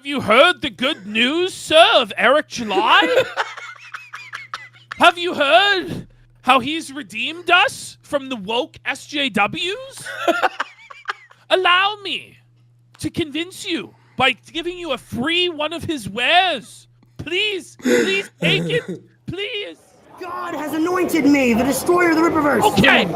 Have you heard the good news, sir, of Eric July? Have you heard how he's redeemed us from the woke SJWs? Allow me to convince you by giving you a free one of his wares. Please take it. Please. God has anointed me, the destroyer of the Ripperverse. Okay.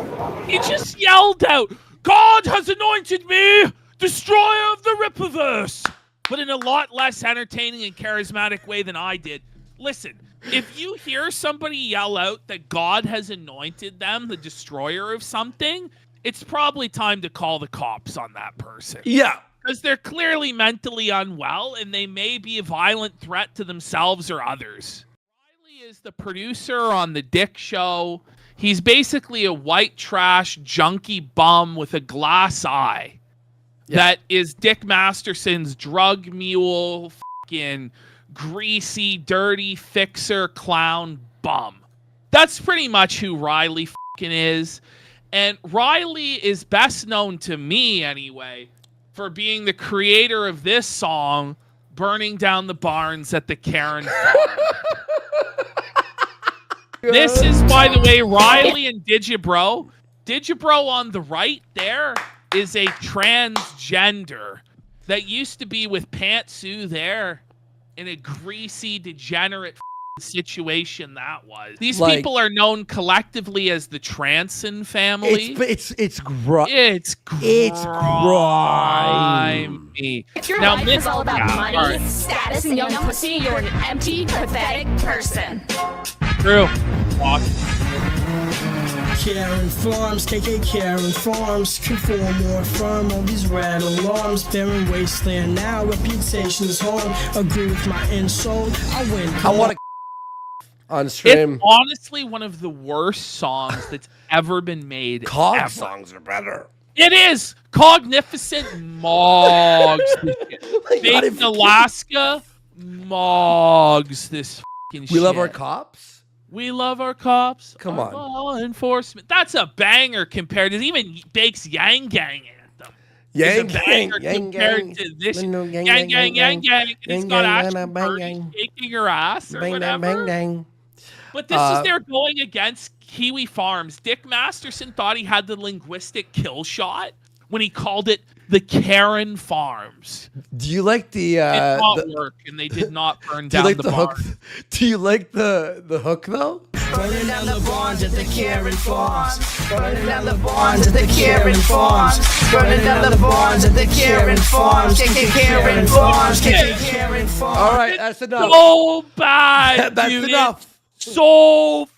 He just yelled out, God has anointed me, destroyer of the Ripperverse. But in a lot less entertaining and charismatic way than I did. Listen, if you hear somebody yell out that God has anointed them, the destroyer of something, it's probably time to call the cops on that person. Yeah. Because they're clearly mentally unwell and they may be a violent threat to themselves or others. Riley is the producer on The Dick Show. He's basically a white trash junkie bum with a glass eye. That is Dick Masterson's drug mule, fucking greasy, dirty, fixer, clown bum. That's pretty much who Riley fucking is. And Riley is best known to me, anyway, for being the creator of this song, Burning Down the Barns at the Karen Farm. This is, by the way, Riley and Digibro. Digibro on the right there is a transgender that used to be with Pantsu there in a greasy, degenerate situation that was. These people are known collectively as the Transon family. It's grimy. If your life is all about money, status, and young pussy, you're an empty, pathetic person. True. Karen Farms, KK Karen Farms, conform more firm, all these red alarms, barren wasteland now, reputation's harm, agree with my insult, I win. I want to on stream. It's honestly one of the worst songs that's ever been made. Cog songs are better. It is. Cognificent mogs this shit. Baked in Alaska mogs this fucking shit. We love our cops. We love our cops. Come on. Law enforcement. That's a banger compared to even Bake's Yang Gang anthem. Yang Gang. Compared to this. Yang Gang. It's got Ashley Purdy shaking her ass or whatever. But this is they're going against Kiwi Farms. Dick Masterson thought he had the linguistic kill shot when he called it the Karen Farms. Do you like the it did not work, and they did not burn down the barn. Hook? Do you like the hook though? Burning down the barns at the Karen Farms. Burning down the barns at the Karen Farms. Burning down the barns at the Karen Farms. Karen Farms. Karen Farms. All right, that's enough. So bad, That's dude. enough. So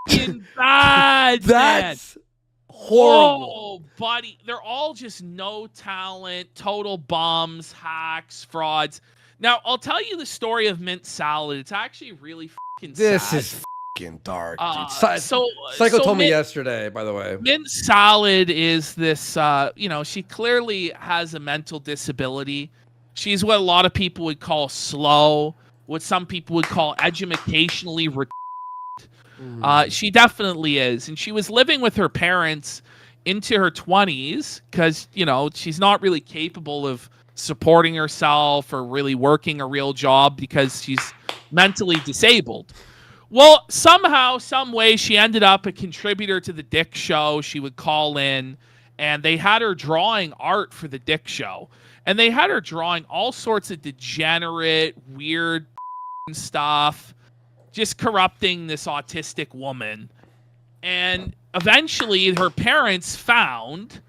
fucking bad. That's man. horrible. Oh, buddy. They're all just no talent, total bums, hacks, frauds. Now, I'll tell you the story of Mint Salad. It's actually really fucking sad. This is fucking dark. Psycho told me yesterday, by the way. Mint Salad is this, she clearly has a mental disability. She's what a lot of people would call slow, what some people would call educationally retarded. She definitely is. And she was living with her parents into her 20s because, she's not really capable of supporting herself or really working a real job because she's mentally disabled. Well, somehow, some way, she ended up a contributor to the Dick Show. She would call in, and they had her drawing art for the Dick Show. And they had her drawing all sorts of degenerate, weird stuff, just corrupting this autistic woman. And eventually her parents found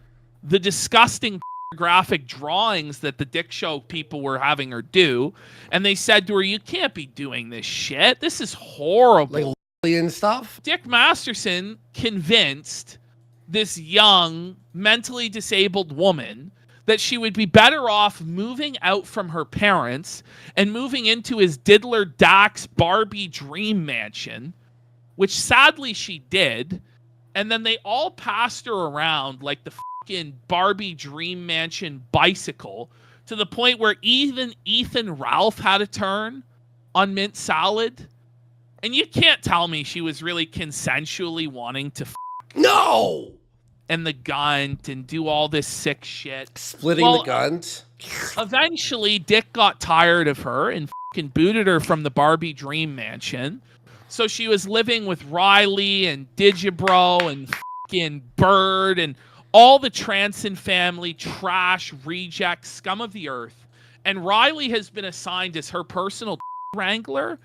the disgusting graphic drawings that the Dick Show people were having her do. And they said to her, you can't be doing this shit. This is horrible. Like and stuff? Dick Masterson convinced this young, mentally disabled woman that she would be better off moving out from her parents and moving into his Diddler Dax Barbie dream mansion, which sadly she did. And then they all passed her around like the fucking Barbie dream mansion bicycle to the point where even Ethan Ralph had a turn on Mint Salad. And you can't tell me she was really consensually wanting to No! and the gunt and do all this sick shit. Splitting the gunt. Eventually, Dick got tired of her and fucking booted her from the Barbie Dream Mansion. So she was living with Riley and Digibro and fucking Bird and all the Transon family, trash, reject, scum of the earth. And Riley has been assigned as her personal wrangler.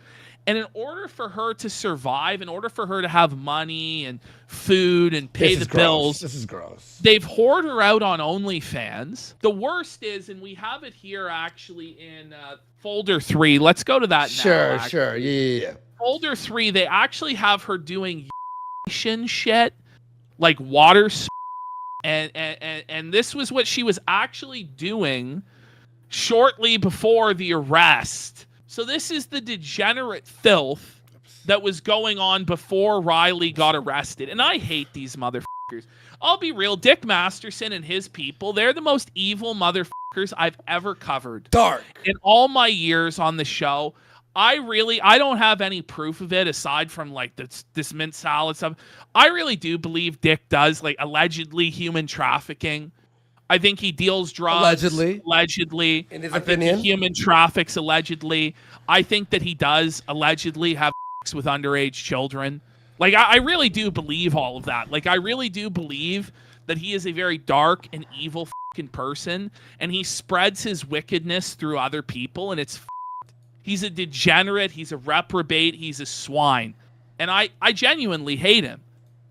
And in order for her to survive, in order for her to have money and food and pay the bills, this is gross. They've whored her out on OnlyFans. The worst is, and we have it here actually in folder 3. Let's go to that now. Sure. Yeah. Folder 3, they actually have her doing shit, like water, and this was what she was actually doing shortly before the arrest. So this is the degenerate filth that was going on before Riley got arrested. And I hate these motherfuckers. I'll be real. Dick Masterson and his people, they're the most evil motherfuckers I've ever covered. Dark. In all my years on the show, I don't have any proof of it aside from like this mint salad stuff. I really do believe Dick does like allegedly human trafficking. I think he deals drugs. Allegedly. In his Think opinion? he human traffics allegedly. I think that he does allegedly have sex with underage children. Like, I really do believe all of that. Like, I really do believe that he is a very dark and evil fucking person, and he spreads his wickedness through other people, and it's he's a degenerate, he's a reprobate, he's a swine. And I genuinely hate him.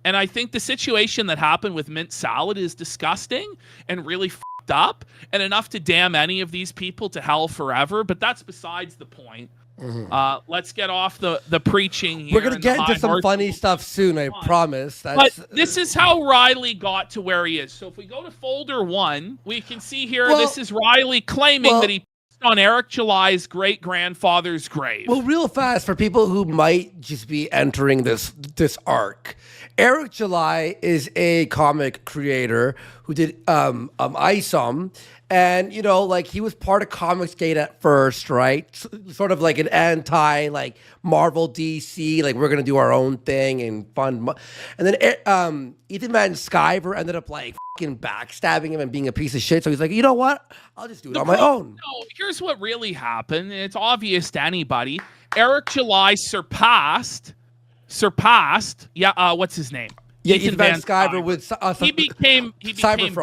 And I think the situation that happened with Mint Salad is disgusting and really fucked up and enough to damn any of these people to hell forever. But that's besides the point. Mm-hmm. Let's get off the preaching here. We're going to get into some funny stuff soon, I promise. But this is how Riley got to where he is. So if we go to folder 1, we can see here, this is Riley claiming that he on Eric July's great-grandfather's grave. Well, real fast, for people who might just be entering this arc, Eric July is a comic creator who did ISOM, and, you know, like, he was part of Comicsgate at first, right? Sort of like an anti, like, Marvel, DC, like, we're going to do our own thing and fun. And then Ethan Van Sciver ended up, like, fucking backstabbing him and being a piece of shit. So he's like, you know what? I'll just do it on my own. No, here's what really happened. It's obvious to anybody. Eric July surpassed, what's his name? Yeah, Ethan Van Sciver with he became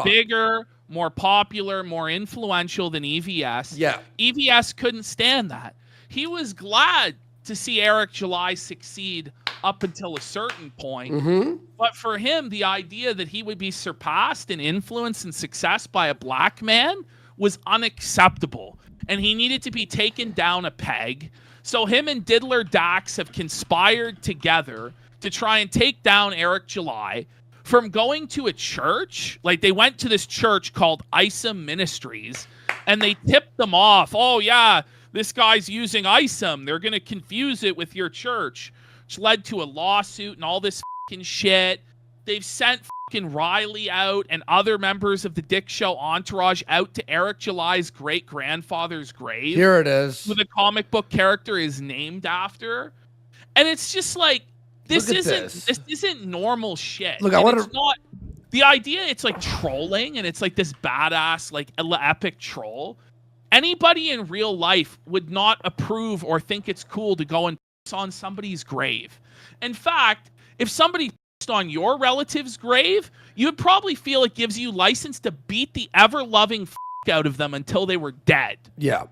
bigger, more popular, more influential than EVS. Yeah. EVS couldn't stand that. He was glad to see Eric July succeed up until a certain point. Mm-hmm. But for him, the idea that he would be surpassed in influence and success by a black man was unacceptable. And he needed to be taken down a peg. So him and Diddler Dax have conspired together to try and take down Eric July from going to a church. Like, they went to this church called ISOM Ministries, and they tipped them off. Oh, yeah, this guy's using ISOM. They're going to confuse it with your church, which led to a lawsuit and all this fucking shit. They've sent fucking Riley out and other members of the Dick Show entourage out to Eric July's great-grandfather's grave. Here it is. Who the comic book character is named after. And it's just like, this isn't normal shit. Look, it's not the idea. It's like trolling, and it's like this badass, like epic troll. Anybody in real life would not approve or think it's cool to go and piss on somebody's grave. In fact, if somebody pissed on your relative's grave, you would probably feel it gives you license to beat the ever-loving out of them until they were dead. Yeah.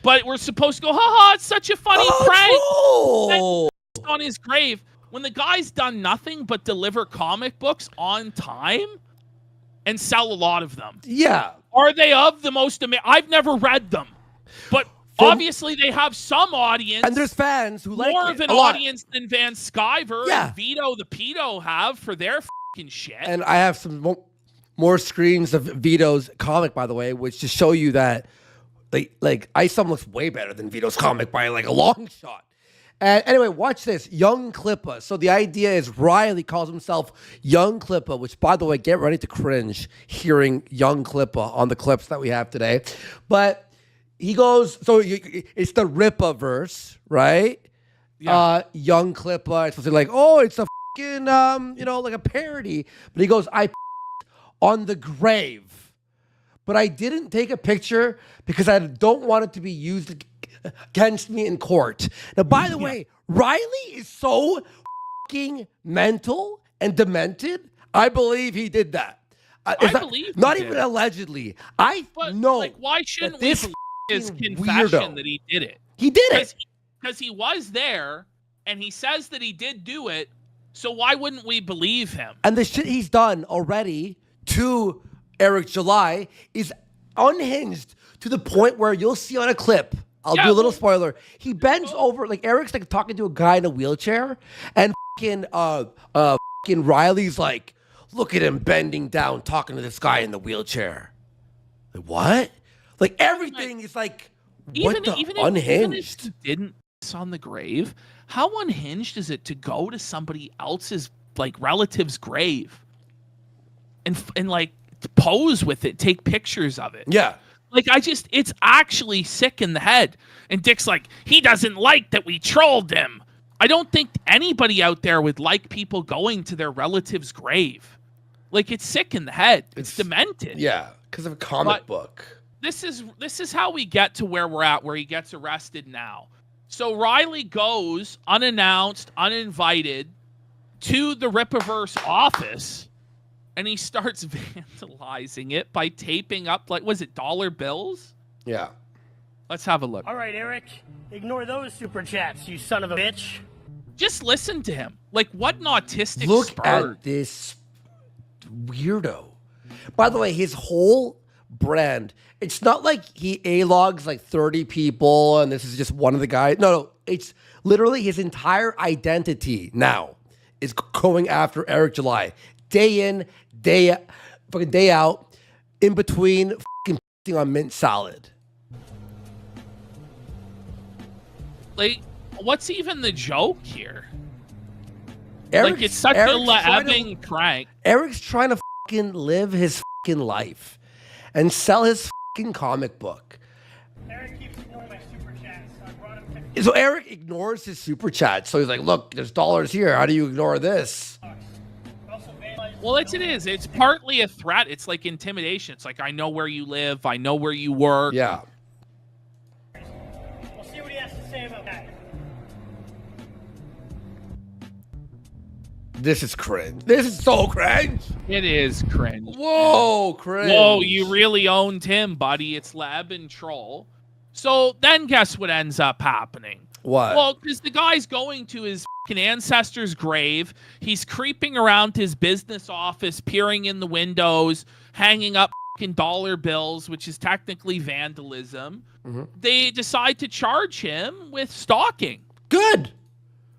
But we're supposed to go, haha, it's such a funny prank. Oh, on his grave. When the guy's done nothing but deliver comic books on time and sell a lot of them. Yeah. Are they of the most amazing? I've never read them. But obviously they have some audience. And there's fans who like it. More of an audience than Van Sciver and Vito the Pedo have for their fucking shit. And I have some more screens of Vito's comic, by the way, which just show you that like ISOM looks way better than Vito's comic by like a long shot. And anyway, watch this. Young Clippa. So the idea is Riley calls himself Young Clippa, which, by the way, get ready to cringe hearing Young Clippa on the clips that we have today. But he goes, so it's the Rippa verse, right? Yeah. Young Clippa. It's supposed to be like, oh, it's a fucking, like a parody. But he goes, I on the grave, but I didn't take a picture because I don't want it to be used against me in court. Now, by the way, Riley is so fucking mental and demented. I believe he did that. I believe not he even did. allegedly. I But, know. like, why shouldn't we this believe his fucking confession weirdo. that he did it? He did it. Because he was there, and he says that he did do it, so why wouldn't we believe him? And the shit he's done already to Eric July is unhinged to the point where you'll see on a clip. I'll do a little spoiler. He bends over, like Eric's like talking to a guy in a wheelchair, and fucking Riley's like, look at him bending down, talking to this guy in the wheelchair. Like, what? Like everything is like, what the unhinged? Even if he didn't on the grave, how unhinged is it to go to somebody else's like relative's grave and like pose with it, take pictures of it? Yeah. Like, it's actually sick in the head. And Dick's like, he doesn't like that we trolled him. I don't think anybody out there would like people going to their relative's grave. Like, it's sick in the head. It's demented. Yeah, because of a comic book. This is how we get to where we're at, where he gets arrested now. So Riley goes unannounced, uninvited to the Rippaverse office, and he starts vandalizing it by taping up, like, was it dollar bills? Yeah. Let's have a look. All right, Eric, ignore those super chats, you son of a bitch. Just listen to him. Like, what an autistic Look spurt. at this weirdo. By the way, his whole brand, it's not like he A-logs like 30 people and this is just one of the guys. No, it's literally his entire identity now is going after Eric July. Day in, day out, in between fucking on mint salad. Like, what's even the joke here? Eric's, like, it's such a ebbing crank. Eric's trying to fucking live his fucking life and sell his fucking comic book. Eric keeps ignoring my super chats, so I brought him So Eric ignores his super chat. So he's like, look, there's dollars here. How do you ignore this? Well, it is. It's partly a threat. It's like intimidation. It's like, I know where you live. I know where you work. Yeah. We'll see what he has to say about that. This is cringe. This is so cringe. It is cringe. Whoa, cringe. Whoa, you really owned him, buddy. It's Leb and Troll. So then guess what ends up happening? What? Well, because the guy's going to his ancestor's grave. He's creeping around his business office, peering in the windows, hanging up dollar bills, which is technically vandalism. Mm-hmm. They decide to charge him with stalking. Good.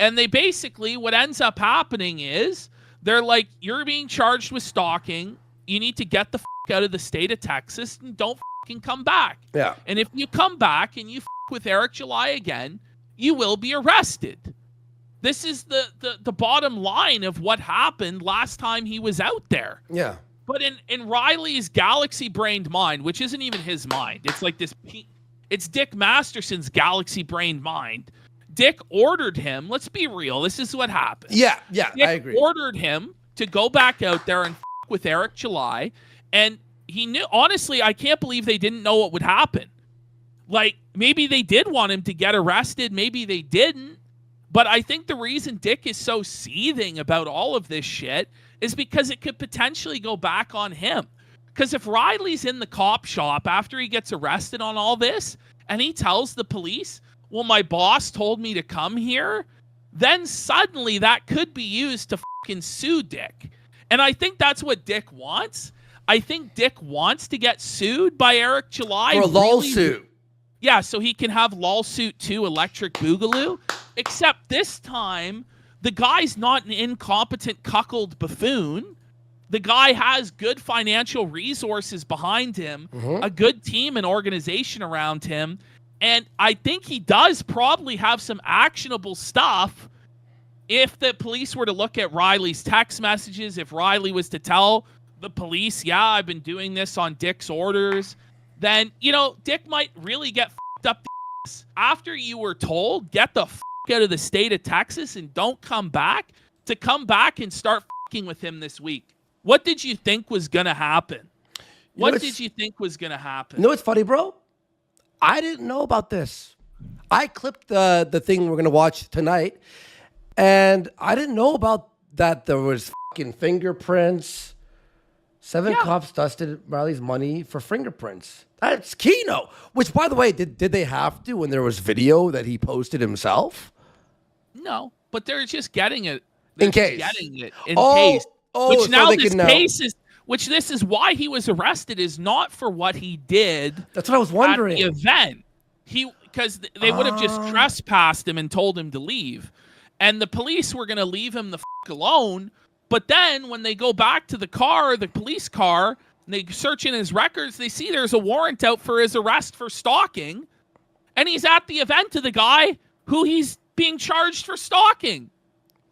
And they basically, what ends up happening is they're like, you're being charged with stalking. You need to get the out of the state of Texas and don't come back. Yeah. And if you come back and you with Eric July again, you will be arrested. This is the bottom line of what happened last time he was out there. Yeah. But in Riley's galaxy-brained mind, which isn't even his mind, it's like this, it's Dick Masterson's galaxy-brained mind. Dick ordered him, let's be real, this is what happened. Yeah, Dick I agree. ordered him to go back out there and with Eric July, and he knew, honestly, I can't believe they didn't know what would happen. Like, maybe they did want him to get arrested, maybe they didn't, but I think the reason Dick is so seething about all of this shit is because it could potentially go back on him. Because if Riley's in the cop shop after he gets arrested on all this, and he tells the police, well, my boss told me to come here, then suddenly that could be used to fucking sue Dick. And I think that's what Dick wants. I think Dick wants to get sued by Eric July. For a lawsuit. Yeah, so he can have lawsuit 2 Electric Boogaloo. Except this time, the guy's not an incompetent cuckold buffoon. The guy has good financial resources behind him, a good team and organization around him. And I think he does probably have some actionable stuff if the police were to look at Riley's text messages, if Riley was to tell the police, yeah, I've been doing this on Dick's orders, then, you know, Dick might really get fucked up. After you were told, get the out of the state of Texas and don't come back, to come back and start fucking with him this week. What did you think was going to happen? What did you think was going to happen? You know what's funny, bro? I didn't know about this. I clipped the thing we're going to watch tonight, and I didn't know about that there was fucking fingerprints. 7 cops dusted Riley's money for fingerprints. That's Keno. Which, by the way, did they have to when there was video that he posted himself? No, but they're just getting it. In case. Getting it in case. Which so now they this can know. case is, which this is why he was arrested, is not for what he did. That's what I was wondering. At the event. Because they would have just trespassed him and told him to leave. And the police were going to leave him the fuck alone. But then when they go back to the car, the police car, and they search in his records, they see there's a warrant out for his arrest for stalking. And he's at the event of the guy who he's being charged for stalking.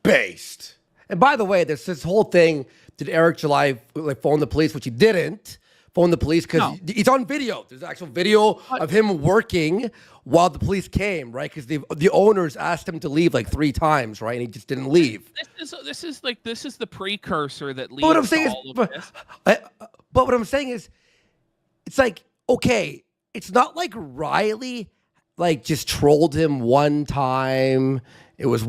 Based. And by the way, there's this whole thing. Did Eric July phone the police, which he didn't phone the police because it's on video. There's actual video of him working while the police came, right? Because the owners asked him to leave like 3 times, right? And he just didn't leave. This is the precursor that leads But what I'm saying to all of this. But what I'm saying is, it's like, okay, it's not like Riley like just trolled him one time. It was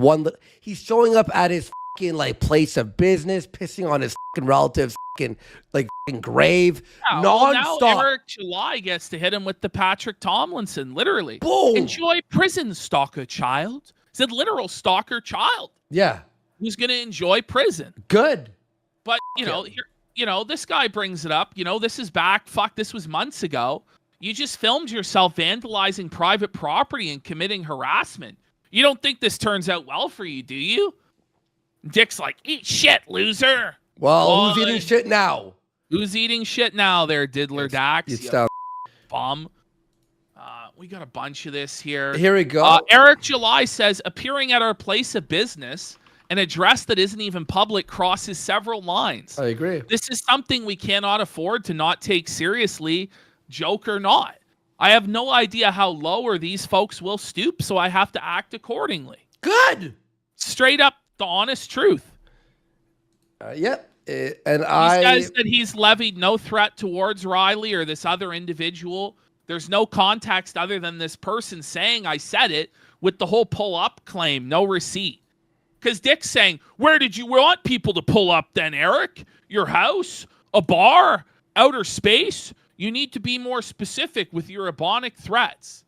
he's showing up at his fucking like place of business, pissing on his fucking relatives' fucking like fucking grave, nonstop. Now Eric July gets to hit him with the Patrick Tomlinson, literally. Boom. Enjoy prison, stalker child. It's a literal stalker child. Yeah. Who's gonna enjoy prison? Good. But this guy brings it up. This is back. Fuck, this was months ago. You just filmed yourself vandalizing private property and committing harassment. You don't think this turns out well for you, do you? Dick's like, eat shit, loser. Well, who's eating shit now? Who's eating shit now there, Diddler Dax? It's down. Bum. We got a bunch of this here. Here we go. Eric July says, appearing at our place of business, an address that isn't even public crosses several lines. I agree. This is something we cannot afford to not take seriously, joke or not. I have no idea how low or these folks will stoop, so I have to act accordingly. Good. Straight up, the honest truth. Yep. And he says that he's levied no threat towards Riley or this other individual. There's no context other than this person saying I said it with the whole pull-up claim, no receipt. Because Dick's saying, where did you want people to pull up then, Eric? Your house? A bar? Outer space? You need to be more specific with your ebonic threats.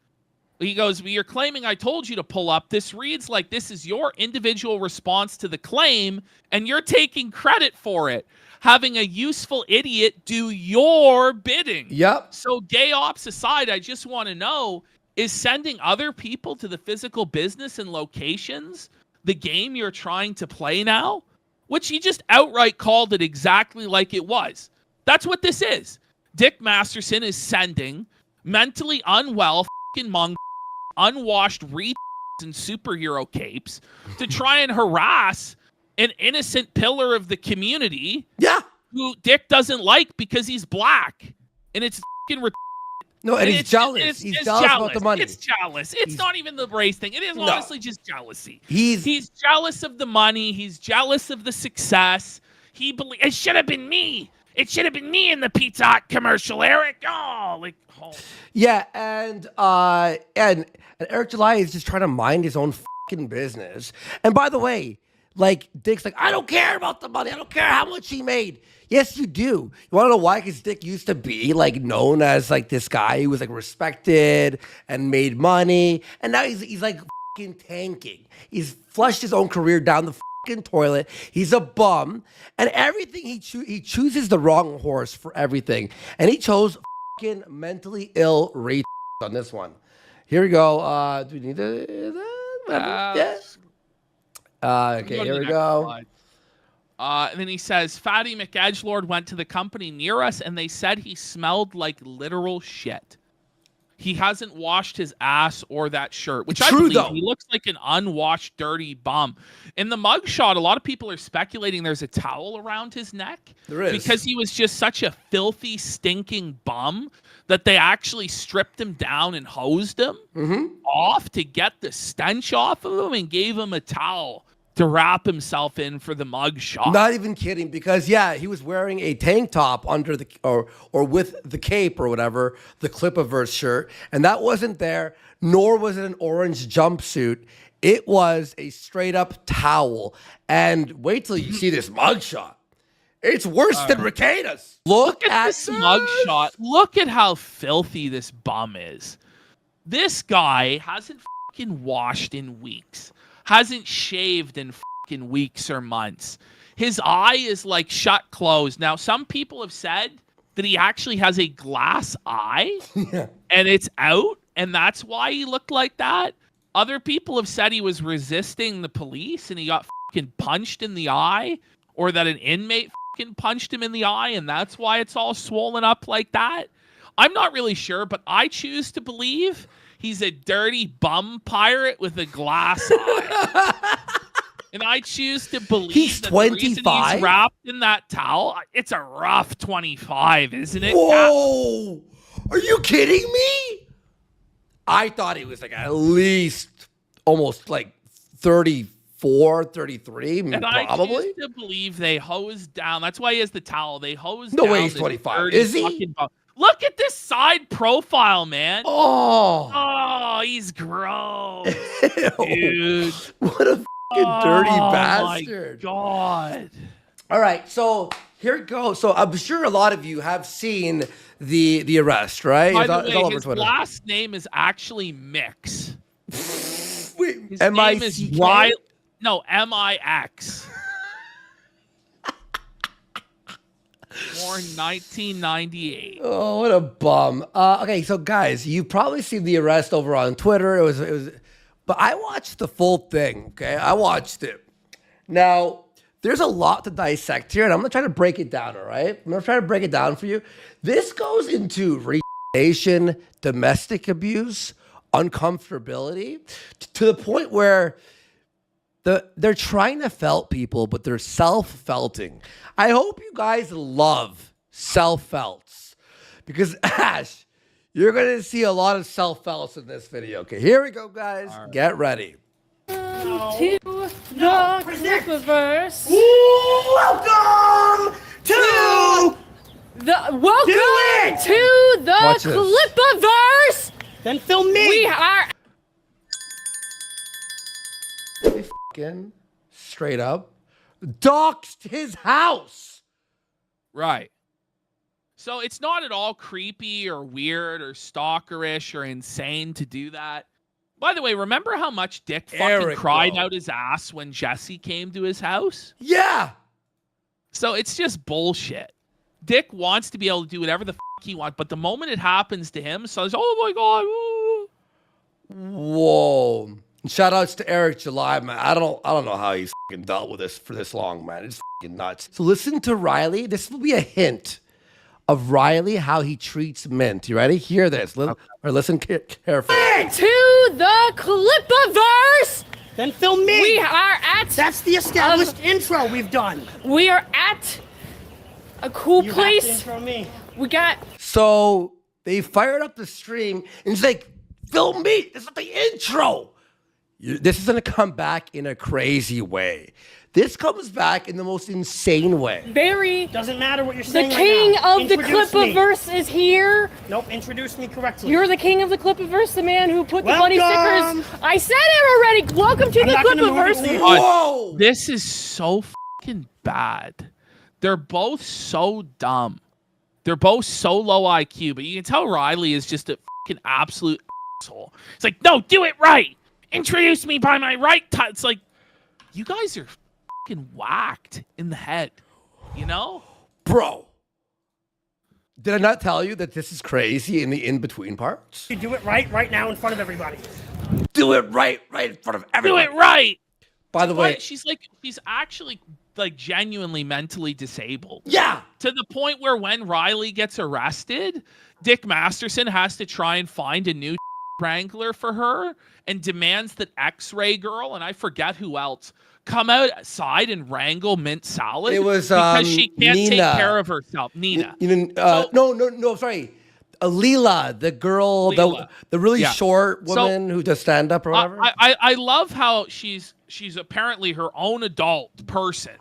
He goes, well, you're claiming I told you to pull up. This reads like this is your individual response to the claim, and you're taking credit for it. Having a useful idiot do your bidding. Yep. So gay ops aside, I just want to know, is sending other people to the physical business and locations the game you're trying to play now? Which he just outright called it exactly like it was. That's what this is. Dick Masterson is sending mentally unwell fucking unwashed and superhero capes to try and harass an innocent pillar of the community. Yeah. Who Dick doesn't like because he's black. And it's fucking No, and he's jealous. He's jealous about the money. It's jealous. It's not even the race thing. It is honestly just jealousy. He's jealous of the money. He's jealous of the success. He believes it should have been me. It should have been me in the Pizza Hut commercial, Eric. Yeah, and Eric July is just trying to mind his own fucking business. And by the way, like Dick's like, I don't care about the money. I don't care how much he made. Yes, you do. You want to know why? Because Dick used to be like known as like this guy who was like respected and made money, and now he's like fucking tanking. He's flushed his own career down the fucking toilet. He's a bum, and everything he chooses the wrong horse for everything, and he chose fucking mentally ill retard on this one. Here we go. Do we need to? Yeah. Okay, here we go. And then he says, Fatty McEdgelord went to the company near us and they said he smelled like literal shit. He hasn't washed his ass or that shirt, which I believe. Though. He looks like an unwashed, dirty bum. In the mugshot, a lot of people are speculating there's a towel around his neck. There is. Because he was just such a filthy, stinking bum that they actually stripped him down and hosed him off to get the stench off of him and gave him a towel to wrap himself in for the mug shot. Not even kidding, because yeah, he was wearing a tank top under the or with the cape or whatever, the Clipaverse shirt, and that wasn't there, nor was it an orange jumpsuit. It was a straight up towel. And wait till you see this mugshot. It's worse than Rekena's. Look at this mugshot. Look at how filthy this bum is. This guy hasn't fucking washed in weeks. Hasn't shaved in fucking weeks or months. His eye is like shut closed. Now, some people have said that he actually has a glass eye and it's out, and that's why he looked like that. Other people have said he was resisting the police and he got fucking punched in the eye, or that an inmate fucking punched him in the eye and that's why it's all swollen up like that. I'm not really sure, but I choose to believe he's a dirty bum pirate with a glass eye. And I choose to believe he's that 25. He's wrapped in that towel. It's a rough 25, isn't it? Whoa! Are you kidding me? I thought he was like at least almost like 34, 33, and probably. I choose to believe they hosed down. That's why he has the towel. They hosed No down. way he's 25. Is he? Look at this side profile, man. Oh, He's gross. Ew. Dude. What a fucking dirty bastard. Oh, my God. All right, so here it goes. So I'm sure a lot of you have seen the arrest, right? By It's all the over way, his Twitter. last name is actually Mix. Wait, His name is M-I-C-K? No, M-I-X. Born 1998. Oh, what a bum. Okay, so guys, you've probably seen the arrest over on Twitter. It was, but I watched the full thing. Okay, I watched it. Now, there's a lot to dissect here, and I'm gonna try to break it down. All right, I'm gonna try to break it down for you. This goes into retaliation, domestic abuse, uncomfortability, to the point where they're trying to felt people, but they're self-felting. I hope you guys love self-felts, because Ash, you're going to see a lot of self-felts in this video. Okay, here we go, guys. Right. Get ready. To the Clipaverse. Welcome to the Clipaverse. Then film me. We are Fucking straight up doxed his house. Right. So it's not at all creepy or weird or stalkerish or insane to do that. By the way, remember how much Dick fucking cried out his ass when Jesse came to his house? Yeah. So it's just bullshit. Dick wants to be able to do whatever the fuck he wants, but the moment it happens to him, so it's, oh my God. Ooh. Whoa. Shout outs to Eric July, man. I don't know how he's fucking dealt with this for this long, man. It's fucking nuts. So listen to Riley. This will be a hint of Riley, how he treats Mint. You ready? Hear this. Listen carefully. To the Clipaverse. Then film me. We are at. That's the established intro we've done. We are at a cool You place. have to intro me. We got. So they fired up the stream and it's like, film me. This is the intro. This is going to come back in a crazy way. This comes back in the most insane way. Very. Doesn't matter what you're The saying. king right now. of the Introduce me. Clipaverse is here. Nope, introduce me correctly. You're the king of the Clipaverse, the man who put the bunny Welcome. stickers. I said it already. Welcome to I'm the not gonna move Clipaverse. it. Whoa! This is so fucking bad. They're both so dumb. They're both so low IQ, but you can tell Riley is just a fucking absolute asshole. It's like, no, do it right. Introduce me by my right. It's like, you guys are fucking whacked in the head, you know? Bro, did I not tell you that this is crazy in the in-between parts? You do it right now in front of everybody. Do it right in front of everyone. Do it right. By the way, But she's actually like genuinely mentally disabled. yeah. To the point where when Riley gets arrested, Dick Masterson has to try and find a new wrangler for her and demands that X-Ray Girl, and I forget who else, come outside and wrangle Mint Salad. It was because she can't Nina. take care of herself. Nina. No, sorry. Leela, the girl, Leela. the really Yeah. short woman who does stand up or whatever. I love how she's apparently her own adult person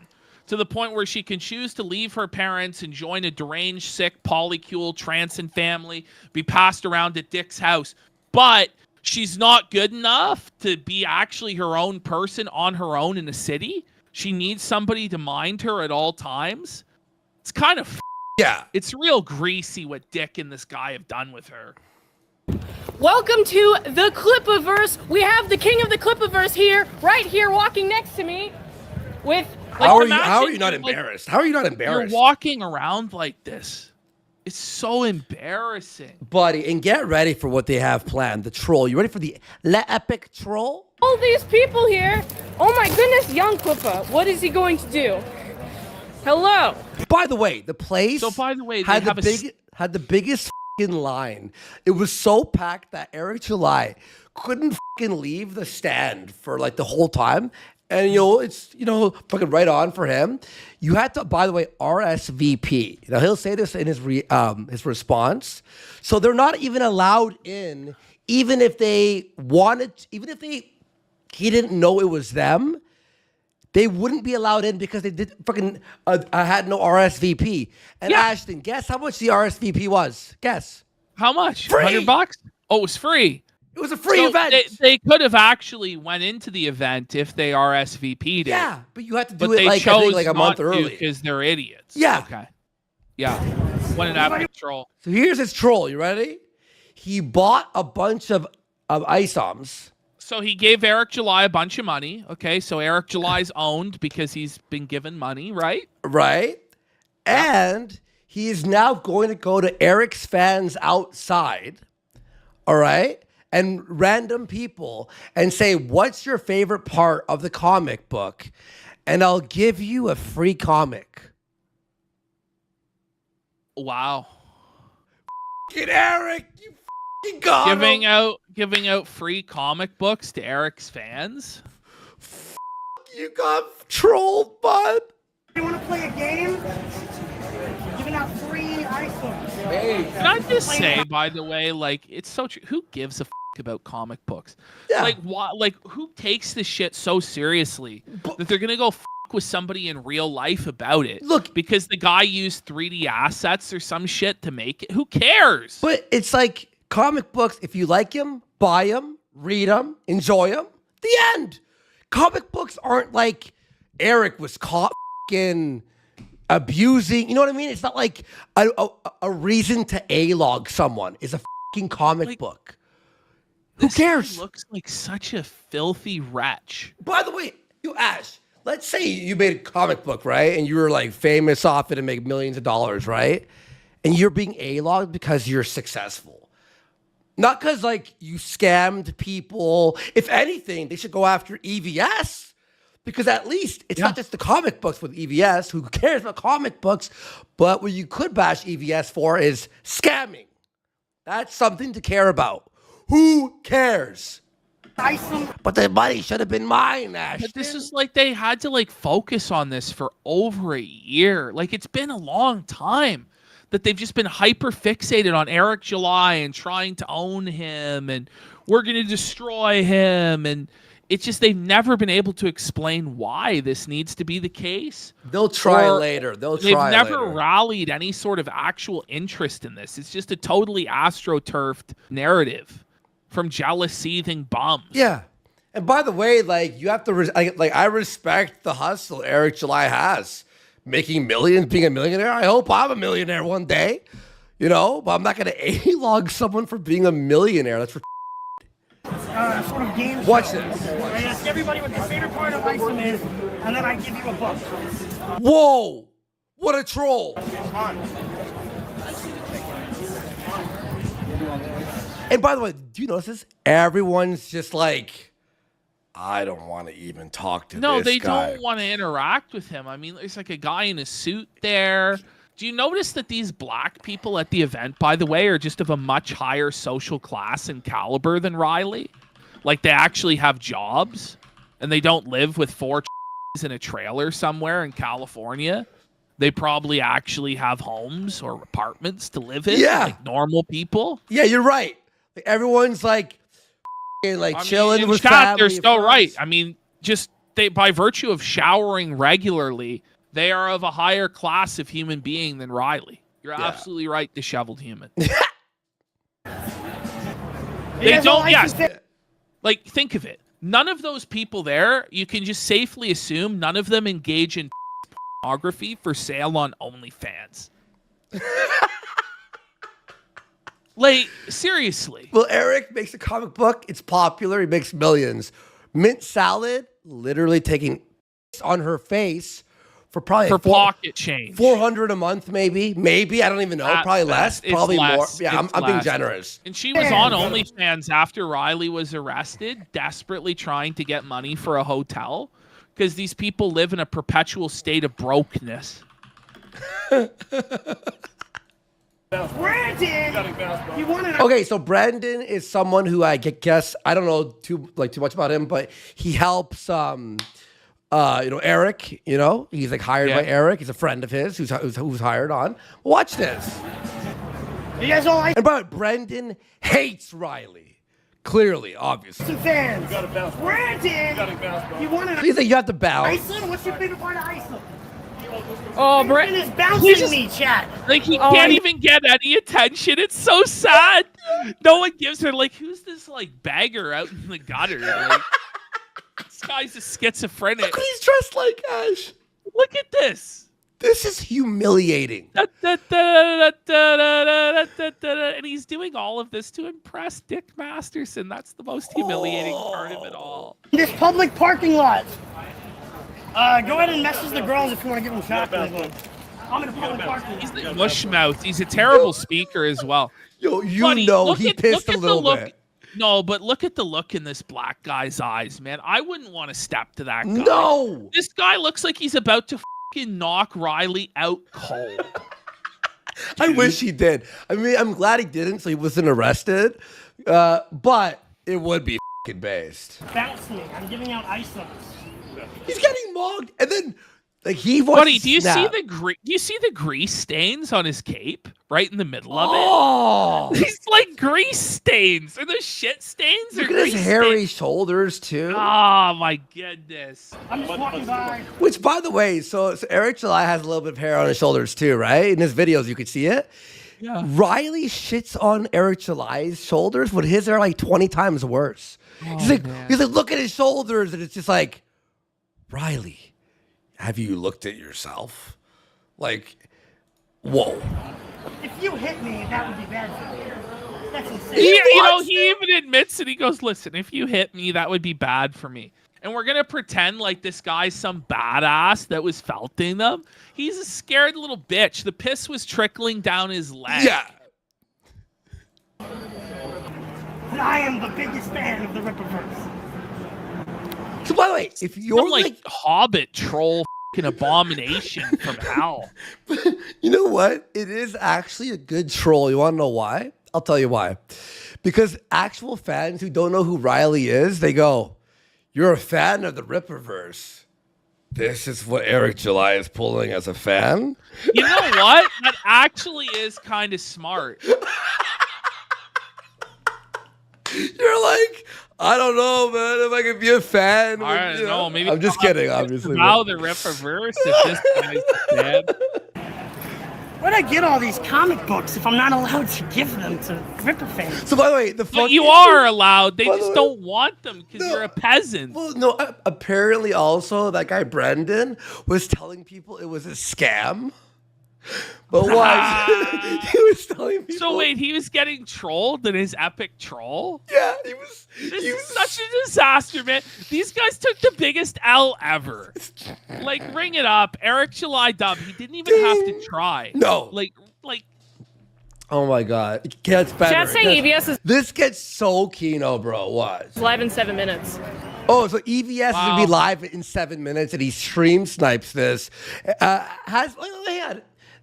to the point where she can choose to leave her parents and join a deranged, sick, polycule, trancing family, be passed around at Dick's house. But she's not good enough to be actually her own person on her own in a city. She needs somebody to mind her at all times. It's kind of Yeah. It's real greasy what Dick and this guy have done with her. Welcome to the Clipiverse. We have the king of the Clipiverse here, right here, walking next to me. With How are you not embarrassed? How are you not embarrassed? You're walking around like this. It's so embarrassing. Buddy, and get ready for what they have planned. The troll. You ready for the epic troll? all these people here. Oh my goodness, young Clippa. What is he going to do? Hello. By the way, the place. So by the way, they had have had the biggest line. It was so packed that Eric July couldn't leave the stand for like the whole time. And it's fucking right on for him. You had to, by the way, RSVP. Now he'll say this in his response. So they're not even allowed in, even if they wanted, he didn't know it was them. They wouldn't be allowed in because they did had no RSVP. And yeah. Ashton, guess how much the RSVP was? Guess. How much? Free. $100? Oh, it was free. It was a free event. They could have actually went into the event if they RSVP'd it. Yeah, but you had to do but it like a month early because they're idiots. Yeah. Okay. Yeah. What an epic troll. So here's his troll. You ready? He bought a bunch of ISOMs. So he gave Eric July a bunch of money. Okay, so Eric July's owned because he's been given money, right? Right. And he is now going to go to Eric's fans outside. All right. And random people and say, what's your favorite part of the comic book? And I'll give you a free comic. Wow. Get Eric, you fucking got giving out free comic books to Eric's fans. You got trolled, bud. You want to play a game? Giving out free iPhones. Hey, can I just say, by the way, like it's so true. Who gives a about comic books? Yeah. Like what? Like who takes this shit so seriously that they're gonna go with somebody in real life about it? Look, because the guy used 3D assets or some shit to make it. Who cares? But it's like comic books. If you like them, buy them, read them, enjoy them. The end. Comic books aren't like Eric was caught abusing. You know what I mean? It's not like a reason to A-log someone. It's a comic book. Who cares? Guy looks like such a filthy wretch. By the way, Ash, let's say you made a comic book, right? And you were like famous off it and make millions of dollars, right? And you're being A-logged because you're successful. Not because like you scammed people. If anything, they should go after EVS. Because at least it's not just the comic books with EVS. Who cares about comic books? But what you could bash EVS for is scamming. That's something to care about. Who cares? But the money should have been mine, Ashton. But this is like they had to like focus on this for over a year. Like it's been a long time that they've just been hyper fixated on Eric July and trying to own him and we're going to destroy him. And it's just they've never been able to explain why this needs to be the case. They'll try later. They've never rallied any sort of actual interest in this. It's just a totally astroturfed narrative from jealous, seething bums. Yeah. And by the way, like you have to, I respect the hustle Eric July has. Making millions, being a millionaire. I hope I'm a millionaire one day. But I'm not going to A-log someone for being a millionaire. That's Sort of game Watch show. this. I ask everybody what their favorite part of Iceland is, and then I give you a book. Whoa! What a troll! And by the way, do you notice this? Everyone's just like, I don't want to even talk to this guy. No, they don't want to interact with him. I mean, there's like a guy in a suit there. Do you notice that these black people at the event, by the way, are just of a much higher social class and caliber than Riley? Like they actually have jobs and they don't live with 4 in a trailer somewhere in California. They probably actually have homes or apartments to live in, Yeah. like normal people. Yeah, you're right. Like, everyone's like chilling in with chat, family. they're so friends. right. I mean, just by virtue of showering regularly, they are of a higher class of human being than Riley. You're absolutely right, disheveled human. They don't. Yes. Like, think of it. None of those people there, you can just safely assume none of them engage in pornography for sale on OnlyFans. Like, seriously. Well, Eric makes a comic book. It's popular. He makes millions. Mint Salad, literally taking on her face for probably For pocket change. 400 a month, maybe. Maybe. I don't even know. At Probably less. best. It's Probably less. more. Yeah, It's I'm being less. generous. And she was on OnlyFans after Riley was arrested, desperately trying to get money for a hotel because these people live in a perpetual state of brokenness. Brandon, you want to Okay, so Brandon is someone who I guess I don't know too much about him, but he helps Eric, he's like hired by Eric. He's a friend of his who's hired on. Watch this. You guys all like And but Brendan hates Riley. Clearly, obviously. some fans. Brandon, you want to He's like, you have to bounce. Iceland? What's your favorite part of Iceland? Oh, Brandon is bouncing me, chat. Like, he can't even get any attention. It's so sad. No one gives her, like, who's this, like, beggar out in the gutter? Like, this guy's a schizophrenic. Look, he's dressed like Ash. Look at this. This is humiliating. And he's doing all of this to impress Dick Masterson. That's the most humiliating part of it all. This public parking lot. Go ahead and message the girls if you want to give them chocolate. I'm in a public parking lot. He's the mush mouth. He's a terrible speaker as well. Yo, Buddy, look he at- pissed look a at the little look- bit. No, but look at the look in this black guy's eyes, man. I wouldn't want to step to that guy. No. This guy looks like he's about to fucking knock Riley out cold. I wish he did. I mean, I'm glad he didn't, so he wasn't arrested. But it would be fucking based. Bounce me. I'm giving out Iceland. He's getting mugged, and then like he wants Buddy, to do you see snap. the grease stains on his cape right in the middle of it? Oh, He's like grease stains. Are those shit stains? look or at his grease hairy stains? shoulders too. Oh my goodness. I'm just walking by. Which, by the way, so Eric July has a little bit of hair on his shoulders too, right? In his videos, you could see it. Yeah. Riley shits on Eric July's shoulders, but his are like 20 times worse. He's like, look at his shoulders, and it's just like, Riley, have you looked at yourself? Like, whoa. If you hit me, that would be bad for me. That's insane. He even admits it. He goes, listen, if you hit me, that would be bad for me. And we're going to pretend like this guy's some badass that was felting them. He's a scared little bitch. The piss was trickling down his leg. Yeah. And I am the biggest fan of the Rippaverse. So, by the way, if you're Some like hobbit troll fucking abomination from hell. You know what? It is actually a good troll. You want to know why? I'll tell you why. Because actual fans who don't know who Riley is, they go, you're a fan of the Rippaverse. This is what Eric July is pulling as a fan? You know what? That actually is kind of smart. You're like, I don't know, man, if I could be a fan. I don't know. Maybe I'm just kidding, obviously. Now the Rippaverse if this guy's dead. Where'd I get all these comic books if I'm not allowed to give them to Ripper fans? So, by the way, But you are allowed. They By the just way- don't want them because you're a peasant. Well, no, apparently also that guy Brendan was telling people it was a scam. But why? He was telling people. So wait, he was getting trolled in his epic troll? Yeah, he was. This he is was such a disaster, man. These guys took the biggest L ever. Like, ring it up. Eric July dub. He didn't even have to try. No. Like. Oh my god, it gets better. Chat saying EVS is This gets so Kino, bro. What? live in 7 minutes. Oh, so EVS is gonna be Wow. live in 7 minutes, and he stream snipes this.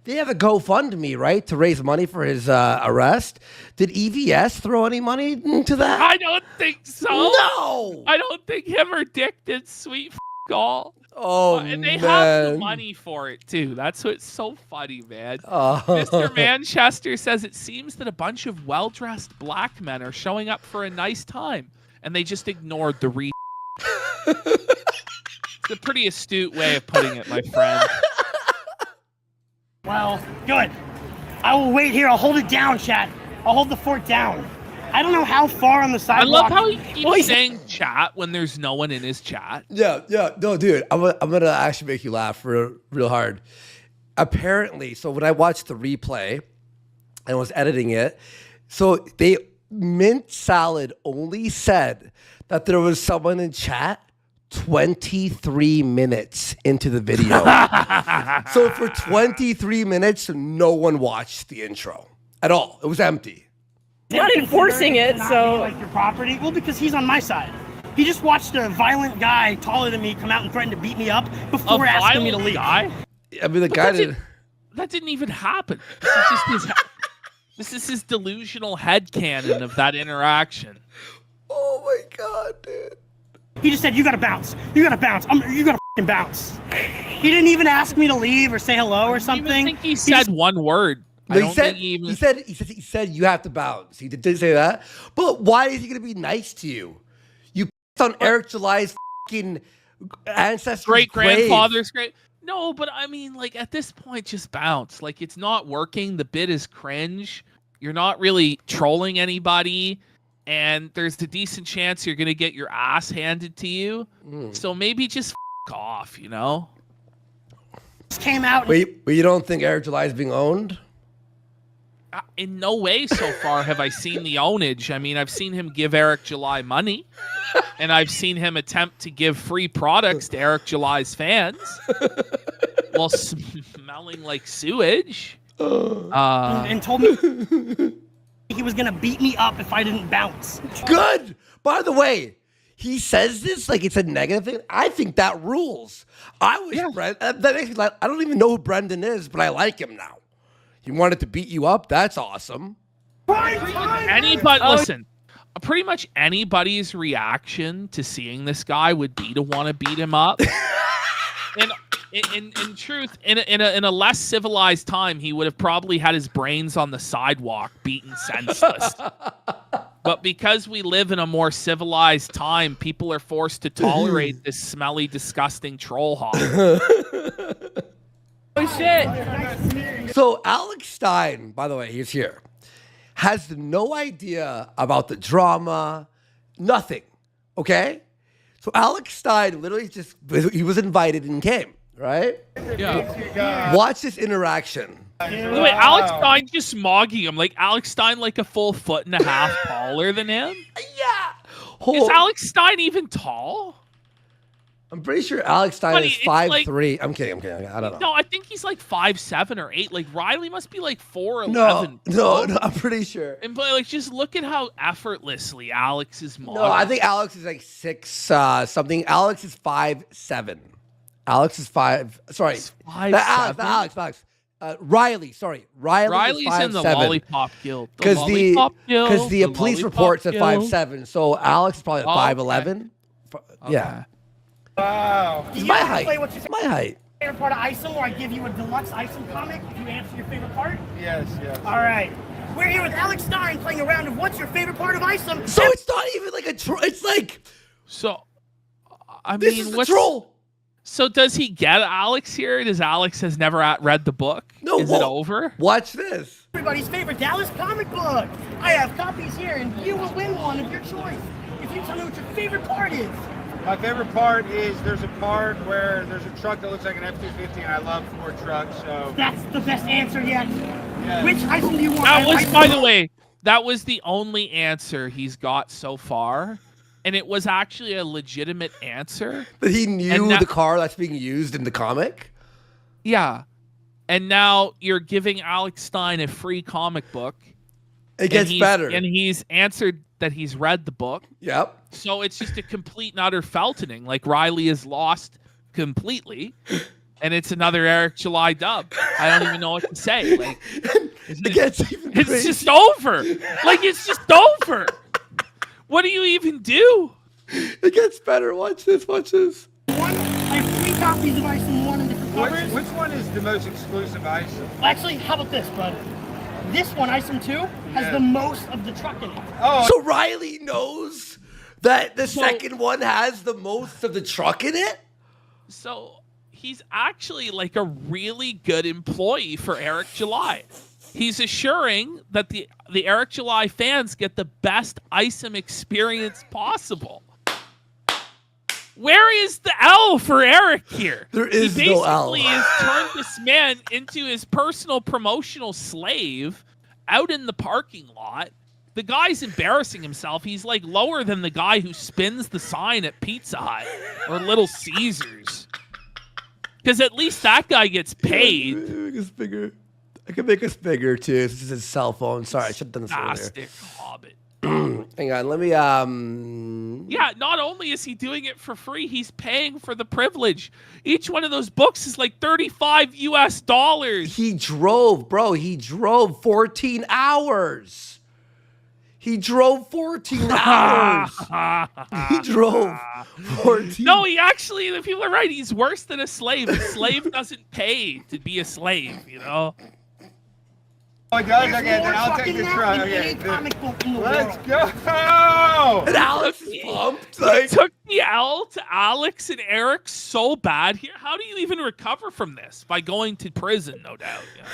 They have a GoFundMe, right, to raise money for his arrest. Did EVS throw any money into that? I don't think so. No. I don't think him or Dick did sweet call. Oh, And they man. have the money for it too. That's what's so funny, man. Mr. Manchester says it seems that a bunch of well-dressed black men are showing up for a nice time, and they just ignored the re. It's a pretty astute way of putting it, my friend. Well, good. I will wait here. I'll hold it down, chat. I'll hold the fort down. I don't know how far on the I sidewalk. love how he keeps saying chat when there's no one in his chat. Yeah. No, dude, I'm gonna actually make you laugh real hard. Apparently, so when I watched the replay and was editing it, so Mint Salad only said that there was someone in chat 23 minutes into the video. So for 23 minutes, no one watched the intro at all. It was empty. He's not enforcing it, so. Like your property? Well, because he's on my side. He just watched a violent guy taller than me come out and threaten to beat me up before asking me to leave. Guy? I mean, the guy did. That didn't even happen. This is his delusional headcanon of that interaction. Oh my god, dude. He just said, "You gotta bounce. You gotta bounce. You gotta f***ing bounce." He didn't even ask me to leave or say hello or something. I think he said one word. No, he said you have to bounce. He did say that. But why is he gonna be nice to you? You on Eric July's fucking ancestors' great-grandfather's grave. No, but I mean, like, at this point, just bounce. Like, it's not working. The bit is cringe. You're not really trolling anybody. And there's a decent chance you're going to get your ass handed to you. So maybe just f*** off, you know? Came out. Wait, but you don't think Eric July is being owned? In no way so far have I seen the ownage. I mean, I've seen him give Eric July money. And I've seen him attempt to give free products to Eric July's fans while smelling like sewage. And told me he was gonna beat me up if I didn't bounce. Good. By the way, he says this like it's a negative thing. I think that rules. That makes me like, I don't even know who Brendan is, but I like him now. He wanted to beat you up. That's awesome. Listen. Pretty much anybody's reaction to seeing this guy would be to want to beat him up. And in truth, in a less civilized time, he would have probably had his brains on the sidewalk, beaten senseless. But because we live in a more civilized time, people are forced to tolerate this smelly, disgusting troll hog. Oh shit! So Alex Stein, by the way, he's here, has no idea about the drama, nothing, okay? So Alex Stein literally he was invited and came, right? Yeah. Watch this interaction. Wait, Alex Stein just smogging him. Like, Alex Stein like a full 1.5 feet taller than him? Yeah. Is Alex Stein even tall? I'm pretty sure Alex Stein is 5'3". I'm kidding. I don't know. No, I think he's like 5'7" or 8. Like, Riley must be like 4'11". No, I'm pretty sure. And but like, just look at how effortlessly Alex is modeling. No, I think Alex is like 6 something. Alex is 5'7". Alex is 5. Sorry, 5'7". Alex. Riley. Sorry, Riley's in the 5'7". Lollipop Guild. Because the police report said 5'7". So Alex is probably 5'11". Okay. Yeah. Wow. It's my height. My height. Favorite part of Isom, where I give you a deluxe Isom comic if you answer your favorite part? Yes. All right. We're here with Alex Stein playing a round of What's Your Favorite Part of Isom? So it's not even like a troll. It's like, So, I this mean, is a troll. So does he get Alex here? Does Alex has never read the book? No. Is it over? Watch this. Everybody's favorite Dallas comic book. I have copies here, and you will win one of your choice if you tell me what your favorite part is. My favorite part is there's a part where there's a truck that looks like an F-250, and I love Ford trucks, so... That's the best answer yet. Yeah. Which Isom do you want? That was, by the way, that was the only answer he's got so far. And it was actually a legitimate answer. That he knew the car that's being used in the comic? Yeah. And now you're giving Alex Stein a free comic book. It gets better. And he's answered that he's read the book. Yep. So it's just a complete and utter feltoning. Like, Riley is lost completely. And it's another Eric July dub. I don't even know what to say. Like, it's just over. Like, it's just over. What do you even do? It gets better. Watch this. One copies of Isom 1 in different covers. Which one is the most exclusive Isom? Actually, how about this, bud? This one, Isom 2, has the most of the truck in it. Oh, So Riley knows that the second one has the most of the truck in it? So he's actually like a really good employee for Eric July. He's assuring that the Eric July fans get the best Isom experience possible. Where is the L for Eric here? There is he no L. basically has turned this man into his personal promotional slave out in the parking lot. The guy's embarrassing himself. He's like lower than the guy who spins the sign at Pizza Hut or Little Caesars. Because at least that guy gets paid. Make us bigger. I can make us bigger too. This is his cell phone. Sorry, I should have done this earlier. Fantastic Hobbit. Hang on, let me Yeah, not only is he doing it for free, he's paying for the privilege. Each one of those books is like $35 US. He drove, bro. He drove 14 hours. He drove 14 hours. He drove 14. No, he actually, the people are right. He's worse than a slave. A slave doesn't pay to be a slave, you know? oh, it does? There's Okay, then more I'll trucking take the now truck. than Okay, any comic book in the let's world. go. And Alex is pumped. He Like, took the L to Alex and Eric so bad here. How do you even recover from this? By going to prison, no doubt. Yeah.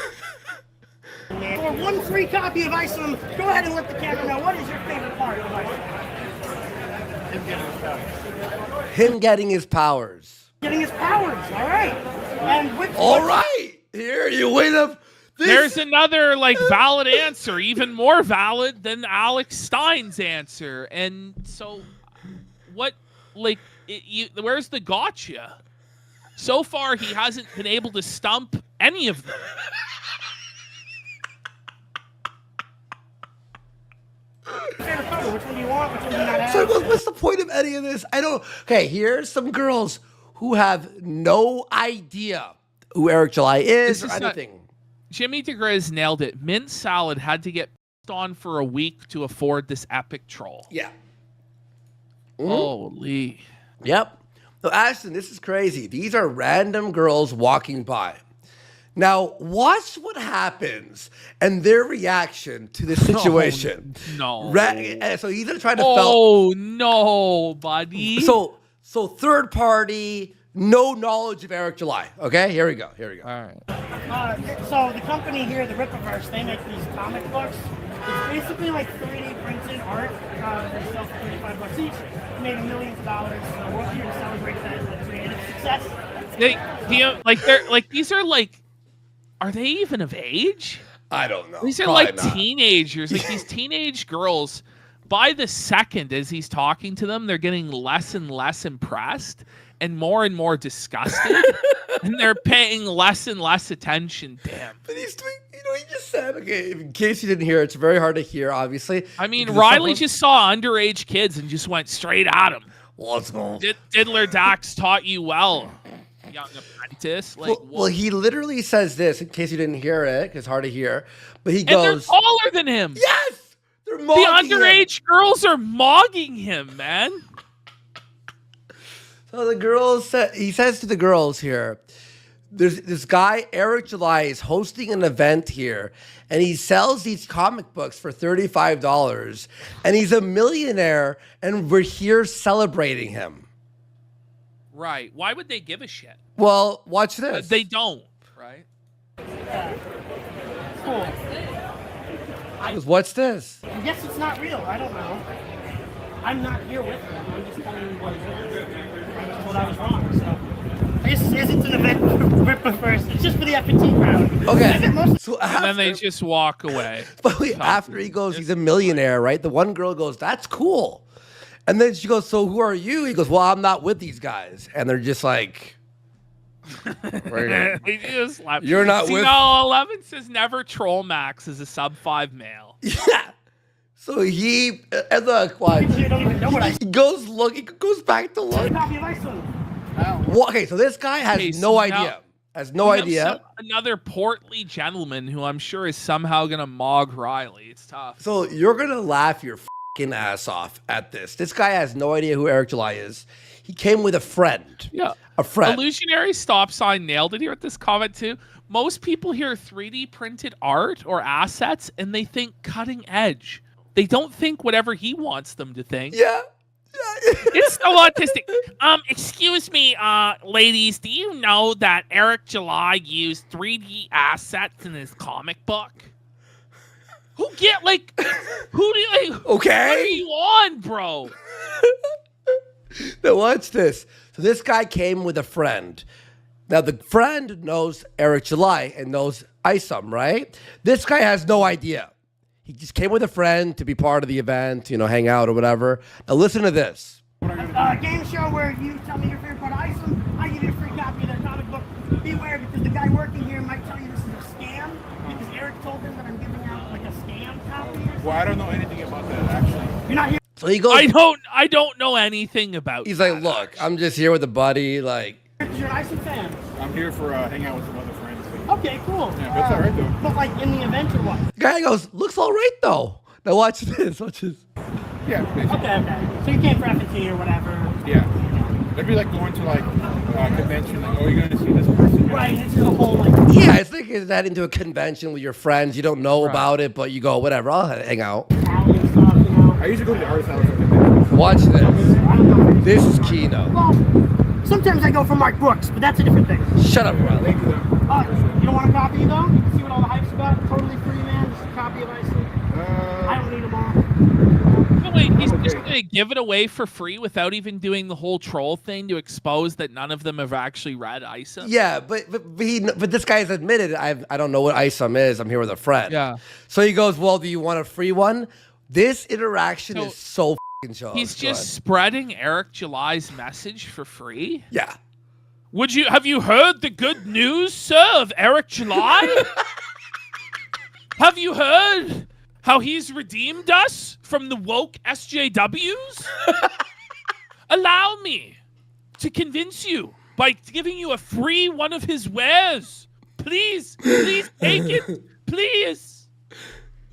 For one free copy of Isom, go ahead and let the camera know what is your favorite part of Isom. him getting his powers. Getting his powers, all right. And which All right. Here, you win up. There's another like valid answer, even more valid than Alex Stein's answer. And so, what like where's the gotcha? So far, he hasn't been able to stump any of them. favorite cover? Which one do you want? Which one do you not have? So what's the point of any of this? I don't. Okay, here's some girls who have no idea who Eric July is or This is not- anything. Jimmy DeGriz nailed it. Mint Salad had to get on for a week to afford this epic troll. Yeah. Holy. Yep. So Ashton, this is crazy. These are random girls walking by. Now, watch what happens and their reaction to this situation. No. So he's gonna try to Oh no, buddy. So third party, no knowledge of Eric July. Okay, here we go. All right. So the company here, the Rippaverse, they make these comic books. It's basically like 3D printed art. They sell for $35 each. Made millions of dollars. So we're here to celebrate that creative success. These are like, are they even of age? I don't know. These are Probably like not. teenagers. Like these teenage girls, by the second as he's talking to them, they're getting less and less impressed and more disgusted. And they're paying less and less attention. Damn. But he's doing, he just said, okay, in case you didn't hear, it's very hard to hear, obviously. I mean, because Riley someone- just saw underage kids and just went straight at him. Let's go. Diddler Dax taught you well, young apprentice. Like, Well, he literally says this, in case you didn't hear it, because it's hard to hear. But he and they're goes, taller than him. yes! They're The mocking him. underage girls are mogging him, man. So the girls, he says to the girls here, there's this guy, Eric July, is hosting an event here, and he sells these comic books for $35, and he's a millionaire, and we're here celebrating him. Right. Why would they give a shit? Well, watch this. They don't, right? Cool. He goes, what's this? I guess it's not real. I don't know. I'm not here with them. I'm just telling you what it is. I was told I was wrong. So I guess it's an event for Rippaverse. It's just for the F&T crowd. Okay. So And then they after, just walk away. but wait, after he goes, he's a millionaire, right? The one girl goes, that's cool. And then she goes, so who are you? He goes, well, I'm not with these guys. And they're just like, They just laugh. You're not See, with- No, 11 says never troll Max as a sub-5 male. yeah. So he, and look, watch. People here don't even know what I He goes back to look. copy of Iceland. Well, okay, so this guy has Okay, no so idea. now- Has no We have idea. another portly gentleman who I'm sure is somehow going to mog Riley. It's tough. So you're gonna laugh your fucking ass off at this. This guy has no idea who Eric July is. He came with a friend. Yeah. A friend. Illusionary Stop Sign nailed it here with this comment too. Most people hear 3D printed art or assets and they think cutting edge. They don't think whatever he wants them to think. Yeah. It's so autistic. Excuse me, ladies, do you know that Eric July used 3D assets in his comic book? Who do you Okay. What are you on, bro? Now watch this. So this guy came with a friend. Now the friend knows Eric July and knows Isom, right? This guy has no idea. He just came with a friend to be part of the event, hang out or whatever. Now listen to this. A game show where you tell me your favorite part of Isom, I give you a free copy of their comic book. Beware, because the guy working here might tell you this is a scam, because Eric told him that I'm giving out like a scam copy. Well, I don't know anything about that actually. You're not here. So he goes. I don't know anything about. He's like, look, I'm just here with a buddy. Like, You're an Isom fan. I'm here for hang out with some other friends. Okay, cool. Yeah, that's all right though. But like in the event or what? the guy goes, looks all right though. Now watch this. Watch this. Yeah. Okay. So you came for FNT or whatever. Yeah. It'd be like going to like a convention, like, oh, you're going to see this person. Right, it's just a whole like. Yeah, it's like heading to a convention with your friends. You don't know about it, but you go, whatever, I'll hang out. Alley and stuff, you know. I usually go to the artist house at conventions. Watch this. I don't know. This is Kino. Well, sometimes I go for Mark Brooks, but that's a different thing. Shut up, Riley. Thank you, though. You don't want a copy though? See what all the hype's about? Totally free, man. Just a copy of Isom. I don't need them all. No, wait, he's just gonna give it away for free without even doing the whole troll thing to expose that none of them have actually read Isom. Yeah, but this guy's admitted I don't know what Isom is. I'm here with a friend. Yeah. So he goes, well, do you want a free one? This interaction So is so f***ing show. He's just spreading Eric July's message for free. Yeah. Have you heard the good news, sir, of Eric July? Have you heard how he's redeemed us from the woke SJWs? Allow me to convince you by giving you a free one of his wares. Please take it. Please.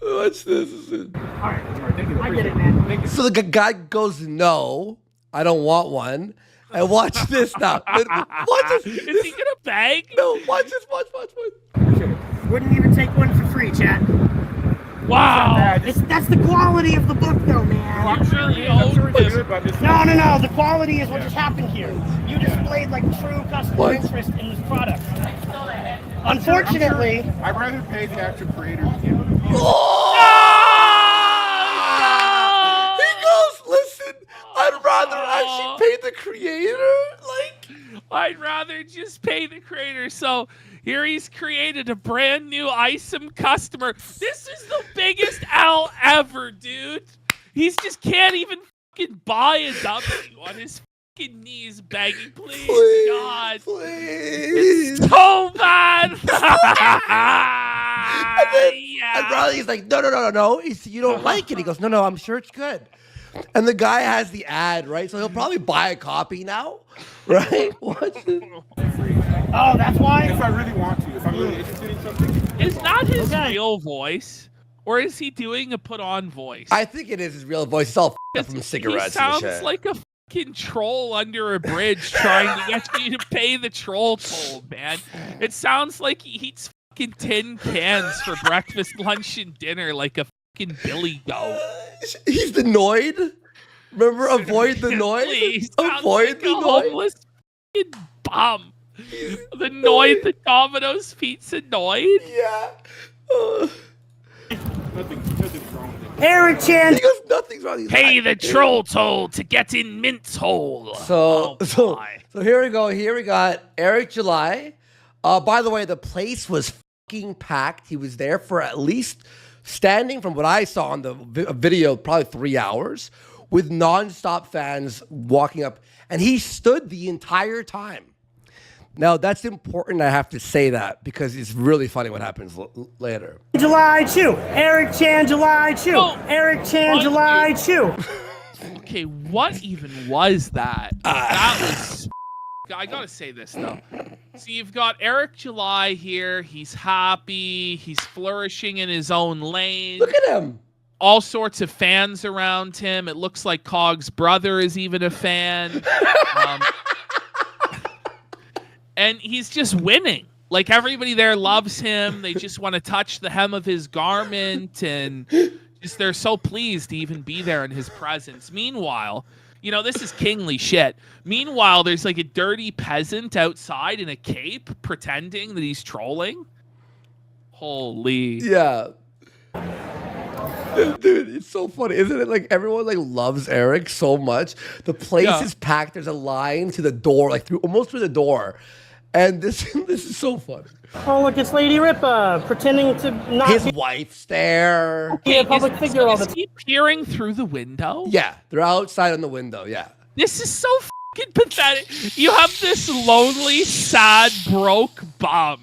Watch this. Alright, Thank you. I get it, man. Thank you. So the guy goes, no, I don't want one. And watch this now. Watch this. Is he gonna beg? No, watch this. Watch. Wouldn't even take one for free, chat. Wow. That's the quality of the book, though, man. I'm sure he I'm owns sure it's this. good, but this No. The quality is what just happened here. You displayed like true customer What? interest in this product. Unfortunately, I'd rather pay the actual creator to give it. He goes, listen, I'd rather actually pay the creator. Like, I'd rather just pay the creator. So here he's created a brand new Isom customer. This is the biggest L ever, dude. He's just can't even fucking buy a W on his fucking knees begging, please, God. please. So bad. And then, Yeah. and Riley's like, no. You don't like it. He goes, no, I'm sure it's good. And the guy has the ad, right? So he'll probably buy a copy now, right? Watch this. oh, that's why. If I really want to, if I'm really interested in something. Is that his Okay. real voice? Or is he doing a put-on voice? I think it is his real voice. It's all f***ed from He cigarettes and sounds shit. like a fucking troll under a bridge trying to get you to pay the troll toll, man. It sounds like he eats fucking tin cans for breakfast, lunch, and dinner like a fucking billy goat. He's the Noid. Remember, avoid the Noid? He sounds Avoid like the a Noid. homeless fucking bum. The Noid, the Domino's Pizza Noid. Yeah. Nothing's wrong with it. Eric Chan. He goes, nothing's wrong. He's Pay like, the troll toll to get in Mint's hole. So, Oh, so my. here we go. Here we got Eric July. By the way, the place was fucking packed. He was there for at least, standing from what I saw on the video, probably 3 hours, with nonstop fans walking up. And he stood the entire time. Now, that's important. I have to say that because it's really funny what happens later. July 2. Eric Chan, July 2. Oh, Eric Chan, what? July 2. Okay, what even was that? That was. I gotta say this though. So you've got Eric July here. He's happy. He's flourishing in his own lane. Look at him. all sorts of fans around him. It looks like Cog's brother is even a fan. And he's just winning. Like, everybody there loves him. They just want to touch the hem of his garment, and just they're so pleased to even be there in his presence. Meanwhile, you know, this is kingly shit. Meanwhile, there's like a dirty peasant outside in a cape pretending that he's trolling. Holy. Yeah. Dude, it's so funny, isn't it? Like, everyone like loves Eric so much. The place is packed. There's a line to the door, like almost through the door, and this is so funny. Oh, look, it's Lady Ripa pretending to not His wife's there. be a public figure all the Is he peering through the window? Yeah, they're outside on the window. Yeah. This is so fucking pathetic. You have this lonely, sad, broke bum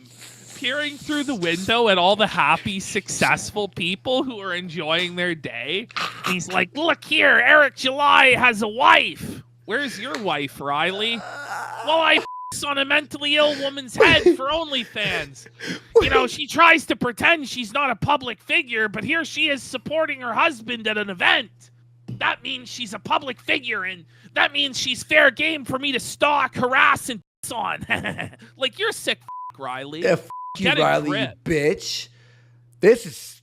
peering through the window at all the happy, successful people who are enjoying their day. He's like, look here, Eric July has a wife. Where's your wife, Riley? Well, I on a mentally ill woman's head for OnlyFans. You know, she tries to pretend she's not a public figure, but here she is supporting her husband at an event. That means she's a public figure, and that means she's fair game for me to stalk, harass, and on. Like, you're sick, Riley. Yeah, you, Riley, you bitch. This is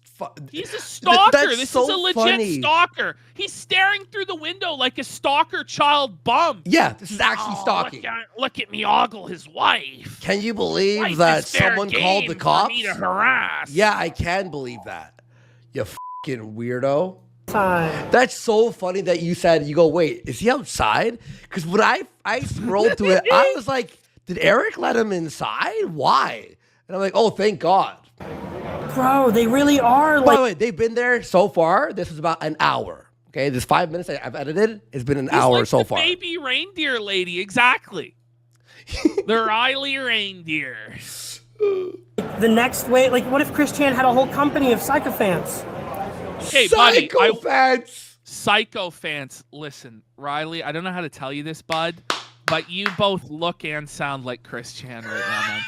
he's a stalker. This so is a legit funny. stalker. He's staring through the window like a stalker child bum. Yeah, this is actually stalking. Look at me ogle his wife. Can you believe Life that is fair someone game called the for cops? me to harass. Yeah, I can believe that. You fucking weirdo. time. That's so funny that you said, you go, wait, is he outside? Because when I scrolled through it, I was like, did Eric let him inside? Why? And I'm like, oh, thank God. Bro, they really are By like. the way, they've been there so far. This is about an hour. Okay, this 5 minutes I've edited. It's been an hour like so the far. Baby reindeer lady, exactly. The Riley reindeer. The next way, like, what if Chris Chan had a whole company of sycophants? Hey, buddy. Psychopaths. Psychophants. Listen, Riley, I don't know how to tell you this, bud, but you both look and sound like Chris Chan right now, man.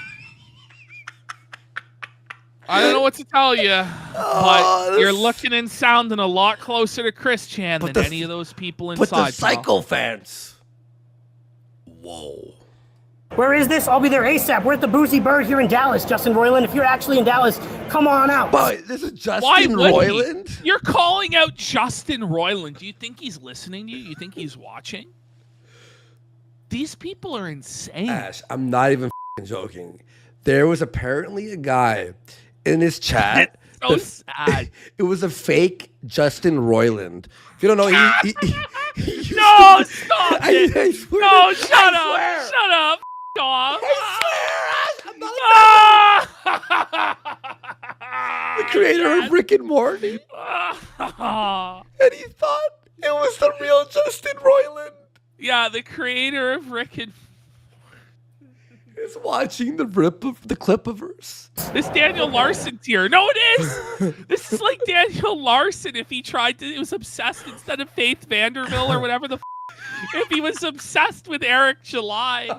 I don't know what to tell you, but you're looking and sounding a lot closer to Chris Chan than any of those people inside. But the sycophants. Whoa. Where is this? I'll be there ASAP. We're at the Boozy Bird here in Dallas, Justin Roiland. If you're actually in Dallas, come on out. But this is Justin Why would Roiland? he? You're calling out Justin Roiland. Do you think he's listening to you? You think he's watching? These people are insane. Ash, I'm not even joking. There was apparently a guy in his chat. So sad. It was a fake Justin Roiland. If you don't know, he No, stop it. I swear. No, shut I up. swear. Shut up. Off. I swear, Ash, I'm not Ah! the creator of Rick and Morty. Ah! And he thought it was the real Justin Roiland. Yeah, the creator of Rick and Is watching the clip-a-verse. this Daniel Larson's here. No, it is. This is like Daniel Larson if he tried to. He was obsessed instead of Faith Vanderbilt or whatever the. If he was obsessed with Eric July.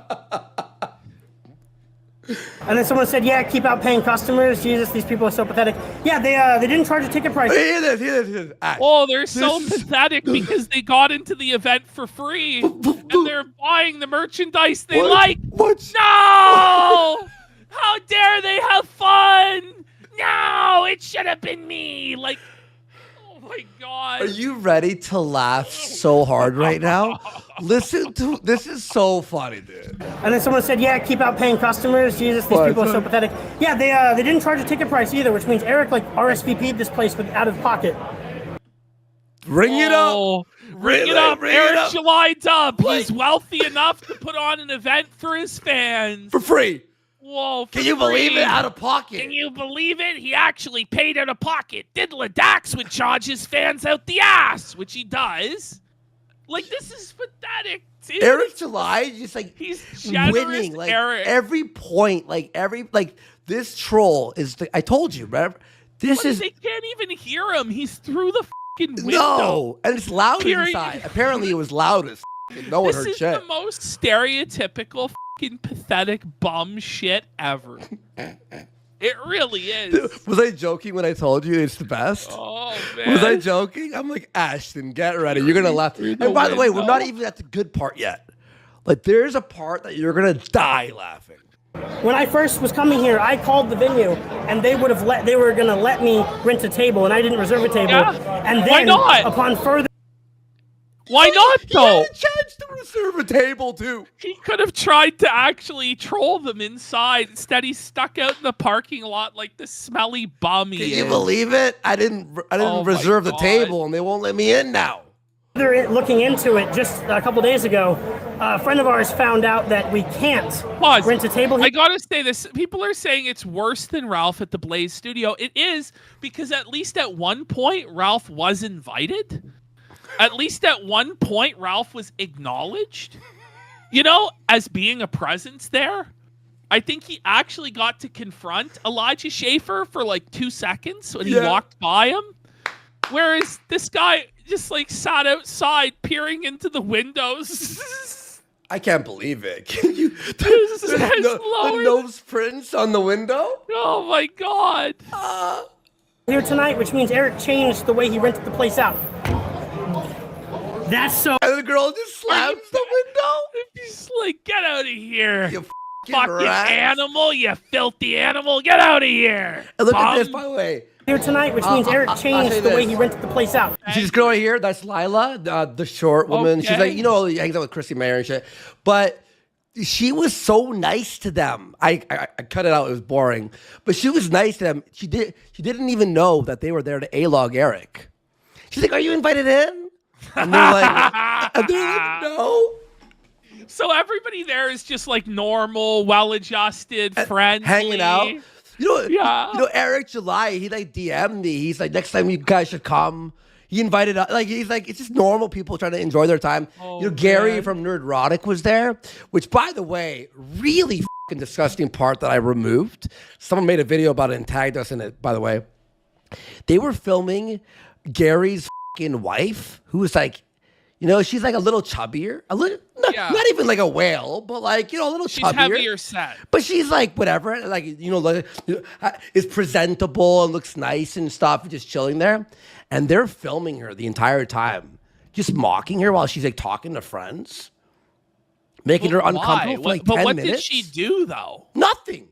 And then someone said, yeah, keep out paying customers. Jesus, these people are so pathetic. Yeah, they didn't charge a ticket price. Here it is. Ash, Oh, they're so pathetic because they got into the event for free and they're buying the merchandise they like. What? No! How dare they have fun? No, it should have been me. Like, oh my God. Are you ready to laugh so hard right now? Listen to this is so funny, dude. And then someone said, yeah, keep out paying customers. Jesus, these people are so pathetic. Yeah, they didn't charge a ticket price either, which means Eric like RSVP'd this place with out of pocket. Ring it up. Oh, ring it up. Eric July Dub. He's wealthy enough to put on an event for his fans. For free. Whoa, Can you believe it? Out of pocket. Can you believe it? He actually paid out of pocket. Diddler Dax would charge his fans out the ass, which he does. Like, this is pathetic, dude. Eric July just like He's generous, winning like Eric. every point, this troll is I told you, remember? This is They can't even hear him. He's through the fucking window. no, and it's loud Period. inside. Apparently, it was loud as no one This heard is shit. the most stereotypical fucking pathetic bum shit ever. It really is. Was I joking when I told you it's the best? Oh, man. Was I joking? I'm like, Ashton, get ready. You're going to laugh. And by the way, we're not even at the good part yet. Like, there's a part that you're going to die laughing. When I first was coming here, I called the venue, and they were going to let me rent a table, and I didn't reserve a table. Yeah. And then, Why not? upon further... Why not, He though? had a chance to reserve a table, too. He could have tried to actually troll them inside. Instead, he stuck out in the parking lot like the smelly bum he Can is. you believe it? I didn't Oh, my reserve the God. table, and they won't let me in now. Looking into it just a couple days ago, a friend of ours found out that we can't Pause. rent a table here. I gotta say this. People are saying it's worse than Ralph at the Blaze Studio. It is, because at least at one point, Ralph was invited. At least at one point, Ralph was acknowledged, you know, as being a presence there. I think he actually got to confront Elijah Schaefer for like 2 seconds when he walked by him. Whereas this guy just like sat outside peering into the windows. I can't believe it. Can you? This is The lower. nose prints on the window? Oh my God. Here tonight, which means Eric changed the way he rented the place out. That's so... And the girl just slams the window? He's like, get out of here. You Fucking rat. animal, you filthy animal. Get out of here. And look at bum. this, by the way. Here tonight, which means Eric I'll say changed the way this. he rented the place out. See this girl right here? That's Lila, the short woman. She's Okay. like, you know, hangs out with Chrissy Mayer and shit. But she was so nice to them. I cut it out. It was boring. But she was nice to them. She didn't even know that they were there to A-log Eric. She's like, are you invited in? And they're like, no. So everybody there is just like normal, well-adjusted, friendly. Hanging out. Yeah. You know, Eric July, he like DM'd me. He's like, next time you guys should come. He invited us. Like, he's like, it's just normal people trying to enjoy their time. Oh, you know, Gary man. from Nerdrotic was there, which, by the way, really fucking disgusting part that I removed. Someone made a video about it and tagged us in it, by the way. They were filming Gary's fucking wife, who was like, you know, she's like a little chubbier. Not even like a whale, but like, you know, a little She's chubbier. heavier set. But she's like, whatever, like, you know, like, is presentable and looks nice and stuff, just chilling there. And they're filming her the entire time, just mocking her while she's like talking to friends, making her uncomfortable for like 10 what minutes. did she do, though? Nothing.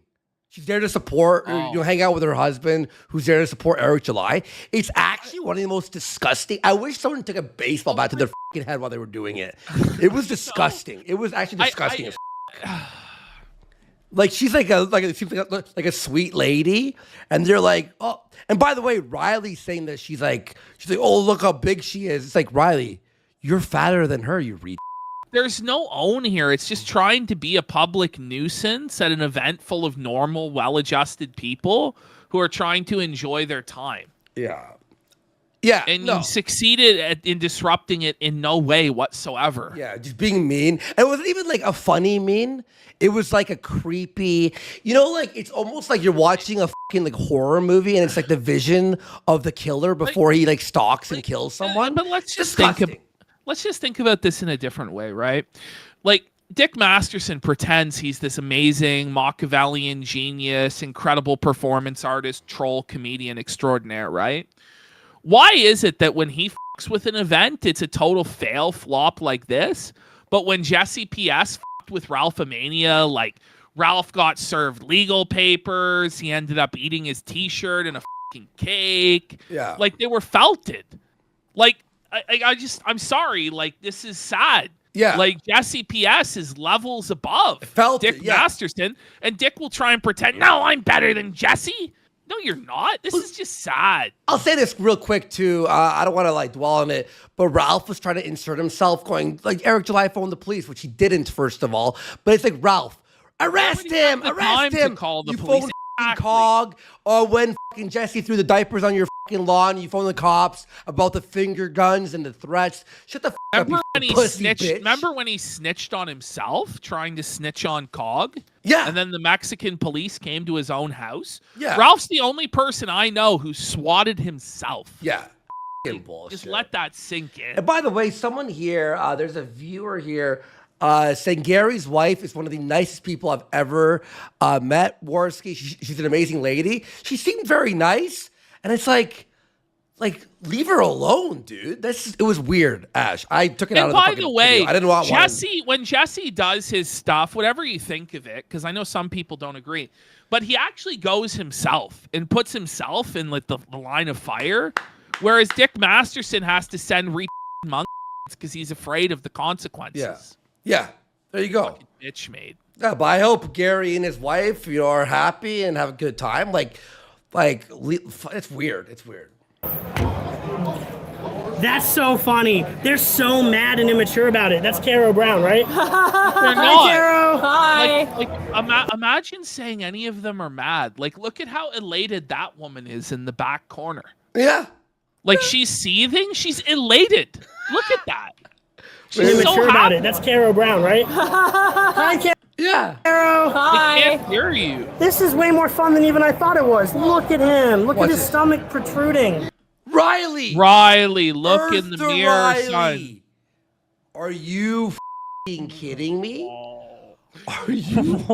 She's there to support, you know, hang out with her husband, who's there to support Eric July. It's actually one of the most disgusting. I wish someone took a baseball bat to their fucking head while they were doing it. It was disgusting. It was actually disgusting. as Like she's like a sweet lady, and they're like, oh. And by the way, Riley's saying that she's like, oh, look how big she is. It's like, Riley, you're fatter than her, you read. There's no own here. It's just trying to be a public nuisance at an event full of normal, well-adjusted people who are trying to enjoy their time. Yeah. Yeah. And no. you succeeded in disrupting it in no way whatsoever. Yeah, just being mean. And it wasn't even like a funny mean. It was like a creepy, you know, like it's almost like you're watching a fucking like horror movie and it's like the vision of the killer before he like stalks and kills someone. But let's just Disgusting. let's just think about this in a different way, right? Like Dick Masterson pretends he's this amazing Machiavellian genius, incredible performance artist, troll, comedian extraordinaire, right? Why is it that when he fucks with an event, it's a total fail flop like this? But when Jesse P.S. fucked with Ralphomania, like Ralph got served legal papers, he ended up eating his t-shirt and a fucking cake. Yeah. Like they were felted. Like, I'm sorry, like this is sad. Yeah. Like Jesse P.S. is levels above Felt Dick it, yeah. Masterson, and Dick will try and pretend, no, I'm better than Jesse. No, you're not. This is just sad. I'll say this real quick too. I don't want to like dwell on it, but Ralph was trying to insert himself, going like Eric July phoned the police, which he didn't, first of all. But it's like, Ralph, arrest Nobody had him, the arrest time to him. call the You police. phoned Exactly. Cog, or when fucking Jesse threw the diapers on your fucking lawn, you phoned the cops about the finger guns and the threats. Shut the fuck Remember up, when you he pussy snitched? bitch. Remember when he snitched on himself, trying to snitch on Cog? Yeah. And then the Mexican police came to his own house. Yeah. Ralph's the only person I know who swatted himself. Yeah. Fucking bullshit. Just let that sink in. And by the way, someone here, there's a viewer here. saying Gary's wife is one of the nicest people I've ever met. Worski, she's an amazing lady. She seemed very nice, and it's like leave her alone, dude. It was weird, Ash. I took it out of the fucking video. By the way, I didn't want when Jesse does his stuff, whatever you think of it, because I know some people don't agree, but he actually goes himself and puts himself in like the line of fire, whereas Dick Masterson has to send monkeys because he's afraid of the consequences. Yeah. There you go. Fucking bitch made. Yeah, but I hope Gary and his wife, are happy and have a good time. It's weird. It's weird. That's so funny. They're so mad and immature about it. That's Caro Brown, right? They're not. Caro. Hi. Imagine saying any of them are mad. Like, look at how elated that woman is in the back corner. Yeah. Like, she's seething. She's elated. Look at that. She's She's immature so about happy. it. That's Caro Brown, right? Hi, Yeah. Caro. I Hi. can't hear you. This is way more fun than even I thought it was. Look at him. Look Watch at his it. stomach protruding. Riley, look in the Eartha mirror, Riley. son. Are you kidding me? Are you?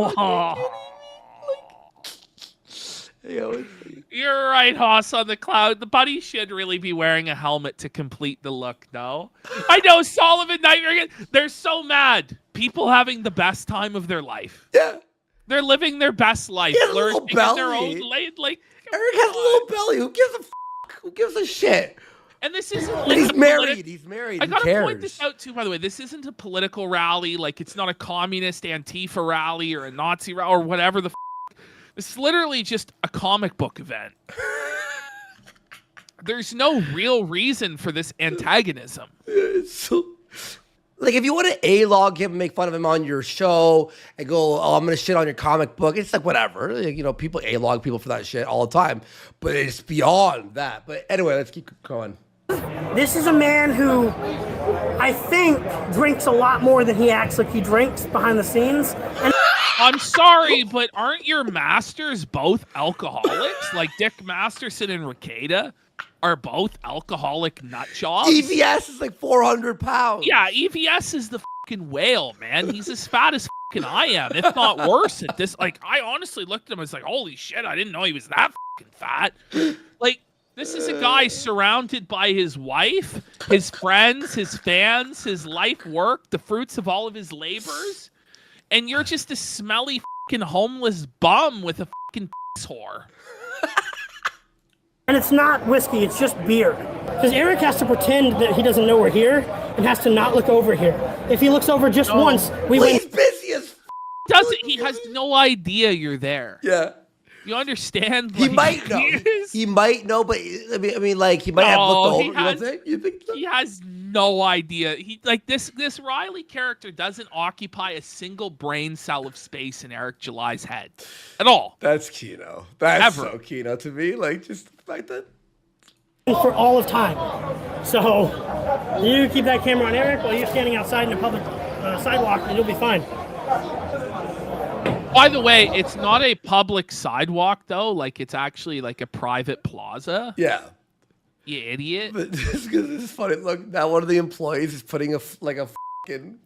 You're right, Hoss on the cloud. The buddy should really be wearing a helmet to complete the look, no? I know, Solomon Nightmare. They're so mad. People having the best time of their life. Yeah. They're living their best life. He has a little Flourishing in their belly. own lane. Like, Eric has a little belly. Who gives a Who gives a shit? and this isn't And like he's a married. He's married. I Who gotta cares? point this out too, by the way. This isn't a political rally. Like, it's not a communist Antifa rally or a Nazi rally or whatever the. This is literally just a comic book event. There's no real reason for this antagonism. It's so, like, if you want to A-log him and make fun of him on your show and go, oh, I'm going to shit on your comic book, it's like, whatever. Like, people A-log people for that shit all the time. But it's beyond that. But anyway, let's keep going. This is a man who I think drinks a lot more than he acts like he drinks behind the scenes. And I'm sorry, but aren't your masters both alcoholics? Like Dick Masterson and Ricada are both alcoholic nut jobs. EVS is like 400 pounds. Yeah, EVS is the fucking whale, man. He's as fat as fucking I am, if not worse at this. Like, I honestly looked at him and was like, holy shit, I didn't know he was that fucking fat. Like, this is a guy surrounded by his wife, his friends, his fans, his life work, the fruits of all of his labors. And you're just a smelly fucking homeless bum with a fucking piss whore. And it's not whiskey, it's just beer. Because Eric has to pretend that he doesn't know we're here and has to not look over here. If he looks over just once, we Well, win. he's busy as Doesn't he has no idea you're there. Yeah. You understand? He Like, might know. He might know, but I mean, like, he might have looked over. You don't think? You think so? He has no idea. He like this Riley character doesn't occupy a single brain cell of space in Eric July's head at all. That's Kino. That's Ever. so Kino to me. Like, just like that. For all of time. So, you keep that camera on Eric while you're standing outside in a public sidewalk and you'll be fine. By the way, it's not a public sidewalk though. Like, it's actually like a private plaza. Yeah. You idiot. But this is funny. Look, now one of the employees is putting a fucking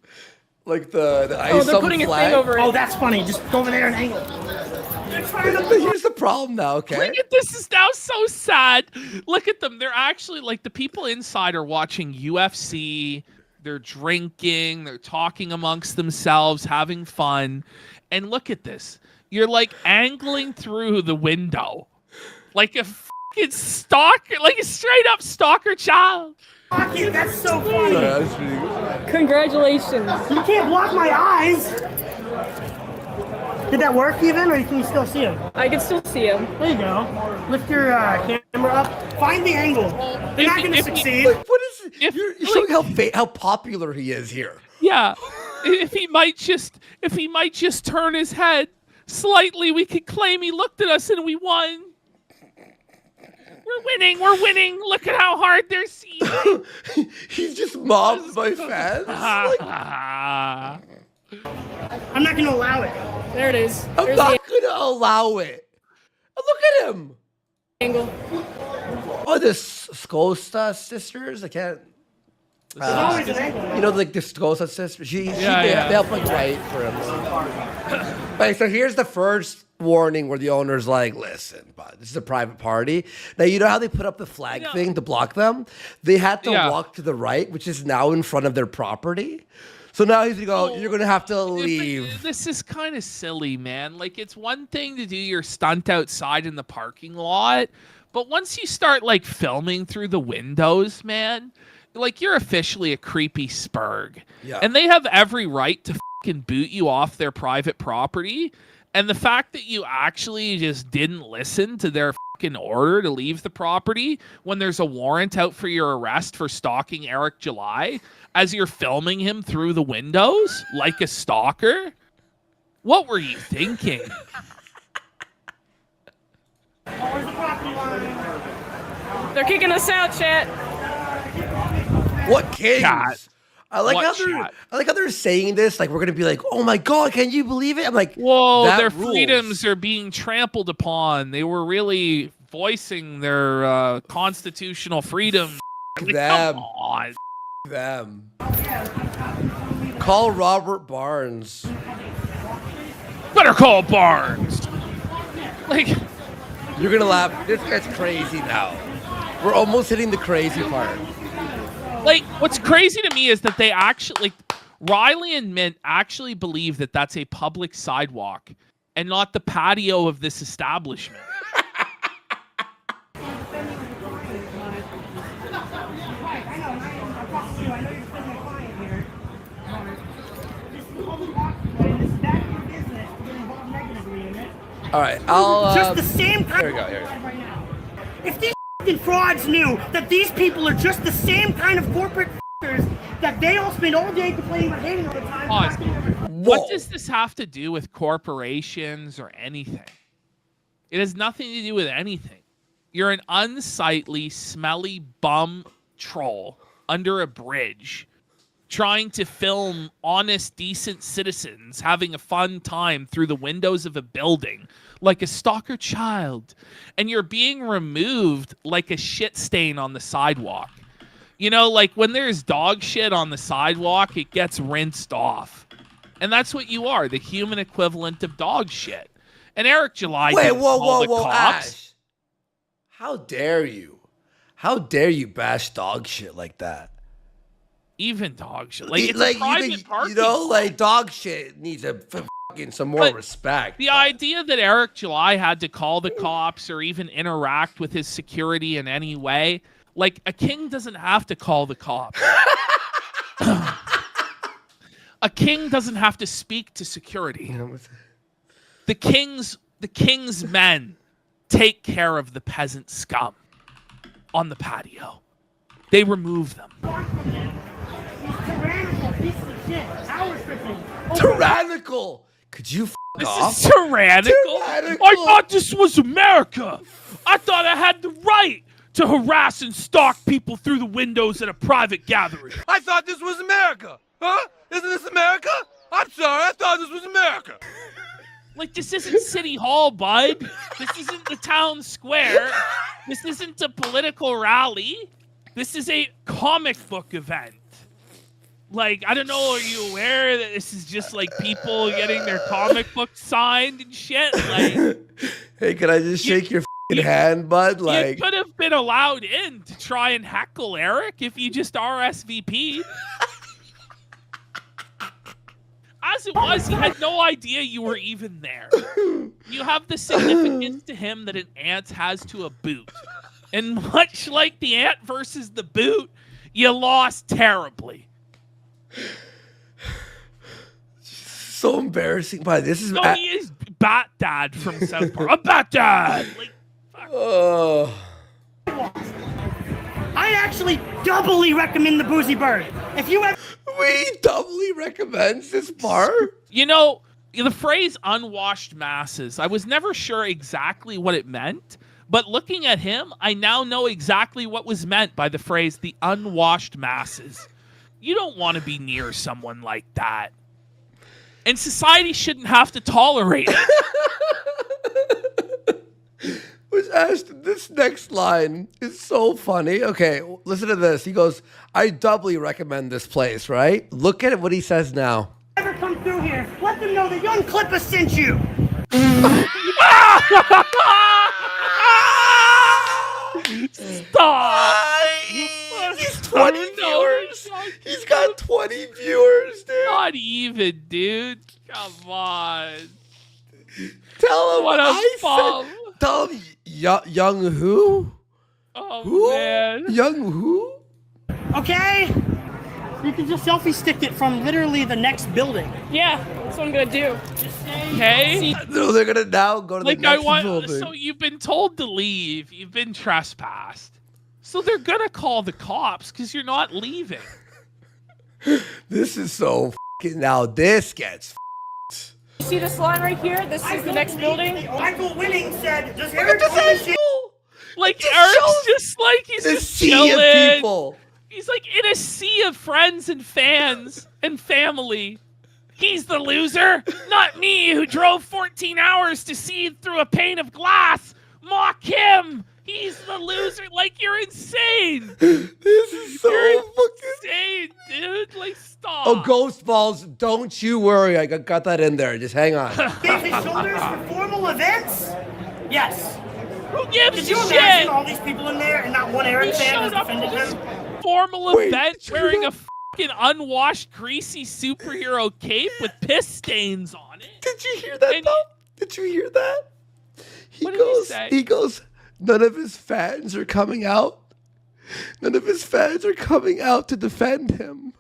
like the Oh, they're ISOM putting a flag. thing over it. Oh, that's funny. Just go over there and angle. But here's the problem now, okay? Look at this is now so sad. Look at them. They're actually like the people inside are watching UFC. They're drinking. They're talking amongst themselves, having fun. And look at this. You're like angling through the window like a fucking stalker, like a straight up stalker child. Fuck you, that's so funny. That's pretty good. Congratulations. You can't block my eyes. Did that work even, or can you still see him? I can still see him. There you go. Lift your camera up. Find the angle. You're not going to succeed. Like, what is? If- You're showing how popular he is here. Yeah. If he might just turn his head slightly, we could claim he looked at us and we won. We're winning. Look at how hard they're seeing. He's just mobbed by fans. Like, I'm not going to allow it. There it is. I'm There's not the gonna allow it. Look at him. angle. Oh, the Skosta sisters. I can't. There's always an angle. You know, like the Scosa sister. They help like write for him. Right, so here's the first warning where the owner's like, listen, bud, this is a private party. Now, you know how they put up the flag thing to block them? They had to walk to the right, which is now in front of their property. So now he's going to go, you're going to have to leave. This is kind of silly, man. Like, it's one thing to do your stunt outside in the parking lot, but once you start, like, filming through the windows, man, like, you're officially a creepy spurg. Yeah. And they have every right to fucking boot you off their private property. And the fact that you actually just didn't listen to their fucking order to leave the property when there's a warrant out for your arrest for stalking Eric July as you're filming him through the windows like a stalker? What were you thinking? Where's the property line? They're kicking us out, chat. What kings? Chat. I like how they're saying this. Like, we're gonna be like, "Oh my god, can you believe it?" I'm like, whoa, that their rules. freedoms are being trampled upon. They were really voicing their constitutional freedom. Like, Them. come on. Them. Call Robert Barnes. Better call Barnes. Like, You're gonna laugh. This guy's crazy now. We're almost hitting the crazy part. like, what's crazy to me is that they actually, like, Riley and Mint actually believe that that's a public sidewalk and not the patio of this establishment. All right, I'll. Just the same kind. Here we go. Right now. If these f***ing frauds knew that these people are just the same kind of corporate f***ers that they all spend all day complaining about hating all the time. Pause. Whoa. What does this have to do with corporations or anything? It has nothing to do with anything. You're an unsightly, smelly bum troll under a bridge trying to film honest, decent citizens having a fun time through the windows of a building like a stalker child. And you're being removed like a shit stain on the sidewalk. You know, like when there's dog shit on the sidewalk, it gets rinsed off. And that's what you are, the human equivalent of dog shit. And Eric July Wait, didn't call the whoa, cops. Ash. How dare you? How dare you bash dog shit like that? Even dog shit. Like, it's a private parking you know, lot. like dog shit needs a fucking some more But respect. The idea that Eric July had to call the cops or even interact with his security in any way, like, a king doesn't have to call the cops. A king doesn't have to speak to security. The king's men take care of the peasant scum on the patio. They remove them. Tyrannical pieces of shit. Hours freaking. Tyrannical. Could you This off? is tyrannical. Tyrannical. I thought this was America. I thought I had the right to harass and stalk people through the windows at a private gathering. I thought this was America. Huh? Isn't this America? I'm sorry, I thought this was America. Like, this isn't City Hall, bud. This isn't the town square. This isn't a political rally. This is a comic book event. Like, I don't know, are you aware that this is just like people getting their comic books signed and shit? Like, Hey, can I just shake your hand, bud? you Like, could have been allowed in to try and heckle Eric if you just RSVP'd. As it was, he had no idea you were even there. You have the significance to him that an ant has to a boot. And much like the ant versus the boot, you lost terribly. so embarrassing, bud. This is. No, he is Bat Dad from South Park. A Bat Dad! Like, fuck. Oh. I actually doubly recommend the Boozy Bird. If you ever We doubly recommends this bar. You know, the phrase unwashed masses, I was never sure exactly what it meant, but looking at him, I now know exactly what was meant by the phrase the unwashed masses. You don't want to be near someone like that. And society shouldn't have to tolerate it. Which Ashton, this next line is so funny. Okay, listen to this. He goes, I doubly recommend this place, right? Look at what he says now. Ever come through here, let them know that Young Clipper sent you. Stop! He's 20 viewers. He's got 20 viewers, dude. Not even, dude. Come on. Tell him What a I bum. said. Tell him Young who? Oh, Who? man. Young who? Okay? You can just selfie stick it from literally the next building. Yeah, that's what I'm gonna do. Okay? No, they're gonna now go to the Like, I next want. building. So you've been told to leave. You've been trespassed. So they're gonna call the cops because you're not leaving. This is so fucking. Now this gets. You see this line right here? This is the next building. Michael Winning said, does Look at Eric this own shit? asshole. Like just Eric's shows just like he's The just sea of chilling. people. He's like in a sea of friends and fans and family. He's the loser, not me who drove 14 hours to see through a pane of glass. Mock him. He's the loser. Like, you're insane. This is so You're fucking. insane, dude. Like, stop. Oh, Ghost Balls, don't you worry. I got that in there. Just hang on. Gave his shoulders for formal events? Yes. Who gives Did a you shit? imagine all these people in there and not one He Eric fan has showed up defended to this him? formal Wait, event did you wearing know- a fucking unwashed, greasy superhero cape with piss stains on it. Did you hear that And- though? Did you hear that? What did he say? He goes, none of his fans are coming out. None of his fans are coming out to defend him.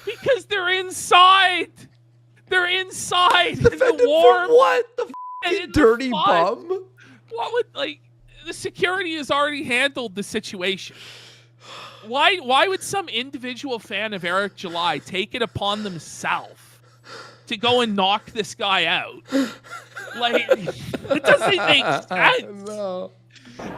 Because they're inside. They're inside in Defend the him for warm. what? The and fucking in the dirty fun. bum? What would, like, the security has already handled the situation. Why would some individual fan of Eric July take it upon themselves to go and knock this guy out? Like, it doesn't make sense. No.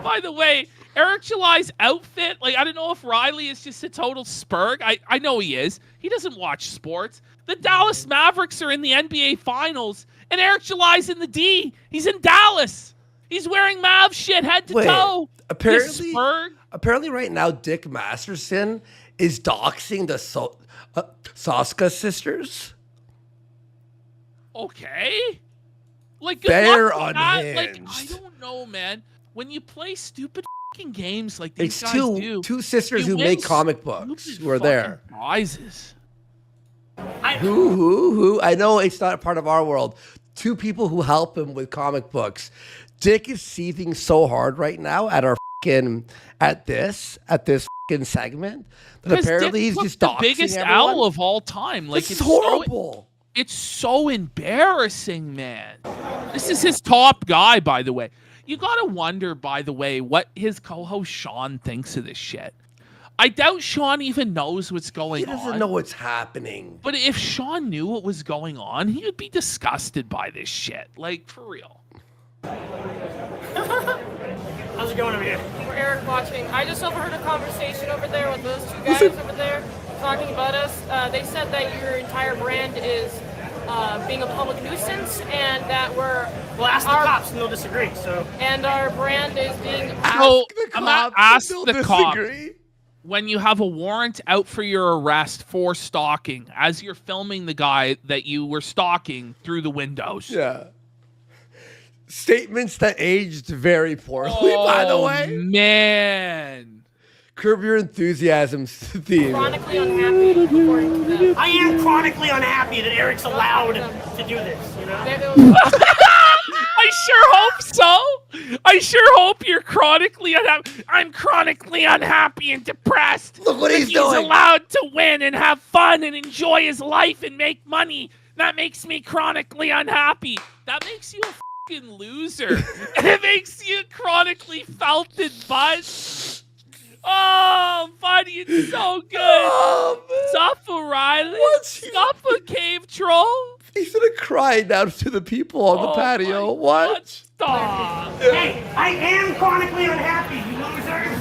By the way, Eric July's outfit, like, I don't know if Riley is just a total spurg. I know he is. He doesn't watch sports. The Dallas Mavericks are in the NBA Finals, and Eric July's in the D. He's in Dallas. He's wearing Mav shit head to Wait, toe. You apparently, spurg. apparently right now Dick Masterson is doxing the Soska sisters. Okay. Like, good They're luck with that. Like, I unhinged. don't know, man. When you play stupid fucking games like these It's guys do, two sisters you who win make comic books stupid who are there. fucking prizes. Who? I know it's not part of our world. Two people who help him with comic books. Dick is seething so hard right now at our at this segment that Because apparently Dick he's took just the doxing biggest everyone. owl of all time. Like, It's horrible. It's so embarrassing, man. This is his top guy, by the way. You gotta wonder, by the way, what his co-host Sean thinks of this shit. I doubt Sean even knows what's going He on. doesn't know what's happening. But if Sean knew what was going on, he would be disgusted by this shit. Like, for real. How's it going over here? We're Eric watching. I just overheard a conversation over there with those two guys over there talking about us. They said that your entire brand is being a public nuisance, and that Well, ask the cops and they'll disagree, so. and our brand is being. So, the I'm not cops, ask they'll the cop. disagree. When you have a warrant out for your arrest for stalking, as you're filming the guy that you were stalking through the windows. Yeah. Statements that aged very poorly, by the way. Man. Curb Your Enthusiasm theme. Chronically unhappy, according to them. I am chronically unhappy that Eric's allowed to do this, you know? I sure hope so. I sure hope you're chronically unhappy. I'm chronically unhappy and depressed. Look what that he's doing. allowed to win and have fun and enjoy his life and make money. That makes me chronically unhappy. That makes you a fucking loser. And it makes you chronically felted butt. Oh, buddy, it's so good. Oh, man. Sup, O'Reilly? What's he- Sup, a cave troll? He's gonna cry down to the people on the Oh patio. my What? God, stop. Hey, I am chronically unhappy, you losers!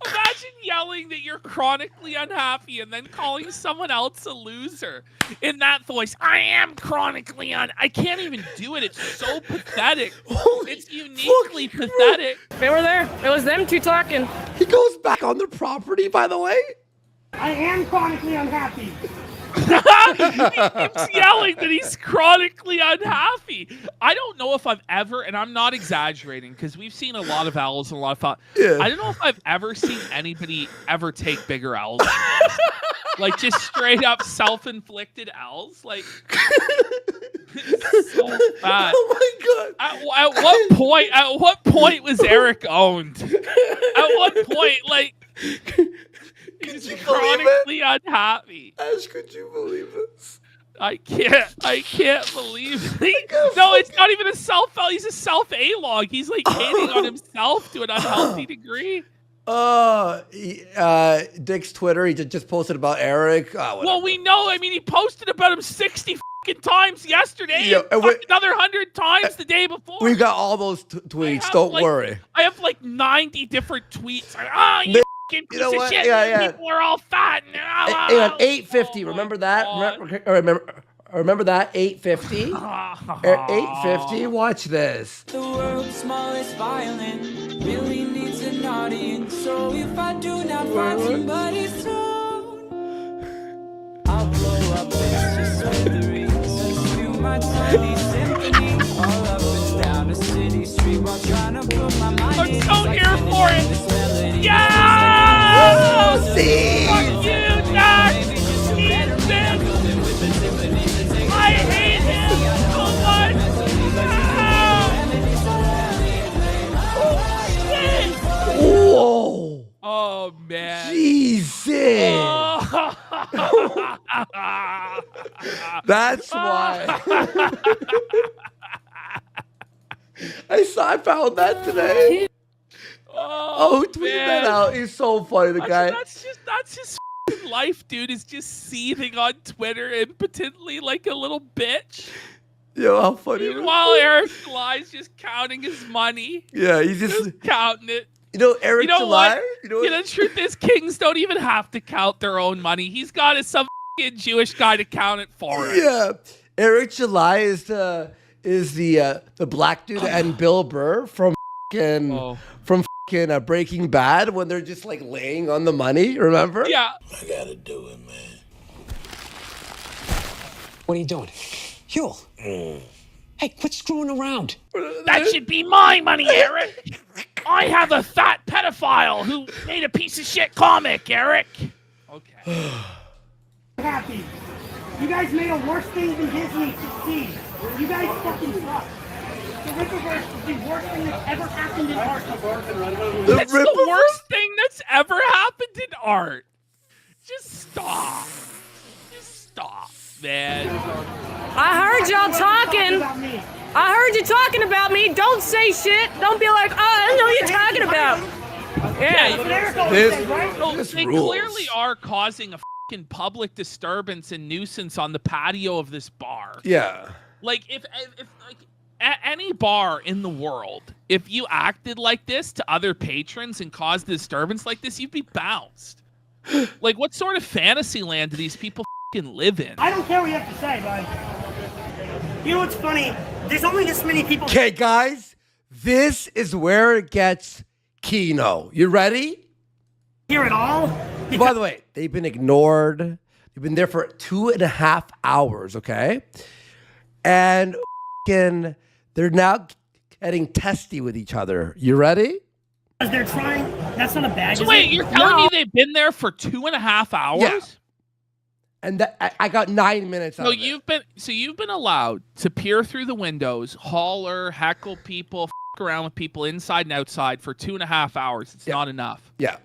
Imagine yelling yelling that you're chronically unhappy and then calling someone else a loser in that voice. I am chronically I can't even do it. It's so pathetic. It's uniquely pathetic. They were there. It was them two talking. He goes back on the property, by the way. I am chronically unhappy. He keeps yelling that he's chronically unhappy. I don't know if I've ever, and I'm not exaggerating because we've seen a lot of L's and a lot of thought. Yeah. I don't know if I've ever seen anybody ever take bigger L's. Like just straight up self-inflicted L's. Like it's so bad. Oh my god. At what point was Eric owned? At what point, like he's chronically unhappy. Ash, could you believe this? I can't believe it. No, it's not even a self-L. He's a self-A-log. He's like hating on himself to an unhealthy degree. Dick's Twitter, he just posted about Eric. Well, we know. I mean, he posted about him 60 fucking times yesterday. Yeah, and another 100 times the day before. We got all those tweets. Don't worry. I have like 90 different tweets. You fucking piece of shit. Yeah. People are all fat. Hey, on 850. Remember that? Remember that 850? 850. Watch this. The world's smallest violin really needs an audience. So if I do not find somebody soon, I'll blow up into smithereens and spew my tiny symphony all up and down a city street while trying to put my mind I'm in so here for it. Oh, see? Fuck you, Doc. I hate him so much. Oh, shit. Whoa. Oh, man. Jesus. That's why. I found that today. Oh, who tweeted that out? He's so funny, the guy. That's his f***ing life, dude. Is just seething on Twitter impotently like a little bitch. Yo, how funny. Meanwhile, Eric July's just counting his money. Yeah, he's just counting it. You know, Eric July. The truth is, kings don't even have to count their own money. He's got some f***ing Jewish guy to count it for him. Yeah, Eric July is the black dude and Bill Burr from Breaking Bad when they're just like laying on the money. Remember? Yeah. I gotta do it, man. What are you doing? Huel. Hey, quit screwing around. That should be my money, Eric. I have a fat pedophile who made a piece of shit comic, Eric. Okay. Happy. You guys made a worse thing than Disney succeed. You guys fucking suck. The Rippaverse is the worst thing that's ever happened in art. It's the worst thing that's ever happened in art. Just stop. Just stop, man. I heard y'all talking. I heard you talking about me. Don't say shit. Don't be like, oh, I don't know what you're talking about. Yeah. They clearly are causing a fucking public disturbance and nuisance on the patio of this bar. Yeah. Like, if at any bar in the world, if you acted like this to other patrons and caused a disturbance like this, you'd be bounced. Like, what sort of fantasy land do these people fucking live in? I don't care what you have to say, bud. You know what's funny? There's only this many people. Okay, guys, this is where it gets Kino. You ready? Here at all? By the way, they've been ignored. They've been there for 2.5 hours, okay? And they're now getting testy with each other. You ready? Because they're trying. That's not a bag. So wait, you're telling me they've been there for 2.5 hours? Yeah. And I got 9 minutes out of it. You've been allowed to peer through the windows, holler, heckle people, f*** around with people inside and outside for 2.5 hours. It's not enough. Yeah.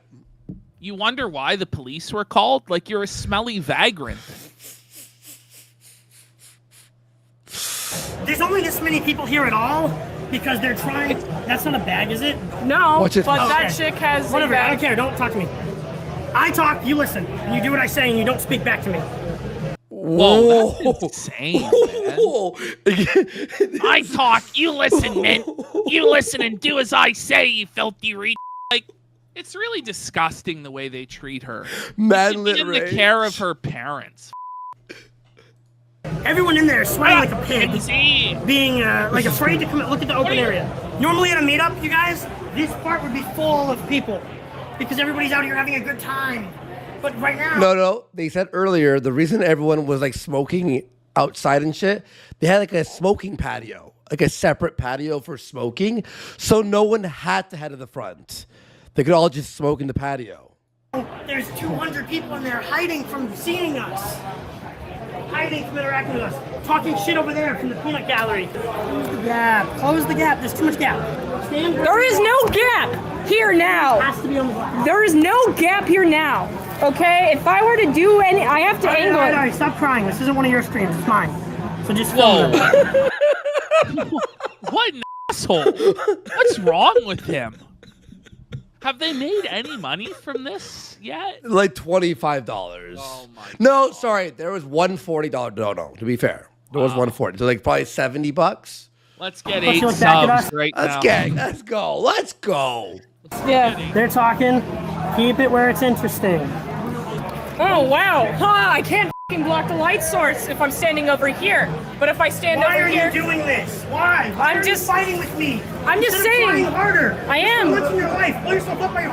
You wonder why the police were called? Like you're a smelly vagrant. There's only this many people here at all because they're trying. That's not a bag, is it? No, Watch it. but Okay. that chick has Whatever. a I bag. don't care. Don't talk to me. I talk. You listen. And you do what I say, and you don't speak back to me. Whoa, that's insane, man. Whoa. I talk, you listen, man. You listen and do as I say, you filthy re. Like, It's really disgusting the way they treat her. Manlet in the rage. care of her parents. Everyone in there is sweating like a pig, See? being like afraid to come look at the open area. Normally at a meetup, you guys, this part would be full of people because everybody's out here having a good time. But right now, No. They said earlier the reason everyone was like smoking outside and shit, they had like a smoking patio, like a separate patio for smoking, so no one had to head to the front. They could all just smoke in the patio. there's 200 people in there hiding from seeing us. Hiding from interacting with us. Talking shit over there from the peanut gallery. Close the gap. Close the gap. There's too much gap. Stand where There is no gap here now. it has to be on the block. There is no gap here now. Okay? If I were to do any, I have to angle All it. right, stop crying. This isn't one of your streams. It's mine. So just film it. What an asshole. What's wrong with him? Have they made any money from this yet? Like $25. Oh my No, sorry, there was $140. No. To be fair, there was $140. So like probably $70. Let's get Let's 8 look back at subs us. right now. Let's go. Let's go. Yeah. They're talking. Keep it where it's interesting. Oh, wow. Huh, I can't fucking block the light source if I'm standing over here. But if I stand Why over are here... you doing this? Why? Why I'm are just- you fighting with me? I'm just Instead of saying. trying harder. I am. What's in your life? Pull yourself up by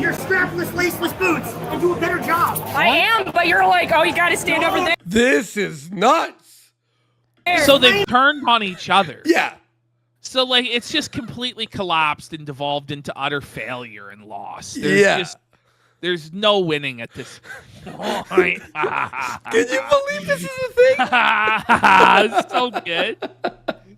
your strapless, laceless boots and do a better job. I am, but you're like, oh, you gotta stand over there. This is nuts. So they've turned on each other. Yeah. So like it's just completely collapsed and devolved into utter failure and loss. There's no winning at this point. Can you believe this is a thing? It's so good.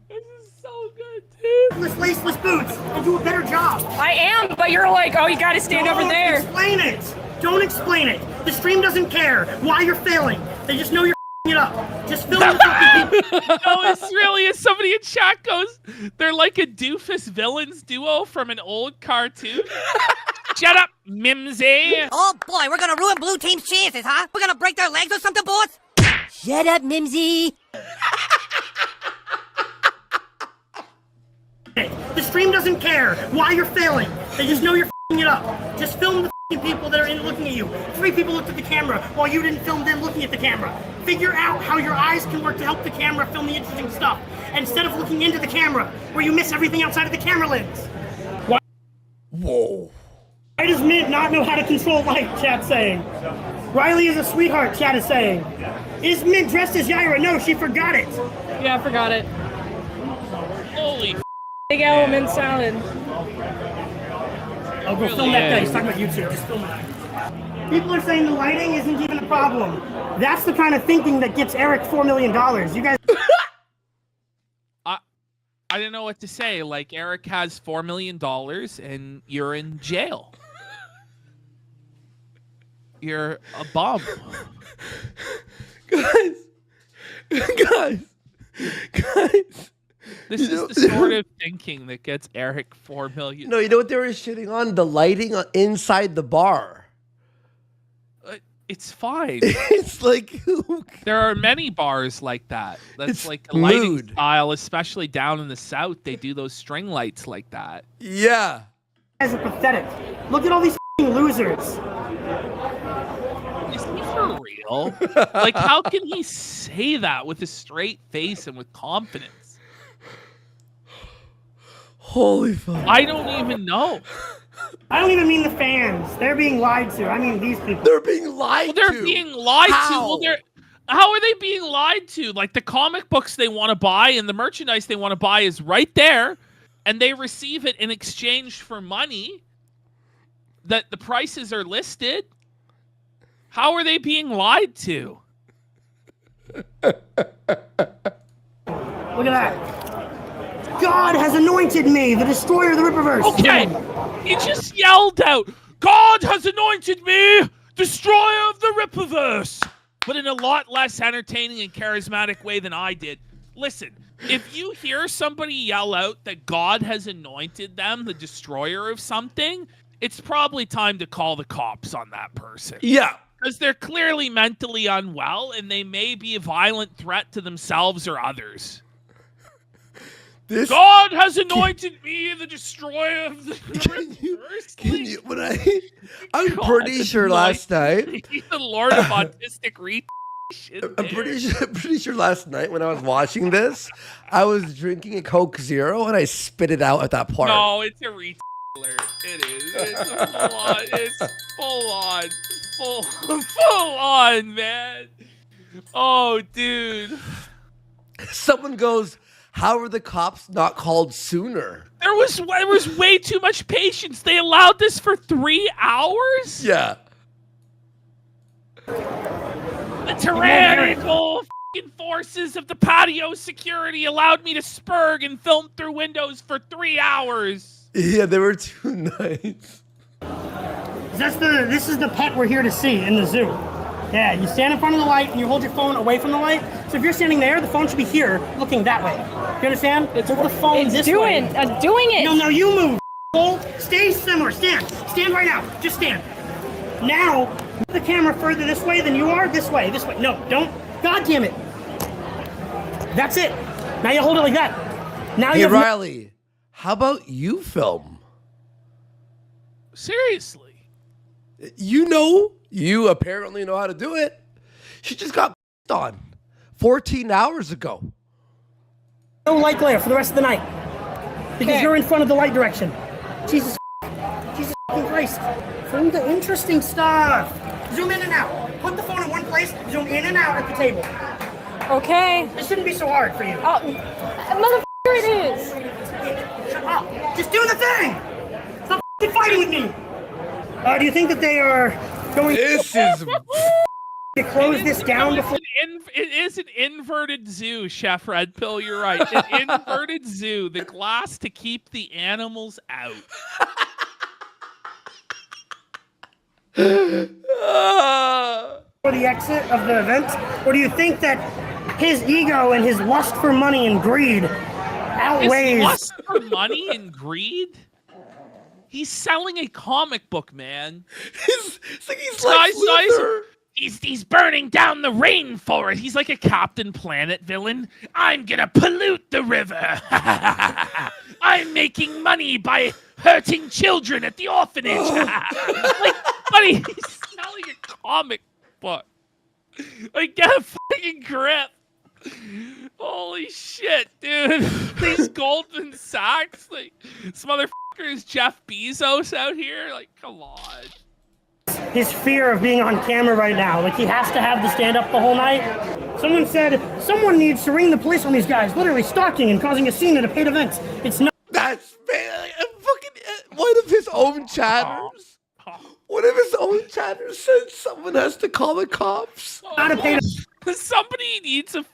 This is so good, dude. Laceless boots and do a better job. I am, but you're like, oh, you gotta stand over there. Explain it. Don't explain it. The stream doesn't care why you're failing. They just know you're it up. Just film the fucking people. No, it's really as somebody in chat goes, they're like a doofus villains duo from an old cartoon. Shut up, Mimsy. Oh boy, we're gonna ruin Blue Team's chances, huh? We're gonna break their legs or something, boss? Shut up, Mimsy. The stream doesn't care why you're failing. They just know you're it up. Just film the people that are in looking at you. 3 people looked at the camera while you didn't film them looking at the camera. Figure out how your eyes can work to help the camera film the interesting stuff instead of looking into the camera where you miss everything outside of the camera lens. Whoa. Why does Mint not know how to control light, chat's saying? Riley is a sweetheart, chat is saying. Is Mint dressed as Yaira? No, she forgot it. Yeah, I forgot it. Holy Big element salad. I'll go film that guy. He's talking about YouTube. Just film it. People are saying the lighting isn't even a problem. That's the kind of thinking that gets Eric $4 million. You guys. I don't know what to say. Like, Eric has $4 million and you're in jail. You're a bum. Guys. This is the sort of thinking that gets Eric $4 million. No, you know what they were shitting on? The lighting inside the bar. It's fine. It's like there are many bars like that. That's It's like a lighting mood. style, especially down in the south. They do those string lights like that. Yeah. You guys are pathetic. Look at all these losers. Is he for real? Like, how can he say that with a straight face and with confidence? Holy fuck. I don't even know. I don't even mean the fans. They're being lied to. I mean these people. They're being lied Well, they're to. being lied to. How? Well, how are they being lied to? Like, the comic books they want to buy and the merchandise they want to buy is right there, and they receive it in exchange for money that the prices are listed. How are they being lied to? Look at that. God has anointed me, the destroyer of the Ripperverse. Okay, he just yelled out, God has anointed me, destroyer of the Ripperverse, but in a lot less entertaining and charismatic way than I did. Listen, if you hear somebody yell out that God has anointed them, the destroyer of something, it's probably time to call the cops on that person. Yeah. Because they're clearly mentally unwell and they may be a violent threat to themselves or others. This God has anointed me the destroyer of the universe. can you when I'm God pretty has sure last anointed night. me the Lord of Autistic Read. I'm pretty sure last night when I was watching this, I was drinking a Coke Zero and I spit it out at that part. No, it's a alert. It is. It's full on. It's full on, man. Oh, dude. Someone goes, "How are the cops not called sooner?" There was way too much patience. They allowed this for 3 hours? Yeah. The tyrannical f***ing forces of the patio security allowed me to spurg and film through windows for 3 hours. Yeah, they were too nice. This is the pet we're here to see in the zoo. Yeah, you stand in front of the light and you hold your phone away from the light. So if you're standing there, the phone should be here, looking that way. You understand? Hold the phone this way. Doing it. No, you move. Stay similar. Stand. Stand right now. Just stand. Now, move the camera further this way than you are. This way. No, don't. God damn it. That's it. Now you hold it like that. Now Hey, you have Riley, how about you film? Seriously. You apparently know how to do it. She just got on 14 hours ago. no light glare for the rest of the night. Because Okay. you're in front of the light direction. Jesus Christ. Film the interesting stuff. Zoom in and out. Put the phone in one place, zoom in and out at the table. Okay. It shouldn't be so hard for you. Oh, motherfucker, it is. Shut up. Just do the thing. Stop fighting with me. Do you think that they are going This is to close this down before? It is an inverted zoo, Chef Red Pill. You're right. An inverted zoo. The glass to keep the animals out. For the exit of the event? Or do you think that his ego and his lust for money and greed outweighs? His lust for money and greed? He's selling a comic book, man. it's like he's Lex Luthor. He's burning down the rainforest. He's like a Captain Planet villain. I'm gonna pollute the river. I'm making money by hurting children at the orphanage. Like, buddy, he's selling a comic book. Like, get a fucking grip. Holy shit, dude. These Goldman Sachs, like, this motherfucker is Jeff Bezos out here. Like, come on. His fear of being on camera right now. Like, he has to have the stand up the whole night. Someone said, someone needs to ring the police on these guys, literally stalking and causing a scene at a paid event. It's not. That's fucking one of his own chatters. One of his own chatters said someone has to call the cops. Not a paid Somebody needs a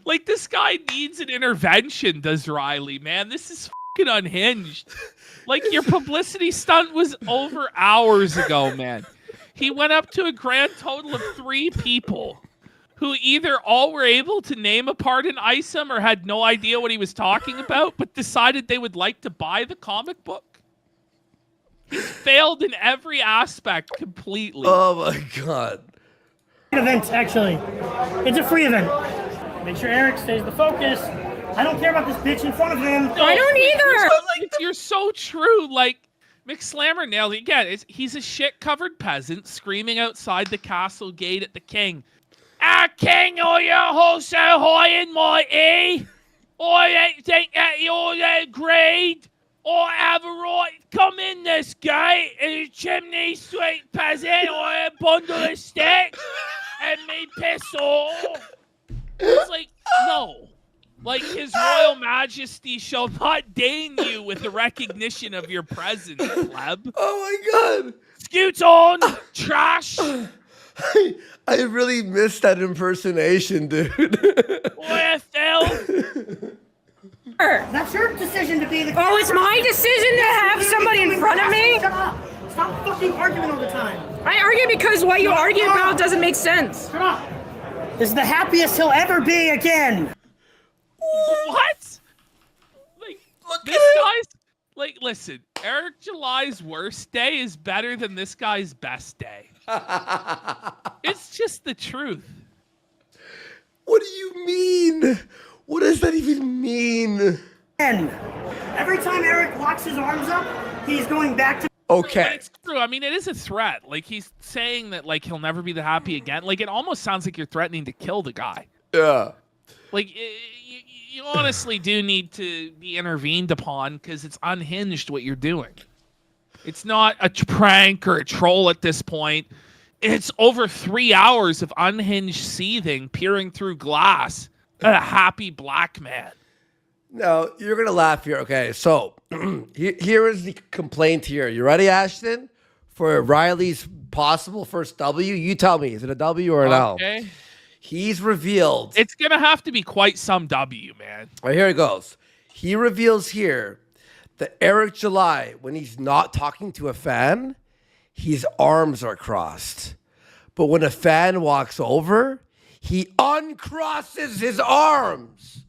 like, this guy needs an intervention, does Riley, man. This is fucking unhinged. Like, your publicity stunt was over hours ago, man. He went up to a grand total of 3 people who either all were able to name a part in ISOM or had no idea what he was talking about, but decided they would like to buy the comic book. He's failed in every aspect completely. Oh my god. event, actually. It's a free event. Make sure Eric stays the focus. I don't care about this bitch in front of him. No, I don't either. You're so true. Like, McSlammer nailed it. Again, he's a shit-covered peasant screaming outside the castle gate at the king. King, are you all so high and mighty? I think that you're that great. I have a right to come in this gate as a chimney sweet peasant or a bundle of sticks and me pistol. It's like, no. Like, His Royal Majesty shall not deign you with the recognition of your presence, pleb. Oh my god. Scoot on, trash. I really missed that impersonation, dude. OFL. That's your decision to be the. Oh, it's my decision to have somebody in front of me? Shut up. Stop fucking arguing all the time. I argue because what you argue about doesn't make sense. Shut up. This is the happiest he'll ever be again. What? Like, this guy's like, listen, Eric July's worst day is better than this guy's best day. It's just the truth. What do you mean? What does that even mean? N. Every time Eric locks his arms up, he's going back to. Okay. But it's true. I mean, it is a threat. Like, he's saying that, like, he'll never be the happy again. Like, it almost sounds like you're threatening to kill the guy. Yeah. Like, you honestly do need to be intervened upon because it's unhinged what you're doing. It's not a prank or a troll at this point. It's over 3 hours of unhinged seething, peering through glass at a happy black man. No, you're going to laugh here. Okay, so here is the complaint here. You ready, Ashton? For Riley's possible first W? You tell me. Is it a W or an L? Okay. He's revealed. It's going to have to be quite some W, man. All right, here it goes. He reveals here that Eric July, when he's not talking to a fan, his arms are crossed. But when a fan walks over, he uncrosses his arms.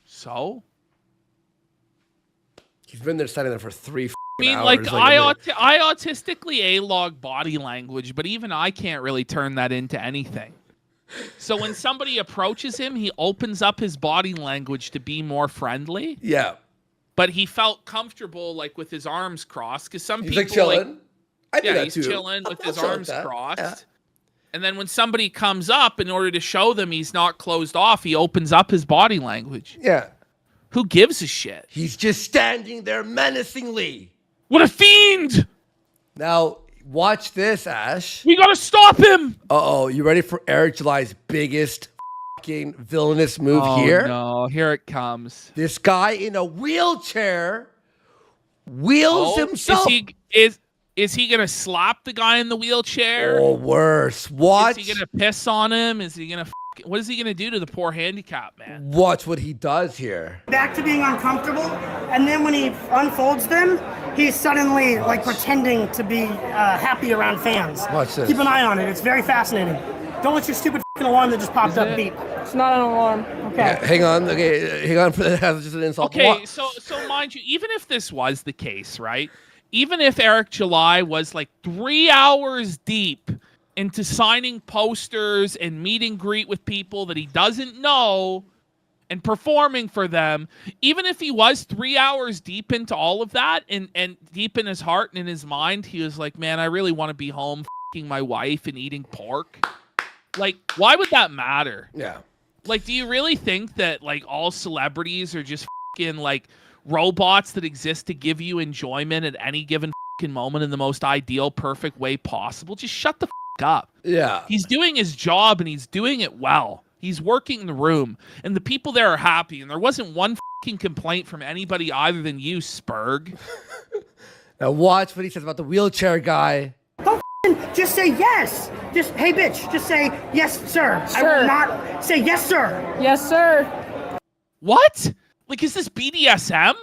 So? He's been there standing there for 3 hours. I mean, like I autistically A-log body language, but even I can't really turn that into anything. So when somebody approaches him, he opens up his body language to be more friendly. Yeah. But he felt comfortable, like, with his arms crossed, because some He's people like chilling. Like, I do that he's too. chilling with his I'll chill arms with that. crossed. Yeah. And then when somebody comes up, in order to show them he's not closed off, he opens up his body language. Yeah. Who gives a shit? He's just standing there menacingly. What a fiend! Now, watch this, Ash. We gotta stop him! Uh-oh, you ready for Eric July's biggest fucking villainous move here? No, here it comes. This guy in a wheelchair wheels himself. Is he gonna slap the guy in the wheelchair? Or worse. Watch. Is he gonna piss on him? Is he gonna what is he gonna do to the poor handicapped man? Watch what he does here. Back to being uncomfortable, and then when he unfolds them, he's suddenly like pretending to be happy around fans. Watch this. Keep an eye on it. It's very fascinating. Don't let your stupid alarm that just popped up beep. It's not an alarm. Okay. Yeah, hang on. Okay, hang on for that. That's just an insult. Okay, so mind you, even if this was the case, right? Even if Eric July was like 3 hours deep into signing posters and meet and greet with people that he doesn't know and performing for them, even if he was 3 hours deep into all of that and deep in his heart and in his mind, he was like, man, I really want to be home f***ing my wife and eating pork. Like, why would that matter? Yeah. Like, do you really think that, like, all celebrities are just f***ing, like, robots that exist to give you enjoyment at any given f***ing moment in the most ideal, perfect way possible? Just shut the f*** up. Yeah. He's doing his job, and he's doing it well. He's working the room, and the people there are happy, and there wasn't one f***ing complaint from anybody other than you, Spurg. Now watch what he says about the wheelchair guy. Don't just say yes. Just, hey, bitch, just say, yes, sir. I will not say, yes, sir. Yes, sir. What? Like, is this BDSM?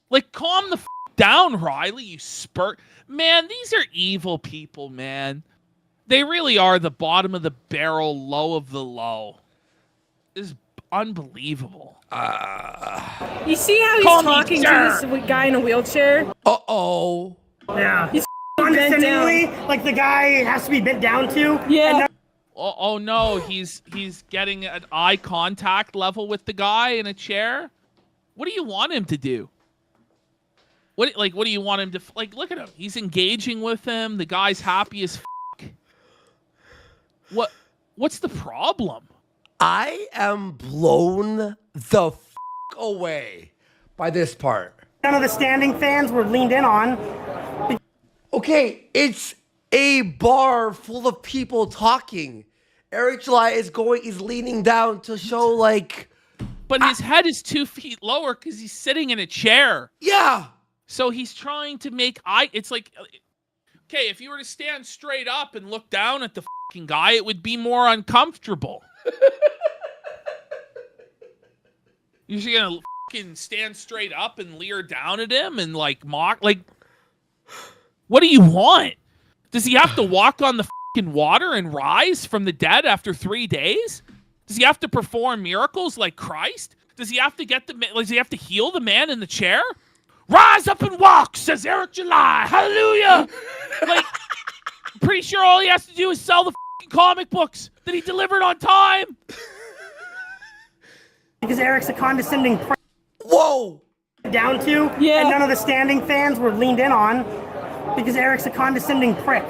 Like, calm the f*** down, Riley, you spurt. Man, these are evil people, man. They really are the bottom of the barrel, low of the low. This is unbelievable. You see how he's talking to this guy in a wheelchair? Uh-oh. Yeah. He's condescendingly, like the guy has to be bent down to. Yeah. Oh no, he's getting an eye contact level with the guy in a chair. What do you want him to do? What do you want him to like? Look at him. He's engaging with him. The guy's happy as f***. What's the problem? I am blown the f*** away by this part. None of the standing fans were leaned in on. Okay, it's a bar full of people talking. Eric July is leaning down to show like. But his head is 2 feet lower because he's sitting in a chair. Yeah. So he's trying to make eye. It's like, okay, if you were to stand straight up and look down at the fucking guy, it would be more uncomfortable. You're just gonna fucking stand straight up and leer down at him and like mock. Like, what do you want? Does he have to walk on the fucking water and rise from the dead after 3 days? Does he have to perform miracles like Christ? Does he have to does he have to heal the man in the chair? Rise up and walk, says Eric July. Hallelujah. Like, I'm pretty sure all he has to do is sell the fucking comic books that he delivered on time. because Eric's a condescending prick. Whoa! Down to, and none of the standing fans were leaned in on because Eric's a condescending prick.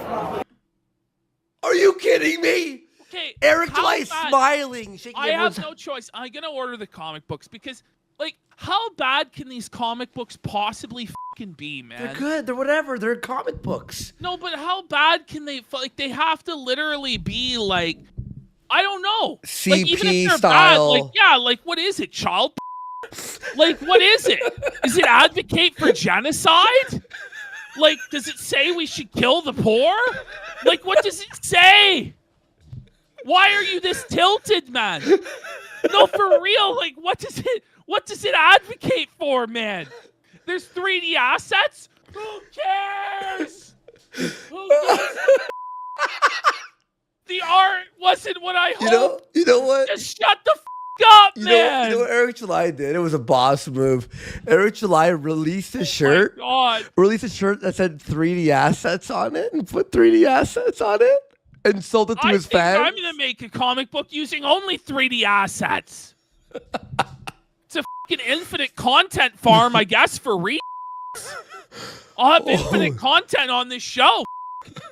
Are you kidding me? Okay, Eric how July bad- smiling, shaking I everyone's... have no choice. I'm gonna order the comic books because, like, how bad can these comic books possibly fucking be, man? They're good. They're whatever. They're comic books. No, but how bad can they? Like, they have to literally be like, I don't know, like even if CP they're style. bad, like yeah, like what is it, child? Like what is it? Is it advocate for genocide? Like, does it say we should kill the poor? Like, what does it say? Why are you this tilted, man? No, for real. Like, what does it advocate for, man? There's 3D assets? Who cares? Who cares? The art wasn't what I hoped. You know what? Just shut the up, man. You know what Eric July did? It was a boss move. Eric July released a shirt. God. Released a shirt that said 3D assets on it and put 3D assets on it and sold it to his fans. I'm gonna make a comic book using only 3D assets. It's a fucking infinite content farm, I guess, for I'll have infinite content on this show.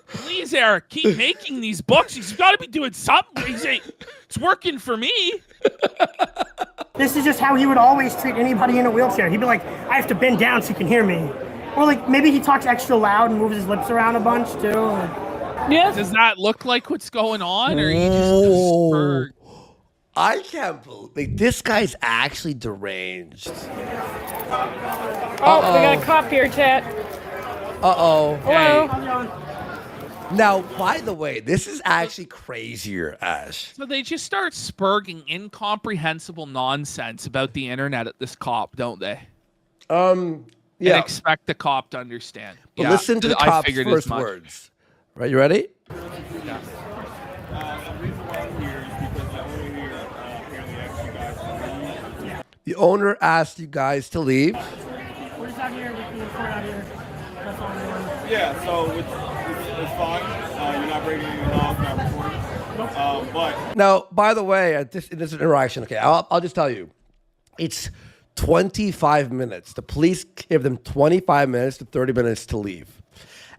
Please, Eric, keep making these books. He's got to be doing something. It's working for me. This is just how he would always treat anybody in a wheelchair. He'd be like, I have to bend down so you can hear me. Or like maybe he talks extra loud and moves his lips around a bunch too. Yes. Does that look like what's going on, or are you just spurred? I can't believe like, this guy's actually deranged. Oh, we got a cop here, chat. Uh-oh. Hello. Hey. Now, by the way, this is actually crazier, Ash. So they just start spurging incomprehensible nonsense about the internet at this cop, don't they? Yeah. And expect the cop to understand. But Yeah, listen to the I cop's figured as first much. words. Right, you ready? The reason why I'm here is because the owner here apparently asked you guys to leave. The owner asked you guys to leave. We're just out here, we can record out here. That's all we're doing. Yeah, so it's fine. You're not breaking any laws, not recording. But Now, by the way, in this interaction, okay, I'll just tell you, it's 25 minutes. The police gave them 25 minutes to 30 minutes to leave.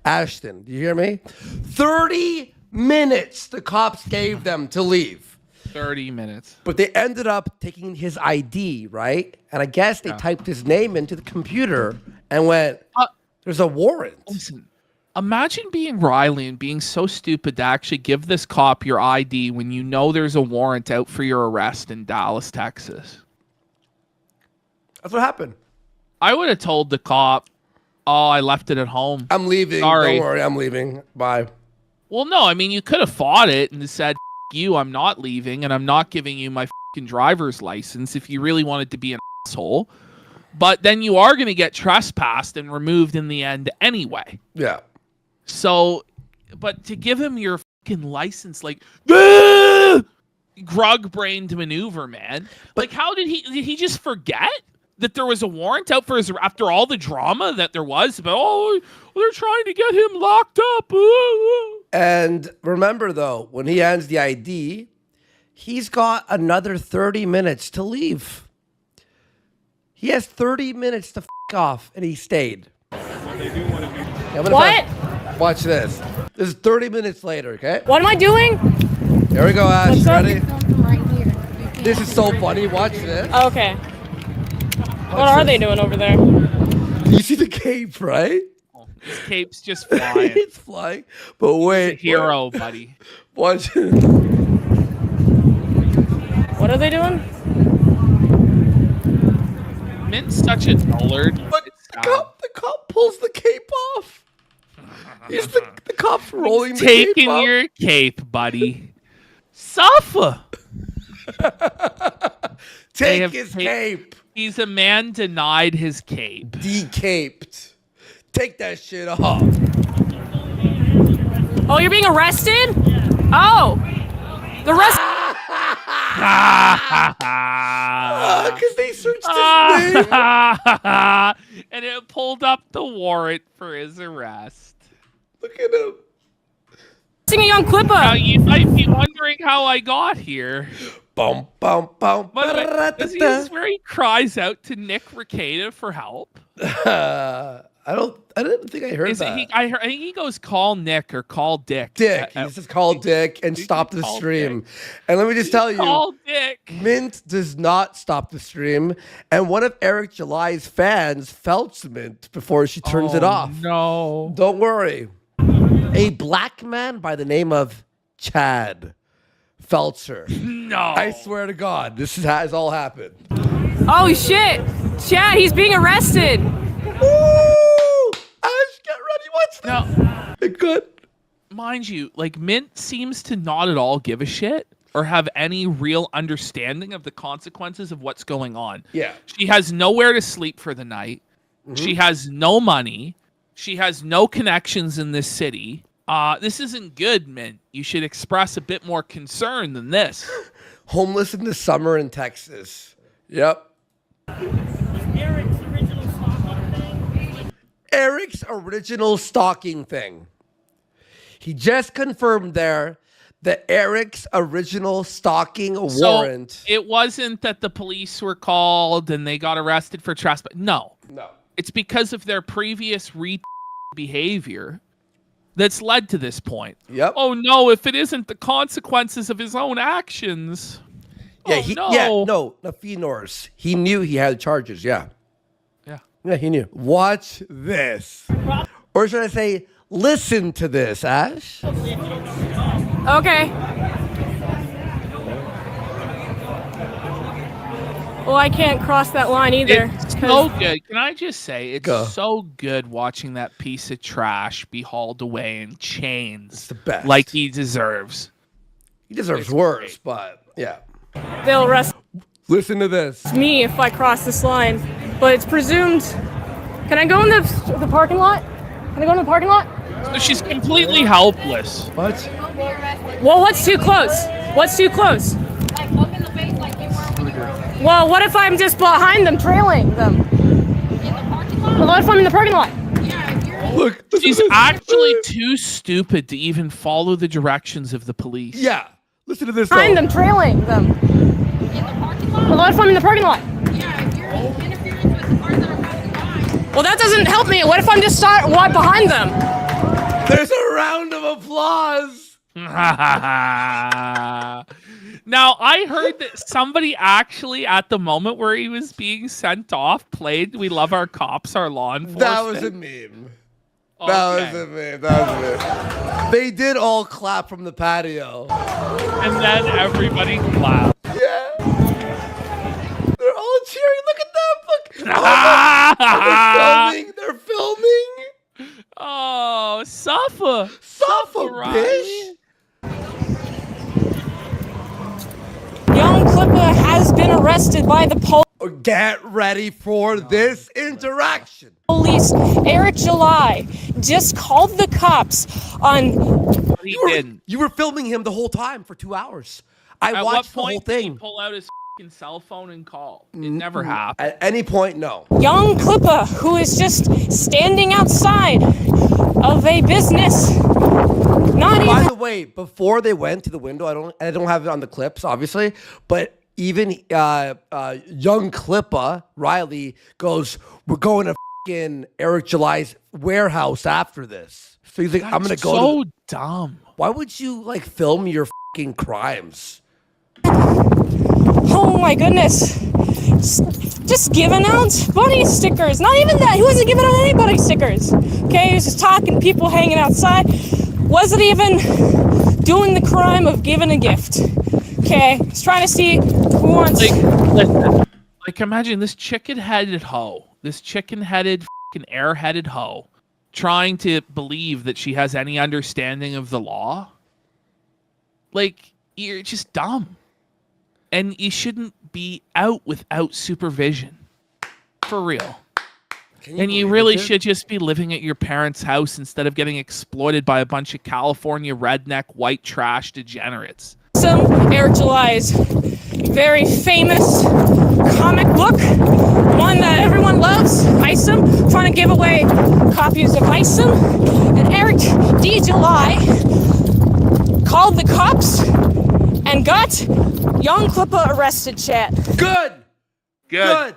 Ashton, do you hear me? 30 minutes the cops gave them to leave. 30 minutes. But they ended up taking his ID, right? And I guess they typed his name into the computer and went, there's a warrant. Listen, imagine being Riley and being so stupid to actually give this cop your ID when you know there's a warrant out for your arrest in Dallas, Texas. That's what happened. I would have told the cop, oh, I left it at home. I'm leaving. Sorry. Don't worry, I'm leaving. Bye. Well, no, I mean, you could have fought it and said, you, I'm not leaving, and I'm not giving you my driver's license if you really wanted to be an asshole. But then you are going to get trespassed and removed in the end anyway. Yeah. So, but to give him your license, like, grug-brained maneuver, man. Like, how did he just forget that there was a warrant out for his, after all the drama that there was about, oh, they're trying to get him locked up. And remember, though, when he ends the ID, he's got another 30 minutes to leave. He has 30 minutes to f*** off, and he stayed. what they do want to do. What? Watch this. This is 30 minutes later, okay? What am I doing? Here we go, Ash. What's up? Ready? This is so funny. Watch this. Okay. What are they doing over there? You see the cape, right? His cape's just flying. It's flying. But wait. He's a hero, buddy. Watch it. What are they doing? Mint's such a dullard. But the cop pulls the cape off. He's the cop's rolling the cape Taking off. your cape, buddy. Suffer. Take his cape. He's a man denied his cape. Decaped. Take that shit off. Oh, you're being arrested? Oh. The rest. Because they searched his name. And it pulled up the warrant for his arrest. Look at him. Singing on Clipper. Now, you might be wondering how I got here. Bum, bum, bum. By the way, this is where he cries out to Nick Rekieta for help. I didn't think I heard that. I think he goes call Nick or call Dick. Dick. He says call Dick and stop the stream. And let me just tell you, call Dick. Mint does not stop the stream. And one of Eric July's fans felts Mint before she turns it off. No. Don't worry. A black man by the name of Chad felts her. No. I swear to God, this has all happened. Oh shit! Chad, he's being arrested! Woo! Ash, get ready. What's Now, good? mind you, like Mint seems to not at all give a shit or have any real understanding of the consequences of what's going on. Yeah. She has nowhere to sleep for the night. She has no money. She has no connections in this city. This isn't good, Mint. You should express a bit more concern than this. Homeless in the summer in Texas. Yep. Eric's original stalking thing. He just confirmed there that Eric's original stalking warrant. So it wasn't that the police were called and they got arrested for trespass. No. It's because of their previous behavior that's led to this point. Yep. Oh no, if it isn't the consequences of his own actions. Yeah, no, Phenors. He knew he had charges, yeah. Yeah, he knew. Watch this. Or should I say, listen to this, Ash? Okay. Well, I can't cross that line either. It's so good. Can I just say, it's so good watching that piece of trash be hauled away in chains. It's the best. Like he deserves. He deserves worse, but yeah. They'll arrest Listen to this. me if I cross this line, but it's presumed. Can I go in the parking lot? Can I go in the parking lot? So she's completely helpless. What? Well, what's too close? What's too close? Well, what if I'm just behind them, trailing them? Well, what if I'm in the parking lot? Look, she's actually too stupid to even follow the directions of the police. Yeah. Listen to this. Behind them, trailing them. Well, what if I'm in the parking lot? Well, that doesn't help me. What if I'm just walk behind them? There's a round of applause. Now, I heard that somebody actually, at the moment where he was being sent off, played "We Love Our Cops, Our Law Enforcement." That was a meme. That was a meme. They did all clap from the patio. And then everybody clapped. Yeah. They're all cheering. Look at them. Look. They're filming. Oh, suffer. Suffer, Riley. bitch. Young Clipper has been arrested by the Get ready for this interaction. police. Eric July just called the cops on. He didn't. You were filming him the whole time for 2 hours. I At watched what the whole point did he thing. pull out his cell phone and call? It never happened. At any point, no. Young Clipper, who is just standing outside of a business. By the way, before they went to the window, I don't have it on the clips, obviously, but even young Clippa, Riley, goes, we're going to f***ing Eric July's warehouse after this. So he's like, I'm going to go. So dumb. Why would you like film your f***ing crimes? Oh my goodness. Just giving out bunny stickers. Not even that. He wasn't giving out any bunny stickers. Okay, he was just talking to people hanging outside. Wasn't even doing the crime of giving a gift. Okay, he's trying to see who wants. Listen, imagine this chicken-headed hoe, this chicken-headed, f***ing air-headed hoe, trying to believe that she has any understanding of the law. Like, you're just dumb. And you shouldn't be out without supervision. For real. And you really should just be living at your parents' house instead of getting exploited by a bunch of California redneck white trash degenerates. Eric July's very famous comic book, one that everyone loves, Isom, trying to give away copies of Isom. And Eric D. July called the cops and got Young Clipper arrested, chat. Good. Good.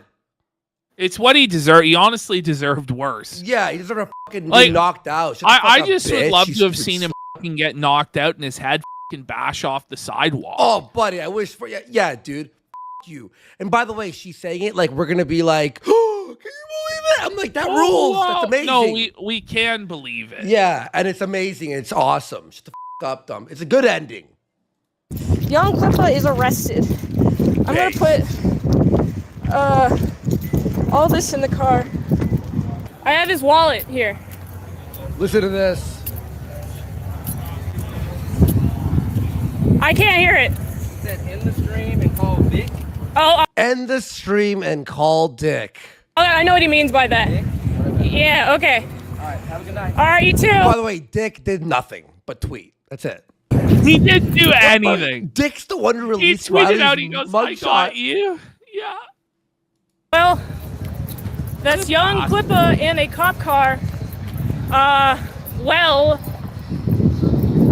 It's what he deserved. He honestly deserved worse. Yeah, he deserved to fucking Like, be knocked out. Shut the fuck I up, just would bitch. love You to have stupid seen him fucking get knocked out and his head fucking bash off the sidewalk. Oh, buddy, I wish for yeah, dude. You. And by the way, she's saying it like we're gonna be like, oh, can you believe it? I'm like, that rules. Whoa. That's amazing. No, we can believe it. Yeah, and it's amazing. It's awesome. Shut the up, dumb. It's a good ending. Young Clipper is arrested. I'm gonna put all this in the car. I have his wallet here. Listen to this. I can't hear it. Said end the stream and call Vic. Oh, End the stream and call Dick. I know what he means by that. Yeah, okay. All right, have a good night. All right, you too. By the way, Dick did nothing but tweet. That's it. He didn't do anything. Dick's the one who He released tweeted Riley's out, he goes, I mugshot. got you. Yeah. Well, that's Young Clipper in a cop car. Well,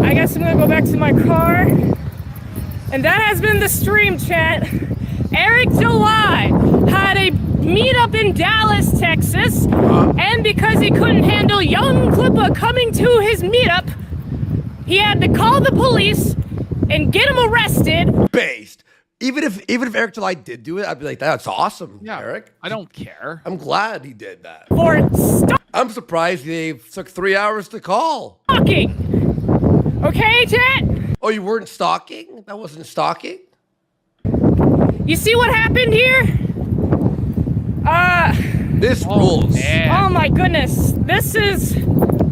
I guess I'm gonna go back to my car. And that has been the stream, chat. Eric July had a meetup in Dallas, Texas, and because he couldn't handle Young Clipper coming to his meetup, he had to call the police and get him arrested. Based. Even if Eric July did do it, I'd be like, that's awesome, Eric. I don't care. I'm glad he did that. For I'm surprised they took 3 hours to call. stalking. Okay, chat? Oh, you weren't stalking? That wasn't stalking? You see what happened here? This rules. Oh my goodness. This is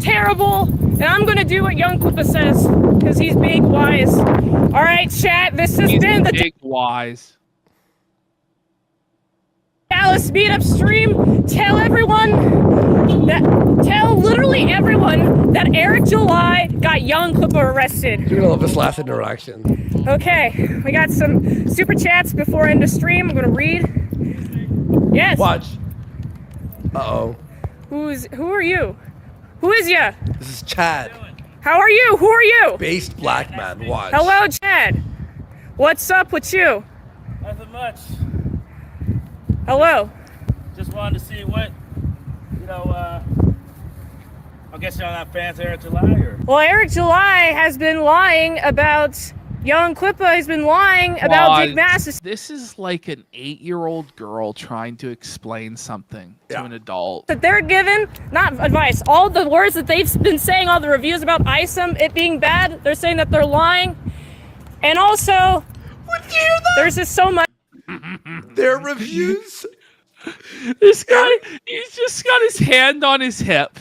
terrible. And I'm gonna do what Young Clipper says, because he's big wise. Alright, chat, this has been the big wise. Dallas meetup stream. Tell literally everyone that Eric July got Young Clipper arrested. You're gonna love this last interaction. Okay, we got some super chats before end of stream. I'm gonna read. Yes. Watch. Uh-oh. Who are you? Who is ya? This is Chad. How are you? Who are you? Based black man. Watch. Hello, Chad. What's up with you? Nothing much. Hello. Just wanted to see what, I guess y'all not fans of Eric July, or? Well, Eric July has been lying about Young Clipper. He's been lying about Dick Masterson. This is like an 8-year-old girl trying to explain something to an adult. That they're given, not advice, all the words that they've been saying, all the reviews about ISOM, it being bad, they're saying that they're lying. And also, there's just so much. Their reviews? This guy, he's just got his hand on his hip.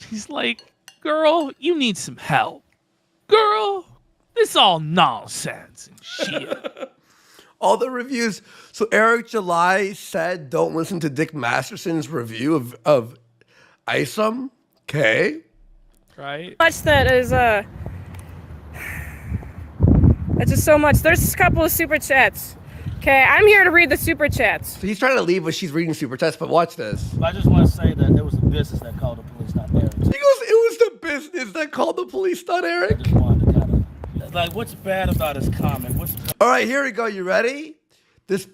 He's like, girl, you need some help. Girl, this all nonsense and shit. All the reviews. So Eric July said, don't listen to Dick Masterson's review of ISOM. Okay. Right. Much that is, that's just so much. There's a couple of super chats. Okay, I'm here to read the super chats. So he's trying to leave, but she's reading super chats. But watch this. I just want to say that it was the business that called the police, not Eric. He goes, it was the business that called the police, not Eric. I just wanted to kind of, like, what's bad about his comment? All right, here we go. You ready? This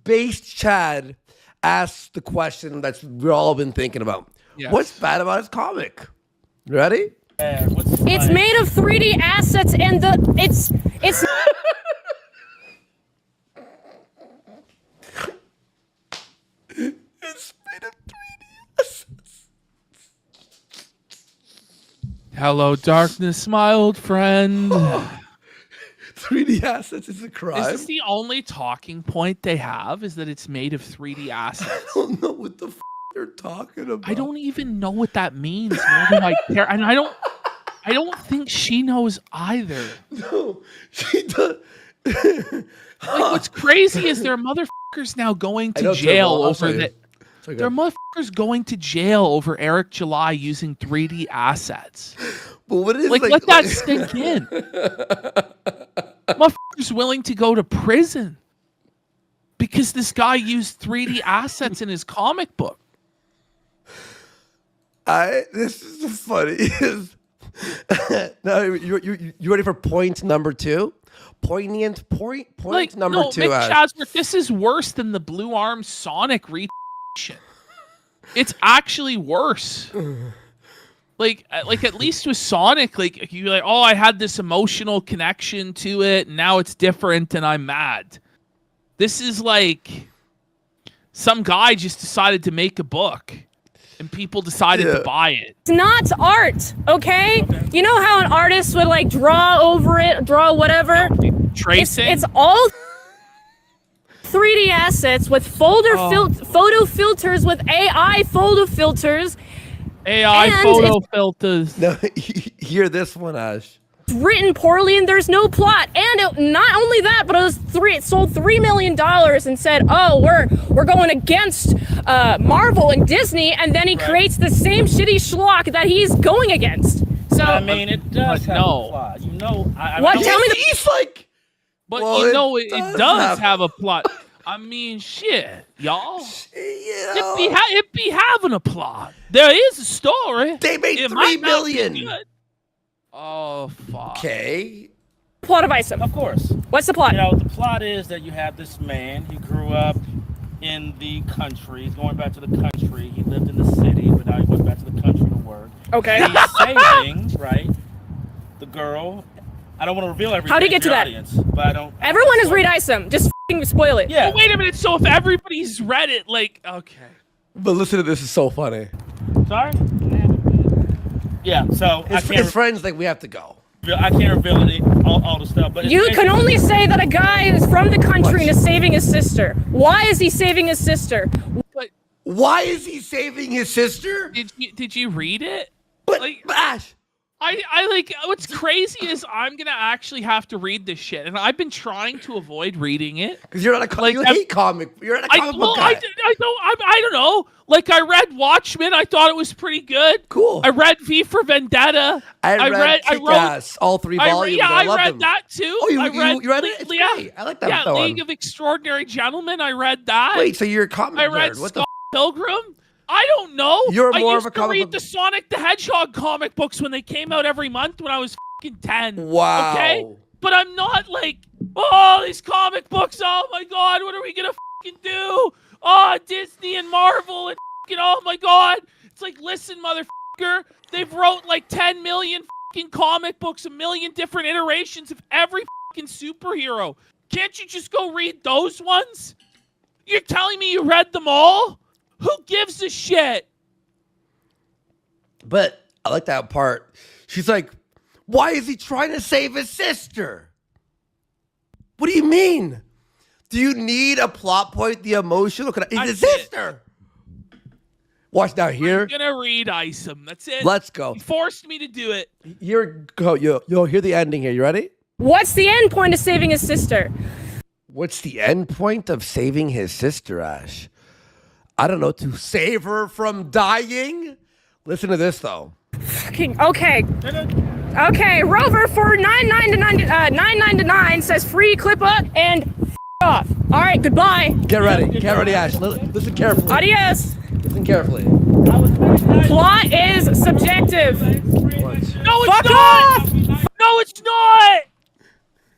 based Chad asks the question that's we've all been thinking about. Yes. What's bad about his comic? You ready? It's made of 3D assets and it's It's made of 3D assets. Hello, darkness, my old friend. 3D assets is a crime. Is this the only talking point they have? Is that it's made of 3D assets? I don't know what the they're talking about. I don't even know what that means. Nor do I care, and I don't think she knows either. No, she does. Like, what's crazy is there are motherfuckers now going I know, to jail Turbo, I'll over show you. that. So There are motherfuckers going to jail over Eric July using 3D assets. But what is Like, let that sink in. Motherfuckers willing to go to prison because this guy used 3D assets in his comic book. This is the funniest. Now, you ready for point number 2? Poignant point Like, number no, 2. Mick Ash. Chasworth, this is worse than the Blue Arm Sonic shit. It's actually worse. Like at least with Sonic, like you're like, oh, I had this emotional connection to it, and now it's different, and I'm mad. This is like some guy just decided to make a book, and people decided to buy it. It's not art, okay? You know how an artist would like draw over it, draw whatever? Tracing? It's all 3D assets with photo filters, with AI photo filters. AI and photo filters. No, hear this one, Ash. It's written poorly and there's no plot. And not only that, but it sold $3 million and said, oh, we're going against Marvel and Disney, and then he creates the same shitty schlock that he's going against. So I mean, it does have a plot. You know, what? Tell me he's like. But Well, you know, it it does does have- have a plot. I mean, shit, y'all. You know, It be having a plot. There is a story. they made It 3 might not be million. good. Oh, fuck. Okay. plot of Isom. Of course. What's the plot? You know, the plot is that you have this man. He grew up in the country. He's going back to the country. He lived in the city, but now he went back to the country to work. Okay. He's saving, right, the girl. I don't want to reveal everything. How do you get to that? Audience, but I don't. Everyone has read Isom. Just f***ing spoil it. Yeah. Oh, wait a minute. So if everybody's read it, like, okay. But listen to this, is so funny. Sorry. Yeah. So His friends like we have to go. I can't reveal all the stuff, but You can only say that a guy is from the country and is saving his sister. Why is he saving his sister? But why is he saving his sister? Did you read it? But like, Ash, I like what's crazy is I'm gonna actually have to read this shit, and I've been trying to avoid reading it because you're not a like, you hate comic. You're not a comic book guy. I don't know. Like I read Watchmen, I thought it was pretty good. Cool. I read V for Vendetta. I read Kick-Ass, all 3 volumes. I love read them. that too. Oh, you I read it? It's great. I like that Yeah, one. League of Extraordinary Gentlemen. I read that. Wait, so you're a comic I read nerd? What Scott Pilgrim. I don't know. You're I more used of a to comic read book- the Sonic the Hedgehog comic books when they came out every month when I was fucking 10. Wow. Okay? But I'm not like, oh, these comic books, oh my god, what are we gonna fucking do? Oh, Disney and Marvel and fucking, oh my god. It's like, listen, motherfucker, they've wrote like 10 million fucking comic books, a million different iterations of every fucking superhero. Can't you just go read those ones? You're telling me you read them all? Who gives a shit? But I like that part. She's like, why is he trying to save his sister? What do you mean? Do you need a plot point, the emotional? He's his sister. Watch now here. I'm gonna read Isom. That's it. Let's go. You forced me to do it. Here go. Yo, hear the ending here. You ready? What's the end point of saving his sister? What's the end point of saving his sister, Ash? I don't know, to save her from dying? Listen to this, though. Fucking okay. Okay, Rover for $9.99 says free Clippa and f off. All right, goodbye. Get ready, Ash. Listen carefully. Adios. Listen carefully. Plot is subjective. No, it's Fuck not. off! No, it's not.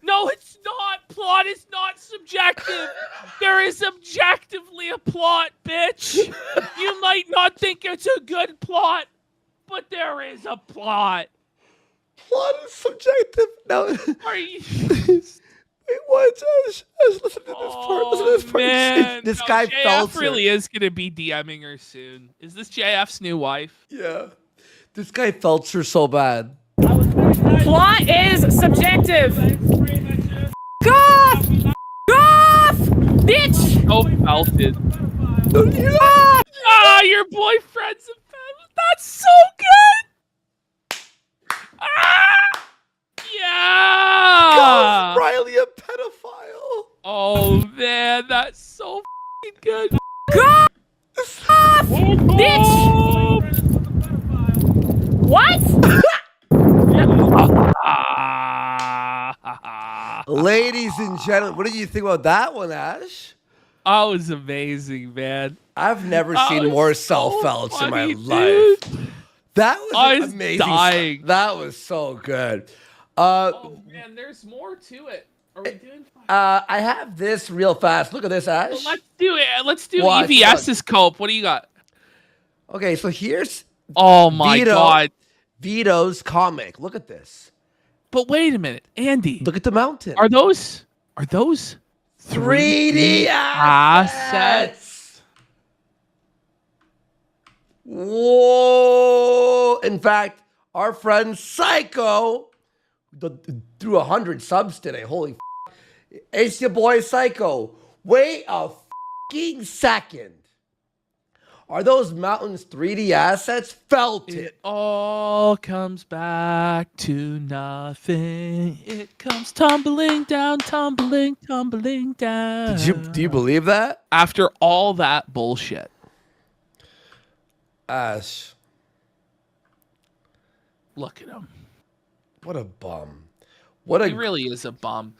No, it's not. Plot is not subjective. There is objectively a plot, bitch. You might not think it's a good plot, but there is a plot. Plot is subjective. No. Are you? Wait, what? Ash, listen to this part. Listen to this part. Man, This no, guy JF felt really her. is gonna be DMing her soon. Is this JF's new wife? Yeah. This guy felt her so bad. Plot is subjective. Go off! Go off! Bitch! Oh, melted. Ah! Ah, your boyfriend's a pedophile. That's so good. Ah, yeah. Riley a pedophile. Oh man, that's so fucking good. Go off! Bitch! What? Ladies and gentlemen, what did you think about that one, Ash? That was amazing, man. I've never That seen was more so self-felts in my funny, life. dude. That was I was amazing. dying. That was so good. Oh man, there's more to it. Are we doing? I have this real fast. Look at this, Ash. Well, let's do it. Let's do Watch, EVS's cope. What do you got? Okay, so here's Oh my god. Vito's comic. Look at this. But wait a minute, Andy. Look at the mountain. Are those 3D assets? Whoa! In fact, our friend Psycho threw 100 subs today. Holy f***. It's your boy Psycho. Wait a fucking second. Are those mountains 3D assets? Felt it. It all comes back to nothing. It comes tumbling down, tumbling, tumbling down. Do you believe that? After all that bullshit. Ash. Look at him. What a bum. He really is a bum.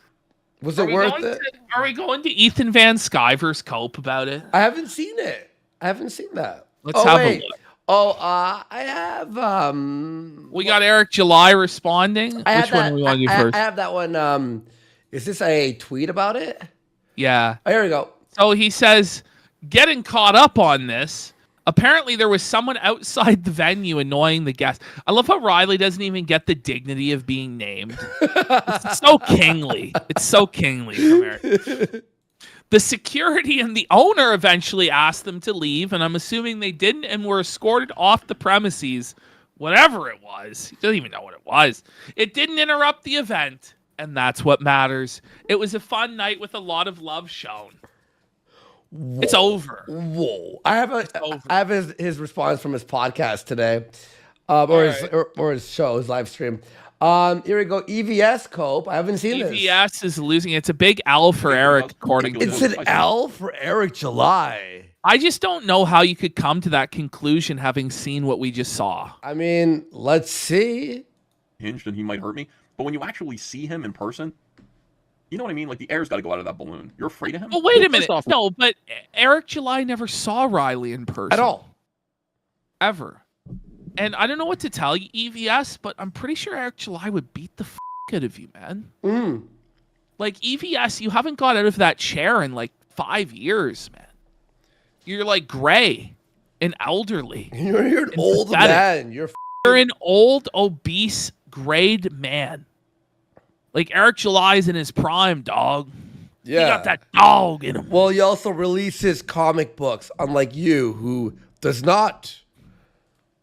Was it worth it? Are we going to Ethan Van Sciver's cope about it? I haven't seen it. I haven't seen that. Let's have a look. Oh, I have We got Eric July responding. Which one do we want to do first? I have that one. Is this a tweet about it? Yeah. Oh, here we go. So he says, getting caught up on this. Apparently there was someone outside the venue annoying the guests. I love how Riley doesn't even get the dignity of being named. It's so kingly. It's so kingly from Eric. The security and the owner eventually asked them to leave, and I'm assuming they didn't and were escorted off the premises. Whatever it was. He doesn't even know what it was. It didn't interrupt the event, and that's what matters. It was a fun night with a lot of love shown. Whoa. It's over. Whoa. I have his response from his podcast today. Or his show, his live stream. Here we go. EVS cope. I haven't seen this. EVS is losing. It's a big L for Eric, according to It's an L for Eric July. I just don't know how you could come to that conclusion having seen what we just saw. I mean, let's see. Hinged and he might hurt me. But when you actually see him in person, you know what I mean? Like, the air's got to go out of that balloon. You're afraid of him? Well, wait a minute. No, but Eric July never saw Riley in person. At all. Ever. And I don't know what to tell you, EVS, but I'm pretty sure Eric July would beat the out of you, man. Like, EVS, you haven't got out of that chair in like 5 years, man. You're like gray and elderly. You're an old man. You're an old, obese, grayed man. Like, Eric July's in his prime, dog. Yeah. He got that dog in him. Well, he also releases comic books, unlike you, who does not.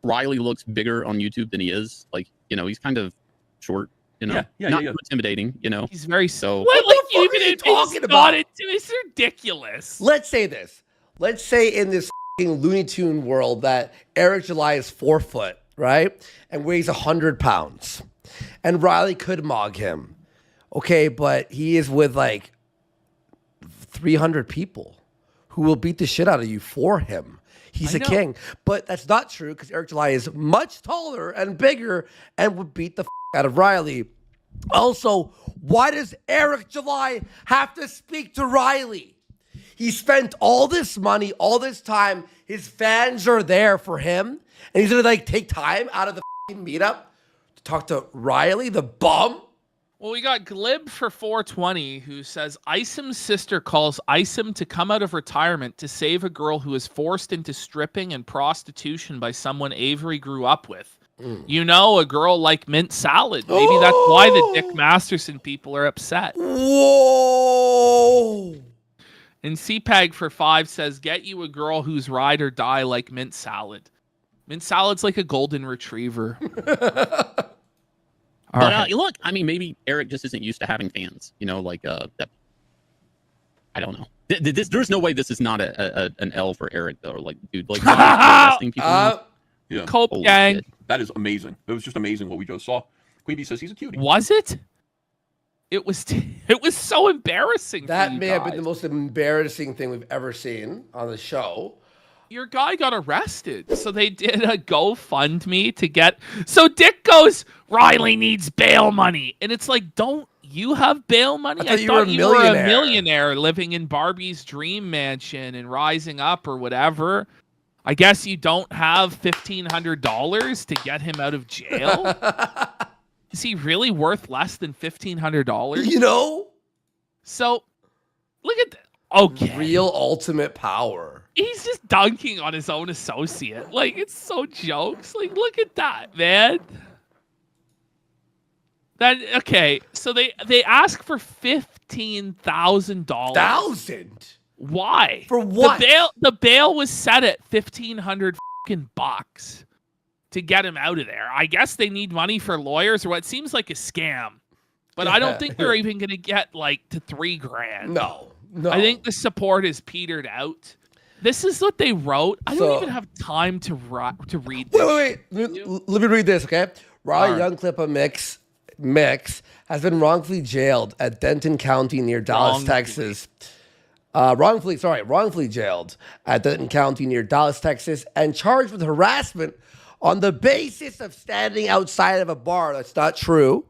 Riley looks bigger on YouTube than he is. Like, you know, he's kind of short, you know, not too intimidating, you know. He's very so. What the fuck are you talking about? It's ridiculous. Let's say this. Let's say in this Looney Tune world that Eric July is 4 foot, right? And weighs 100 pounds. And Riley could mog him. Okay, but he is with like 300 people who will beat the shit out of you for him. He's a king. But that's not true because Eric July is much taller and bigger and would beat the out of Riley. Also, why does Eric July have to speak to Riley? He spent all this money, all this time. His fans are there for him. And he's going to like take time out of the meetup to talk to Riley, the bum. Well, we got Glib for 420 who says Isam's sister calls Isam to come out of retirement to save a girl who is forced into stripping and prostitution by someone Avery grew up with. You know, a girl like Mint Salad. Maybe that's why the Dick Masterson people are upset. Whoa! And CPAG for 5 says, get you a girl who's ride or die like Mint Salad. Mint Salad's like a golden retriever. But look, I mean, maybe Eric just isn't used to having fans. You know, like that. I don't know. There's no way this is not an L for Eric though. Like, dude, like arresting people. Yeah. Cope gang. Shit. That is amazing. It was just amazing what we just saw. Queen Bee says he's a cutie. Was it? It was so embarrassing. That may have been the most embarrassing thing we've ever seen on the show. Your guy got arrested. So they did a GoFundMe to get... So Dick goes, Riley needs bail money. And it's like, don't you have bail money? I thought you were a millionaire living in Barbie's dream mansion and rising up or whatever. I guess you don't have $1,500 to get him out of jail? Is he really worth less than $1,500? You know? So, look at that. Okay. Real ultimate power. He's just dunking on his own associate. Like, it's so jokes. Like, look at that, man. Okay, so they ask for $15,000. $1,000? Why? For what? The bail was set at $1,500 to get him out of there. I guess they need money for lawyers or what seems like a scam. But I don't think they're even going to get like to $3,000. No. I think the support is petered out. This is what they wrote. I don't even have time to read this. Wait. Let me read this, okay? Riley Young Clipper Mix has been wrongfully jailed at Denton County near Dallas, Texas. Wrongfully jailed at Denton County near Dallas, Texas, and charged with harassment on the basis of standing outside of a bar. That's not true,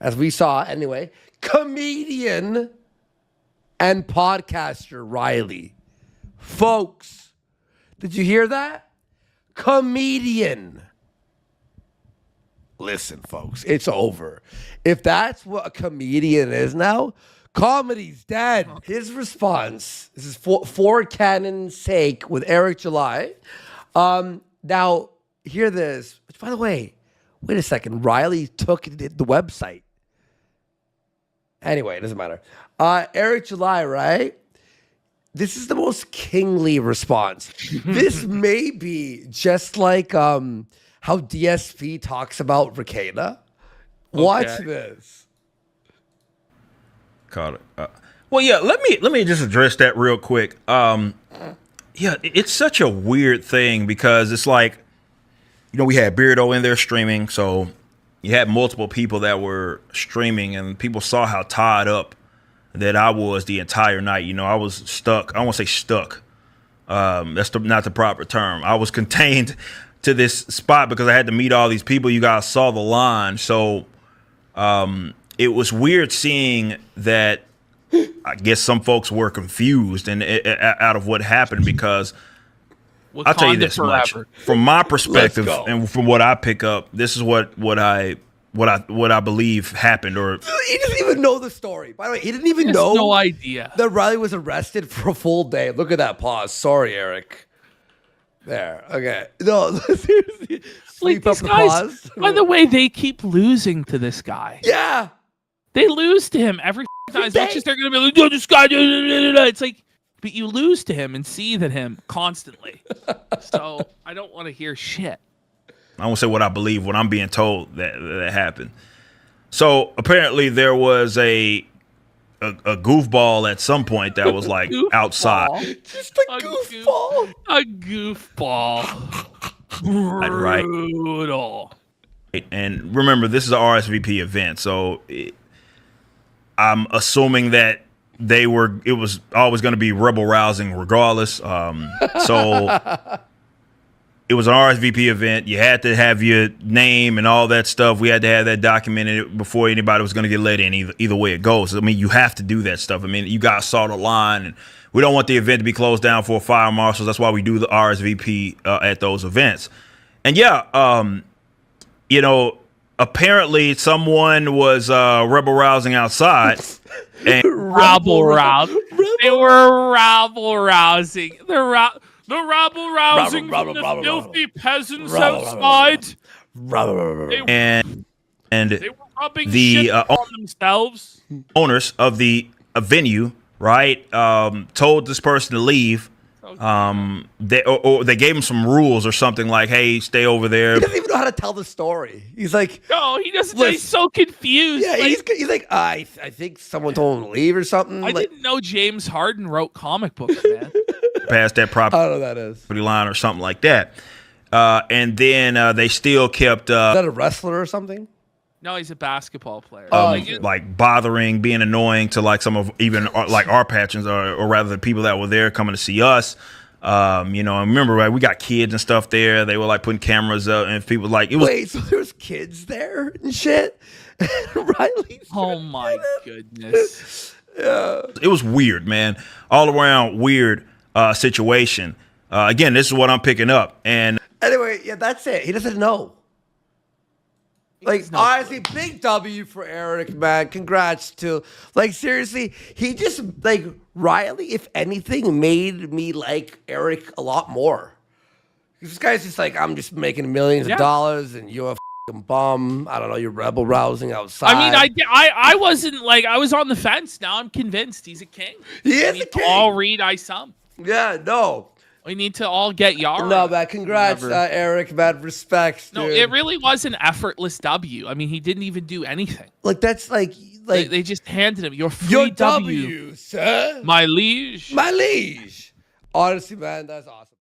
as we saw anyway. Comedian and podcaster Riley. Folks, did you hear that? Comedian. Listen, folks, it's over. If that's what a comedian is now, comedy's dead. His response, this is for canon's sake with Eric July. Now, hear this. Which, by the way, wait a second. Riley took the website. Anyway, it doesn't matter. Eric July, right? This is the most kingly response. This may be just like how DSP talks about Ricada. Watch this. Caught it. Well, yeah. Let me just address that real quick. Yeah, it's such a weird thing because it's like, we had Beardo in there streaming, so you had multiple people that were streaming, and people saw how tied up that I was the entire night. I was stuck. I don't want to say stuck. That's not the proper term. I was contained to this spot because I had to meet all these people. You guys saw the line. So it was weird seeing that. I guess some folks were confused and out of what happened because I'll tell you this much. From my perspective and from what I pick up, this is what I believe happened. Or he doesn't even know the story. By the way, he didn't even know. No idea that Riley was arrested for a full day. Look at that pause. Sorry, Eric. There. Okay. No, seriously. Sweep up the pause. By the way, they keep losing to this guy. Yeah. They lose to him every time. As much as they're going to be like, oh, this guy. It's like, but you lose to him and seethe at him constantly. So I don't want to hear shit. I won't say what I believe, what I'm being told that happened. So apparently there was a goofball at some point that was like outside. Just a goofball. A goofball. Right. Brutal. And remember, this is an RSVP event, so I'm assuming that it was always going to be rebel rousing regardless. So it was an RSVP event. You had to have your name and all that stuff. We had to have that documented before anybody was going to get let in, either way it goes. I mean, you have to do that stuff. I mean, you guys saw the line, and we don't want the event to be closed down for fire marshals. That's why we do the RSVP at those events. And yeah, apparently someone was rebel rousing outside. And rabble rousing. They were rabble rousing. The rabble rousing from the filthy peasants outside. And they were rubbing shit on themselves. Owners of the venue, right, told this person to leave. They gave him some rules or something like, "Hey, stay over there." He doesn't even know how to tell the story. He's like, "No, he doesn't." He's so confused. Yeah, he's like, I think someone told him to leave or something. I didn't know James Harden wrote comic books, man. Past that property, I don't know what that is. Line or something like that. And then they still kept. Is that a wrestler or something? No, he's a basketball player. Like bothering, being annoying to like some of even like our patrons or rather the people that were there coming to see us. And remember, right, we got kids and stuff there. They were like putting cameras up, and people like it was. Wait, so there was kids there and shit. Riley. Oh my goodness. Yeah. It was weird, man. All around weird situation. Again, this is what I'm picking up, and anyway, yeah, that's it. He doesn't know. Like, no honestly, big W for Eric, man. Congrats to, like, seriously, he just, like, Riley, if anything, made me like Eric a lot more. This guy's just like, I'm just making millions of dollars, and you're a fucking bum. I don't know, you're rebel rousing outside. I mean, I wasn't like, I was on the fence. Now I'm convinced he's a king. He is a king. All read ISOM. Yeah, no. We need to all get Yara. No, man, congrats, Eric, man. Respect, dude. No, it really was an effortless W. I mean, he didn't even do anything. Like, that's like they just handed him your free W, sir. My liege. My liege. Honestly, man, that's awesome.